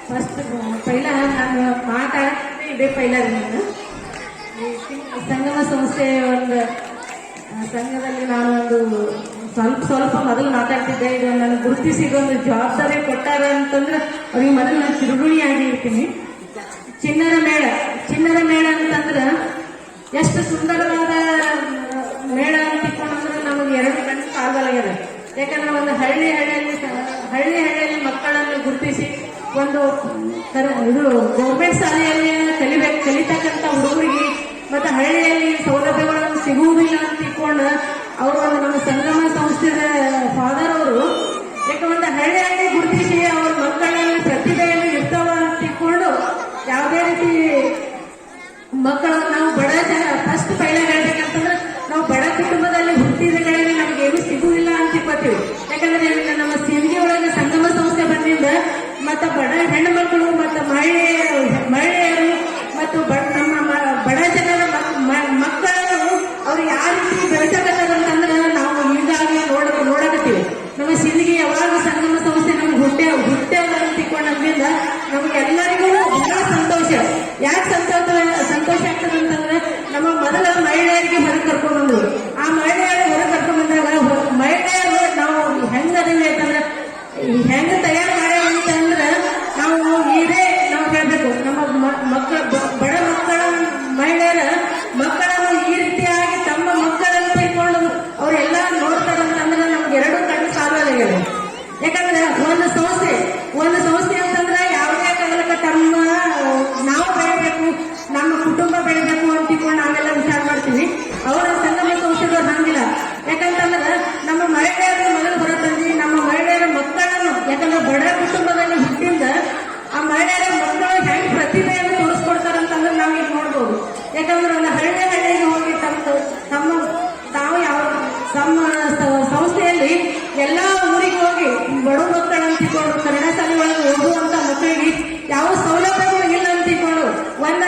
ಫಸ್ಟ್ ಪೈಲ ನಾನು ಮಾತಾಡ್ತೀನಿ ಇದೇ ಪೈಲ ನಾನು ಸಂಗಮ ಸಂಸ್ಥೆಯ ಒಂದು ಸಂಘದಲ್ಲಿ ನಾನು ಒಂದು ಸ್ವಲ್ಪ ಮೊದಲು ಮಾತಾಡ್ತಿದ್ದೆ. ಇದು ನಾನು ಗುರುತಿಸಿ ಒಂದು ಜವಾಬ್ದಾರಿ ಕೊಟ್ಟಾರ ಅಂತಂದ್ರೆ ಅವ್ರಿಗೆ ಮೊದಲು ನಾನು ಚಿರುಗುಣಿಯಾಗಿ ಇರ್ತೀನಿ. ಚಿಣ್ಣರ ಮೇಳ ಅಂತಂದ್ರೆ ಎಷ್ಟು ಸುಂದರವಾದ ಮೇಳ ಅಂತಿಕೊಂಡ್ರೆ ನಮಗೆ ಎರಡು ಕಣ್ಣು ಸಾಲಲಾಗಿದೆ. ಯಾಕಂದ್ರೆ ಒಂದು ಹಳ್ಳಿಯಲ್ಲಿ ಮಕ್ಕಳನ್ನು ಗುರುತಿಸಿ ಒಂದು ಇದು ಗೌರ್ಮೆಂಟ್ ಶಾಲೆಯಲ್ಲಿ ಕಲಿತಕ್ಕಂಥ ಹುಡುಗರಿಗೆ ಮತ್ತೆ ಹಳ್ಳಿಯಲ್ಲಿ ಸೌಲಭ್ಯಗಳನ್ನು ಸಿಗುವುದಿಲ್ಲ ಅಂತ ತಿಳ್ಕೊಂಡು ಅವರು ಒಂದು ನಮ್ಮ ಸಂಗಮ ಸಂಸ್ಥೆಯ ಫಾದರ್ ಅವರು ಯಾಕೆ ಒಂದು ಹಳ್ಳಿಯಲ್ಲಿ ಗುರುತಿಸಿ ಅವ್ರ ಮಕ್ಕಳಲ್ಲಿ ಪ್ರತಿಭೆಯಲ್ಲಿ ಇರ್ತಾವ ಅಂತ ತಿಳ್ಕೊಂಡು ಯಾವುದೇ ರೀತಿ ಮಕ್ಕಳು ನಾವು ಬಡ ಜನ ಫಸ್ಟ್ ಪೈಲ ಹೇಳ್ಬೇಕಂತಂದ್ರೆ ನಾವು ಬಡ ಕುಟುಂಬದಲ್ಲಿ ಹುಟ್ಟಿದಗಳಿಗೆ ನಮ್ಗೆ ಏನು ಸಿಗುವುದಿಲ್ಲ ಅಂತ ತಿಳ್ಕೊತೀವಿ. ಯಾಕಂದ್ರೆ ನಮ್ಮ ಸಿಂದಗಿ ಒಳಗೆ ಸಂಗಮ ಸಂಸ್ಥೆ ಬಂದಿಂದ ಮತ್ತೆ ಬಡ ಹೆಣ್ಣು ಮಕ್ಕಳು ಮತ್ತು ಮಹಿಳೆಯರು ಮತ್ತು ನಮ್ಮ ಬಡ ಜನರ ಮಕ್ಕಳನ್ನು ಅವ್ರು ಯಾವ ರೀತಿ ಬೆಳೆಸಬೇಕಂತಂದ್ರೆ ನಾವು ಈಗಾಗಲೇ ನೋಡಕತ್ತೀವಿ. ನಮ್ಮ ಸಿಂದಗಿ ಯಾವಾಗ ಸಂಗಮ ಸಂಸ್ಥೆ ನಮ್ಗೆ ಹುಟ್ಟೆವ ಅಂತ ತಿಳ್ಕೊಂಡ್ರಿಂದ ನಮಗೆಲ್ಲರಿಗೂ ಬಹಳ ಸಂತೋಷ. ಯಾಕೆ ಸಂತೋಷ ಆಗ್ತದೆ ಅಂತಂದ್ರೆ ನಮ್ಮ ಮೊದಲ ಮಹಿಳೆಯರಿಗೆ ಹೊರಗೆ ಕರ್ಕೊಂಡ್ ಬಂದ್ರು. ಆ ಮಹಿಳೆಯರು ಹೊರಗೆ ಕರ್ಕೊಂಡ್ ಬಂದಾಗ ಮಹಿಳೆಯರು ನಾವು ಹೆಂಗದೀವಿ ಅಂತಂದ್ರೆ ಹೆಂಗ ತಯಾರು ಮಾಡ್ಯಾವ ಅಂತಂದ್ರೆ ನಾವು ಇದೇ ನಾವು ಹೇಳ್ಬೇಕು. ನಮ್ಮ ಬಡ ಮಕ್ಕಳ ಮಹಿಳೆಯರ ಮಕ್ಕಳನ್ನು ಈ ರೀತಿಯಾಗಿ ತಮ್ಮ ಮಕ್ಕಳನ್ನು ತಿಳ್ಕೊಂಡು ಅವರೆಲ್ಲ ನೋಡ್ತಾರಂತಂದ್ರೆ ನಮ್ಗೆ ಎರಡು ಕಣ್ಣು ಸಾಲಲಾಗಿದೆ. ಯಾಕಂದ್ರೆ ಒಂದು ಸಂಸ್ಥೆ ಅಂತಂದ್ರೆ ಯಾವುದೇ ಕಾಲಕ್ಕೆ ನಾವು ಬೆಳಿಬೇಕು, ನಮ್ಮ ಕುಟುಂಬ ಬೆಳಿಬೇಕು ಅಂತ ತಿಳ್ಕೊಂಡು ನಾವೆಲ್ಲ ವಿಚಾರ ಮಾಡ್ತೀವಿ. ಅವರ ಸಂಗಮ ಸಂಸ್ಥೆಗಳು ಹಂಗಿಲ್ಲ. ಯಾಕಂತಂದ್ರೆ ನಮ್ಮ ಮಹಿಳೆಯರ ಮೊದಲು ಹೊರತಂದು ನಮ್ಮ ಮಹಿಳೆಯರ ಮಕ್ಕಳನ್ನು, ಯಾಕಂದ್ರೆ ಬಡ ಕುಟುಂಬದಲ್ಲಿ ಹುಟ್ಟಿಂದ ಆ ಮಹಿಳೆಯರ ಮಕ್ಕಳು ಹೆಂಗ್ ಪ್ರತಿಭೆಯನ್ನು ತೋರಿಸ್ಕೊಡ್ತಾರಂತಂದ್ರೆ ನಾವೀಗ ನೋಡ್ಬೋದು. ಯಾಕಂದ್ರೆ ಒಂದು ಹಳ್ಳಿ ಹಳ್ಳಿಗಳಿಗೆ ಹೋಗಿ ತಾವು ಯಾವ ಸಂಸ್ಥೆಯಲ್ಲಿ ಎಲ್ಲ ಊರಿಗೆ ಹೋಗಿ ಬಡ ಮಕ್ಕಳು ಅಂತಿಕೊಂಡು ಕನ್ನಡ ಶಾಲೆ ಒಳಗೆ ಓದುವಂತ ಮಕ್ಕಳಿಗೆ ಯಾವ ಸೌಲಭ್ಯಗಳು ಇಲ್ಲ ಅಂತಿಕೊಂಡು ಒಂದು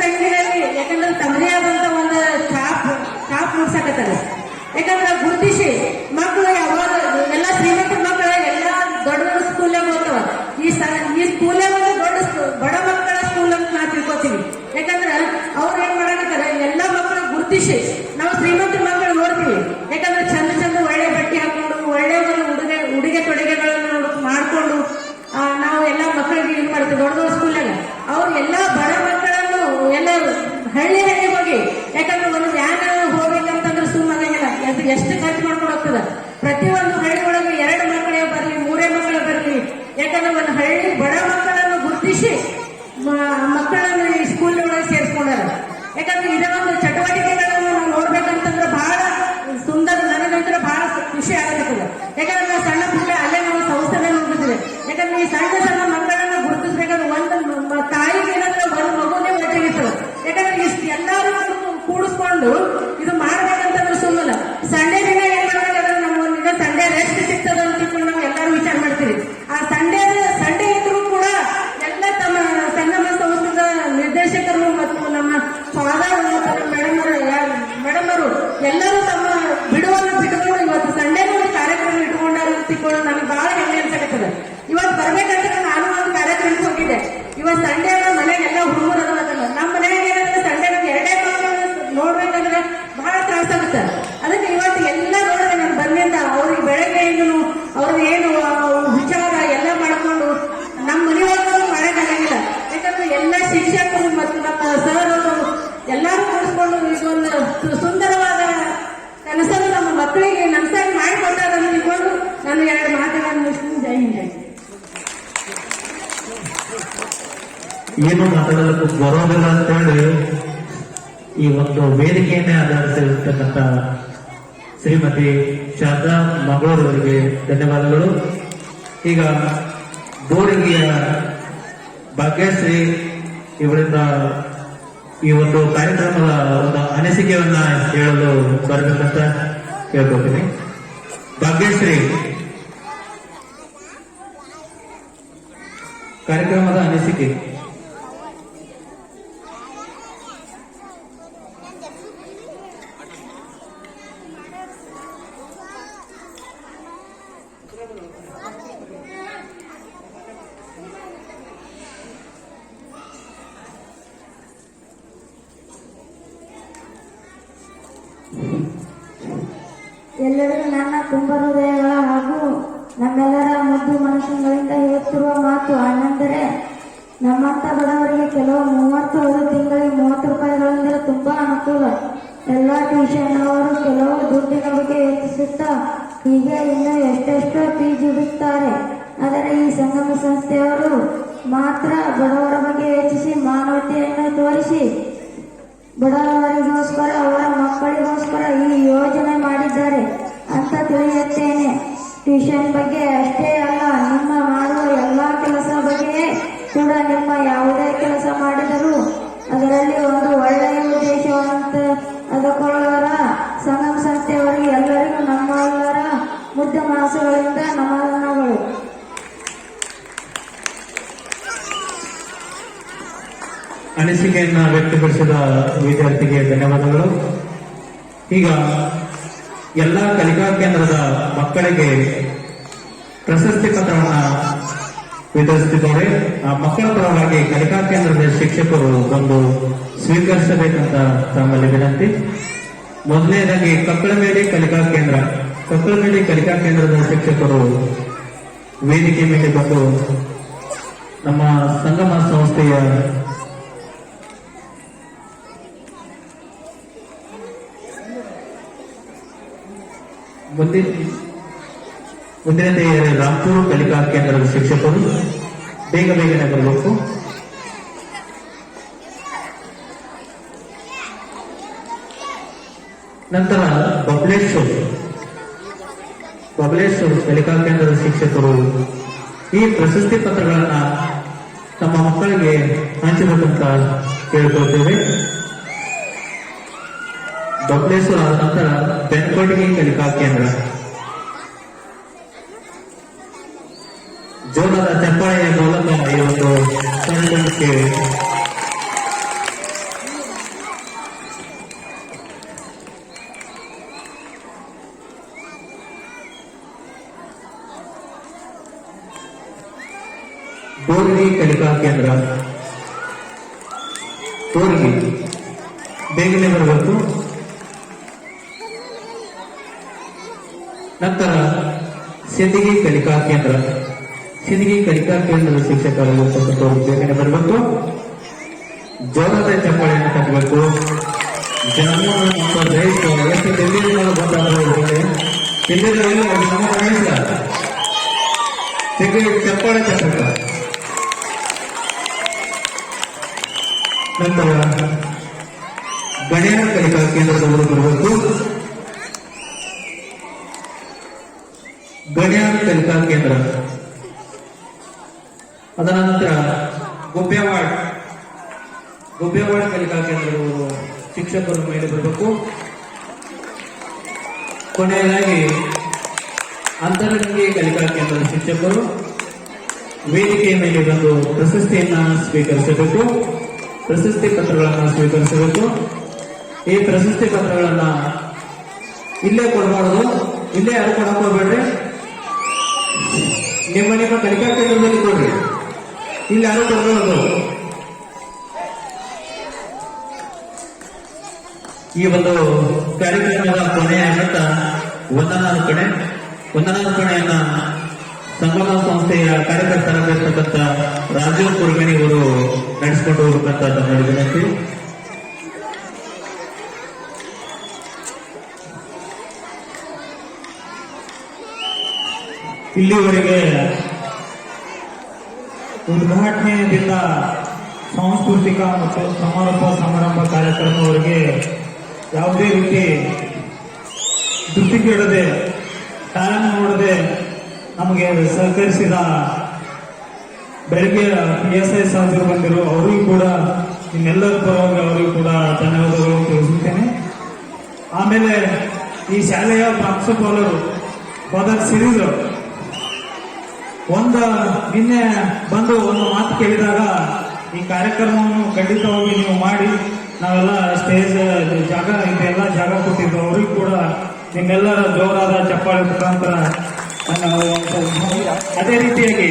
ರಂಗಿನಲ್ಲಿ ಯಾಕಂದ್ರೆ ತಮ್ಮದೇ ಆದಂತ ಒಂದು ಛಾಪ್ ಮುಡ್ಸಕತ್ತಾರೆ. ಯಾಕಂದ್ರೆ ಗುರುತಿಸಿ ಮಕ್ಕಳು ಯಾವಾಗ ಎಲ್ಲ ಶ್ರೀಮಂತ ಮಕ್ಕಳ ಎಲ್ಲ ದೊಡ್ಡ ಸ್ಕೂಲಾಗ ಹೋಗ್ತಾವ. ಈ ಸ್ಕೂಲೇ ಒಂದು ದೊಡ್ಡ ಬಡ ಮಕ್ಕಳ ಸ್ಕೂಲ್ ಅಂತ ನಾವು ತಿಳ್ಕೊತೀವಿ. ಯಾಕಂದ್ರೆ ಅವ್ರು ಏನ್ ಮಾಡಕತ್ತಾರೆ, ಎಲ್ಲ ಮಕ್ಕಳು ಗುರುತಿಸಿ ನಾವು ಶ್ರೀಮಂತ ಮಕ್ಕಳು ನೋಡ್ತೀವಿ. ಯಾಕಂದ್ರೆ ಚಂದ ಚಂದ ಒಳ್ಳೆ ಬಟ್ಟೆ ಹಾಕೊಂಡು ಒಳ್ಳೆ ಒಂದು ಉಡುಗೆ ತೊಡುಗೆಗಳನ್ನು ಮಾಡ್ಕೊಂಡು ನಾವು ಎಲ್ಲ ಮಕ್ಕಳಿಗೆ ಏನ್ ಮಾಡ್ತೀವಿ ದೊಡ್ಡ ದೊಡ್ಡ ಸ್ಕೂಲಾಗ. ಅವ್ರು ಎಲ್ಲ ಬಡ ಮಕ್ಕಳನ್ನು ಎಲ್ಲ ಹಳ್ಳಿ ಹೋಗಿ, ಯಾಕಂದ್ರೆ ಒಂದು ವ್ಯಾನ್ ಹೋಗ್ಬೇಕಂತಂದ್ರೆ ಸುಮ್ಮನೆಲ್ಲ ಎಷ್ಟು ಖರ್ಚು ಮಾಡ್ಕೊಂಡು ಹೋಗ್ತದ. ಪ್ರತಿಯೊಂದು ಹಳ್ಳಿ ಒಳಗೆ 2 ಮಕ್ಕಳೇ ಬರಲಿ 3 ಮಕ್ಕಳೇ ಬರಲಿ, ಯಾಕಂದ್ರೆ ಒಂದು ಹಳ್ಳಿ ಬಡ ಮಕ್ಕಳನ್ನು ಗುರುತಿಸಿ ಮಕ್ಕಳನ್ನು ಈ ಸ್ಕೂಲ್ ಒಳಗೆ ಸೇರಿಸ್ಕೊಂಡಾರ. ಯಾಕಂದ್ರೆ ಇದೇ ಒಂದು ಚಟುವಟಿಕೆಗಳನ್ನು ನಾವು ನೋಡ್ಬೇಕಂತಂದ್ರೆ ಬಹಳ ಸುಂದರ, ನನಗಂತರ ಬಹಳ ಖುಷಿ ಆಗತ್ತದ. ಯಾಕಂದ್ರೆ ನಾವು ಸಣ್ಣ ಪುಟ್ಟ ಅಲ್ಲೇ ನಾವು ಸಂಸ್ಥೆ ನೋಡ್ತಿದ್ದೇವೆ. ಯಾಕಂದ್ರೆ ಈ ಸಣ್ಣ ಸಣ್ಣ ಮಕ್ಕಳನ್ನು ಗುರುತಿಸ್ಬೇಕಾದ್ರೆ ಒಂದು ತಾಯಿಗೆ ಏನಂದ್ರೆ ಒಂದು ಮಗುನೇ ಬೇಕಾಗಿರ್ತದೆ. ಯಾಕಂದ್ರೆ ಇಷ್ಟು ಎಲ್ಲರೂ ಕೂಡಿಸ್ಕೊಂಡು ಇದು ಮಾಡ್ಬೇಕಂತಂದ್ರೆ ಸುಮ್ಮಲ್ಲ. ಸಂಡೇ ದಿನ ಏನ್ ಮಾಡ್ಬೇಕಾದ್ರೆ ನಮ್ಗೊಂದಿನ ಸಂಡೇ ರೆಸ್ಟ್ ಸಿಗ್ತದ ಅಂತ ತಿಳ್ಕೊಂಡು ನಾವು ಎಲ್ಲರೂ ವಿಚಾರ ಮಾಡ್ತೀವಿ. ಆ ಸಂಡೇ ಇದ್ರೂ ಕೂಡ ಎಲ್ಲ ತಮ್ಮ ಸಂಗಮ ಸಂಸ್ಥೆದ ನಿರ್ದೇಶಕರು ಮತ್ತು ನಮ್ಮ ಫಾದರ್ ಮತ್ತು ಮೇಡಮ್ ಅವರು ಎಲ್ಲರೂ ತಮ್ಮ ಬಿಡುವನ್ನು ಬಿಟ್ಟುಕೊಂಡು ಇವತ್ತು ಸಂಡೇ ಒಂದು ಕಾರ್ಯಕ್ರಮ ಇಟ್ಕೊಂಡಾರ ಅಂತ ತಿಳ್ಕೊಂಡು ನನಗೆ ಬಹಳ ಹೆಮ್ಮೆ ಅನ್ಸಕತ್ತದ. ಇವತ್ತು ಬರ್ಬೇಕಂತ ನಾನು ಒಂದು ಕಾರ್ಯಕ್ರಮಕ್ಕೆ ಹೋಗಿದ್ದೆ. ಇವತ್ತು ಸಂಡೇ ಮನೆಗೆ ಎಲ್ಲ ಹುಡುಗರು ಅದಲ್ಲ. ನಮ್ಮ ಮನೆಗೆ ಏನಂದ್ರೆ ಸಂಡೇ 2 ಮಕ್ಕಳು ನೋಡ್ಬೇಕಂದ್ರೆ ಬಹಳ ತ್ರಾಸಾಗುತ್ತೆ. ಅದಕ್ಕೆ ಇವತ್ತು ಎಲ್ಲ ನೋಡಿದ್ರೆ ನಾನು ಬಂದಿಂದ ಅವ್ರಿಗೆ ಬೆಳಗ್ಗೆಯಿಂದನು ಅವ್ರಿಗೆ ಏನು ವಿಚಾರ ಎಲ್ಲ ಮಾಡ್ಕೊಂಡು ನಮ್ಮ ಮನೆಯೊಳಗೂ ಮಾಡೋಕ್ಕಾಗಂಗಿಲ್ಲ. ಯಾಕಂದ್ರೆ ಎಲ್ಲ ಶಿಕ್ಷಕರು ಮತ್ತು ನಮ್ಮ ಸರ್ ಅವರು ಎಲ್ಲರೂ ಕೂಡಿಸ್ಕೊಂಡು ಇದೊಂದು ಸುಂದರವಾದ ಕನಸನ್ನು ನಮ್ಮ ಮಕ್ಕಳಿಗೆ ನನ್ಸಾಗಿ ಮಾಡಿಕೊಟ್ಟಾರ ಅಂತ ತಿಳ್ಕೊಂಡು ನಾನು 2 ಮಾತುಗಳನ್ನು ಮುಗಿಸ್ತೀನಿ. ಜೈ ಹಿಂದ್. ಏನು ಮಾತಾಡೋದಕ್ಕೂ ಬರೋದಿಲ್ಲ ಅಂತೇಳಿ ಈ ಒಂದು ವೇದಿಕೆಯನ್ನೇ ಆಧರಿಸಿರ್ತಕ್ಕಂಥ ಶ್ರೀಮತಿ ಶಾರದಾ ಮಂಗಳೂರವರಿಗೆ ಧನ್ಯವಾದಗಳು. ಈಗ ಬೋರಿಂಗಿಯ ಭಾಗ್ಯಶ್ರೀ ಇವರಿಂದ ಈ ಒಂದು ಕಾರ್ಯಕ್ರಮದ ಒಂದು ಅನಿಸಿಕೆಯನ್ನ ಹೇಳಲು ಬರಬೇಕಂತ ಕೇಳ್ಕೊತೀನಿ. ಭಾಗ್ಯಶ್ರೀ, ಕಾರ್ಯಕ್ರಮದ ಅನಿಸಿಕೆ. ಎಲ್ಲರಿಗೂ ನನ್ನ ತುಂಬ ಹೃದಯಗಳ ಹಾಗೂ ನಮ್ಮೆಲ್ಲರ ಮುದ್ದು ಮನಸ್ಸುಗಳಿಂದ ಹೇಳುತ್ತಿರುವ ಮಾತು ಏನೆಂದರೆ, ನಮ್ಮಂತ ಬಡವರಿಗೆ ಕೆಲವು 30 ತಿಂಗಳಿಗೆ 30 ರೂಪಾಯಿಗಳಿಂದ ತುಂಬಾ ಅನುಕೂಲ. ಎಲ್ಲ ಟ್ಯೂಷನ್ ಅವರು ಕೆಲವು ದುಡ್ಡಿನ ಬಗ್ಗೆ ಯೋಚಿಸುತ್ತಾ ಹೀಗೆ ಇನ್ನು ಎಷ್ಟೆಷ್ಟೋ ಫೀಸ್ ಇಡುತ್ತಾರೆ. ಆದರೆ ಈ ಸಂಗಮ ಸಂಸ್ಥೆಯವರು ಮಾತ್ರ ಬಡವರ ಬಗ್ಗೆ ಯೋಚಿಸಿ ಮಾನವತೆಯನ್ನು ತೋರಿಸಿ ಬಡವರಿಗೋಸ್ಕರ ಅವರ ಮಕ್ಕಳಿಗೋಸ್ಕರ ಈ ಯೋಜನೆ ಮಾಡಿದ್ದಾರೆ ಅಂತ ತಿಳಿಯುತ್ತೇನೆ. ಟ್ಯೂಷನ್ ಬಗ್ಗೆ ಅಷ್ಟೇ ಅಲ್ಲ, ನಿಮ್ಮ ಮಾಡುವ ಎಲ್ಲ ಕೆಲಸ ಬಗ್ಗೆ ಕೂಡ ನಿಮ್ಮ ಯಾವುದೇ ಕೆಲಸ ಮಾಡಿದರೂ ಅದರಲ್ಲಿ ಒಂದು ಒಳ್ಳೆಯ ಉದ್ದೇಶವಂತ ಅದಕ್ಕೊಳ್ಳೋರ ಸಂಗಮ ಸಂಸ್ಥೆಯವರಿಗೆ ಎಲ್ಲರಿಗೂ ನಮ್ಮೆಲ್ಲರ ಮುದ್ದ ಮನಸ್ಸುಗಳಿಂದ ನಮನಗಳು. ಅನಿಸಿಕೆಯನ್ನ ವ್ಯಕ್ತಪಡಿಸಿದ ವಿದ್ಯಾರ್ಥಿಗೆ ಧನ್ಯವಾದಗಳು. ಈಗ ಎಲ್ಲ ಕಲಿಕಾ ಕೇಂದ್ರದ ಮಕ್ಕಳಿಗೆ ಪ್ರಶಸ್ತಿ ಪತ್ರವನ್ನ ವಿತರಿಸುತ್ತಿದ್ದಾರೆ. ಆ ಮಕ್ಕಳ ಪರವಾಗಿ ಕಲಿಕಾ ಕೇಂದ್ರದ ಶಿಕ್ಷಕರು ಒಂದು ಸ್ವೀಕರಿಸಬೇಕಂತ ತಮ್ಮಲ್ಲಿ ವಿನಂತಿ. ಮೊದಲನೇದಾಗಿ ಕಕ್ಕಳಮೇಡಿ ಕಲಿಕಾ ಕೇಂದ್ರದ ಶಿಕ್ಷಕರು ವೇದಿಕೆ ಮೇಲೆ ಬಂದು ನಮ್ಮ ಸಂಗಮ ಸಂಸ್ಥೆಯ ಮುಂದಿನ ರಾಂಪುರ ಕಲಿಕಾ ಕೇಂದ್ರದ ಶಿಕ್ಷಕರು ಬೇಗನೆ ಬರಬೇಕು. ನಂತರ ಬಬಲೇಶ್ವರ್ ಕಲಿಕಾ ಕೇಂದ್ರದ ಶಿಕ್ಷಕರು ಈ ಪ್ರಶಸ್ತಿ ಪತ್ರಗಳನ್ನ ತಮ್ಮ ಮಕ್ಕಳಿಗೆ ಹಂಚಬೇಕಂತ ಕೇಳ್ಕೊಳ್ತೇವೆ. ಬಬಲೇಶ್ವರ ನಂತರ ಬೆನ್ಕೊಟ್ಟಿಗೆ ಕಲಿಕಾ ಕೇಂದ್ರ. ಜೋಳದ ಚಪ್ಪಾಳೆಯ ಮೂಲಕ ಈ ಒಂದು ಕಾರ್ಯಕ್ರಮಕ್ಕೆ ಬೋರ್ಗಿ ಕಲಿಕಾ ಕೇಂದ್ರ. ಬೋರ್ಗಿ ಬೇಗನೆ ಬರಬೇಕು. ನಂತರ ಸಿಂದಗಿ ಕಲಿಕಾ ಕೇಂದ್ರ. ಸಿಂದಗಿ ಕಲಿಕಾ ಕೇಂದ್ರದ ಶಿಕ್ಷಕರಾಗಿರ್ತಕ್ಕಂಥವ್ರು ಬೇಗನೆ ಬರಬೇಕು. ಜೋರದ ಚಪ್ಪಾಳೆಯನ್ನು ಕಟ್ಟಬೇಕು. ಜಾಮೂನು ಮತ್ತು ರೈಸ್ ಎಷ್ಟು ದಿಲ್ಲಿಯಿಂದ ಬಂದಾದ್ರೆ ದಿಲ್ಲಿಗಳಲ್ಲಿ ನಮ್ಮ ರೈಸ್ ಚಪ್ಪಾಳೆ ತಟ್ಟಬೇಕು. ನಂತರ ಗಣ್ಯರ ಕಲಿಕಾ ಕೇಂದ್ರದವರು ಬರಬೇಕು. ಗಣ್ಯರ ಕಲಿಕಾ ಕೇಂದ್ರ. ಅದನಂತರ ಗುಬ್ಬೇವಾಡ್ ಕಲಿಕಾ ಕೇಂದ್ರದವರು ಶಿಕ್ಷಕರು ಮೇಲೆ ಬರಬೇಕು. ಕೊನೆಯದಾಗಿ ಅಂತರಗಂಗೆ ಕಲಿಕಾ ಕೇಂದ್ರದ ಶಿಕ್ಷಕರು ವೇದಿಕೆಯ ಮೇಲೆ ಬಂದು ಪ್ರಶಸ್ತಿಯನ್ನ ಸ್ವೀಕರಿಸಬೇಕು. ಪ್ರಶಸ್ತಿ ಪತ್ರಗಳನ್ನು ಸ್ವೀಕರಿಸಬೇಕು. ಈ ಪ್ರಶಸ್ತಿ ಪತ್ರಗಳನ್ನ ಇಲ್ಲೇ ಕೊಡಬಾರದು. ಇಲ್ಲೇ ಯಾರು ಕೊಡಕ್ ಹೋಗ್ಬೇಡ್ರಿ. ನಿಮ್ಮ ಕಲಿಕಾ ಕೇಂದ್ರದಲ್ಲಿ ಕೊಡ್ರಿ. ಇಲ್ಲಿ ಯಾರು ಕೊಡಬಾರದು. ಈ ಒಂದು ಕಾರ್ಯಕ್ರಮದ ಕೊನೆಯ ಹಂತ ವಂದನಾರ್ಪಣೆಯನ್ನ ಸಂಗಮ ಸಂಸ್ಥೆಯ ಕಾರ್ಯಕರ್ತರಾಗಿರ್ತಕ್ಕಂಥ ರಾಜೀವ್ ಕುರ್ಗಣಿ ಅವರು ನಡೆಸಿಕೊಂಡು ಹೋಗಬೇಕಂತ ನನ್ನ ವಿನಂತಿ. ಇಲ್ಲಿವರೆಗೆ ಉದ್ಘಾಟನೆಯಿಂದ ಸಾಂಸ್ಕೃತಿಕ ಮತ್ತು ಸಮಾರಂಭ ಕಾರ್ಯಕ್ರಮವರೆಗೆ ಯಾವುದೇ ರೀತಿ ದೃಷ್ಟಿಗೆಡದೆ ಟೈಮ್ ನೋಡದೆ ನಮಗೆ ಸಹಕರಿಸಿದ ಬೆಳಗ್ಗೆ PSI ಸಾಧಕರು ಬಂದಿರು ಅವರಿಗೂ ಕೂಡ ನಿಮ್ಮೆಲ್ಲರ ಪರವಾಗಿ ಅವರಿಗೂ ಕೂಡ ಧನ್ಯವಾದಗಳು ತಿಳಿಸುತ್ತೇನೆ. ಆಮೇಲೆ ಈ ಶಾಲೆಯ ಪ್ರಾಂಶುಪಾಲರು ಫಾದರ್ ಸಿರಿದ್ರು ನಿನ್ನೆ ಬಂದು ಒಂದು ಮಾತು ಕೇಳಿದಾಗ ಈ ಕಾರ್ಯಕ್ರಮವನ್ನು ಖಂಡಿತವಾಗಿ ನೀವು ಮಾಡಿ, ನಾವೆಲ್ಲ ಸ್ಟೇಜ್ ಜಾಗ ಇದೆಲ್ಲ ಜಾಗ ಕೊಟ್ಟಿದ್ದು ಅವ್ರಿಗೂ ಕೂಡ ನಿಮ್ಮೆಲ್ಲರ ಜೋರಾದ ಚಪ್ಪಾಳೆ ಮುಖಾಂತರ ಅದೇ ರೀತಿಯಾಗಿ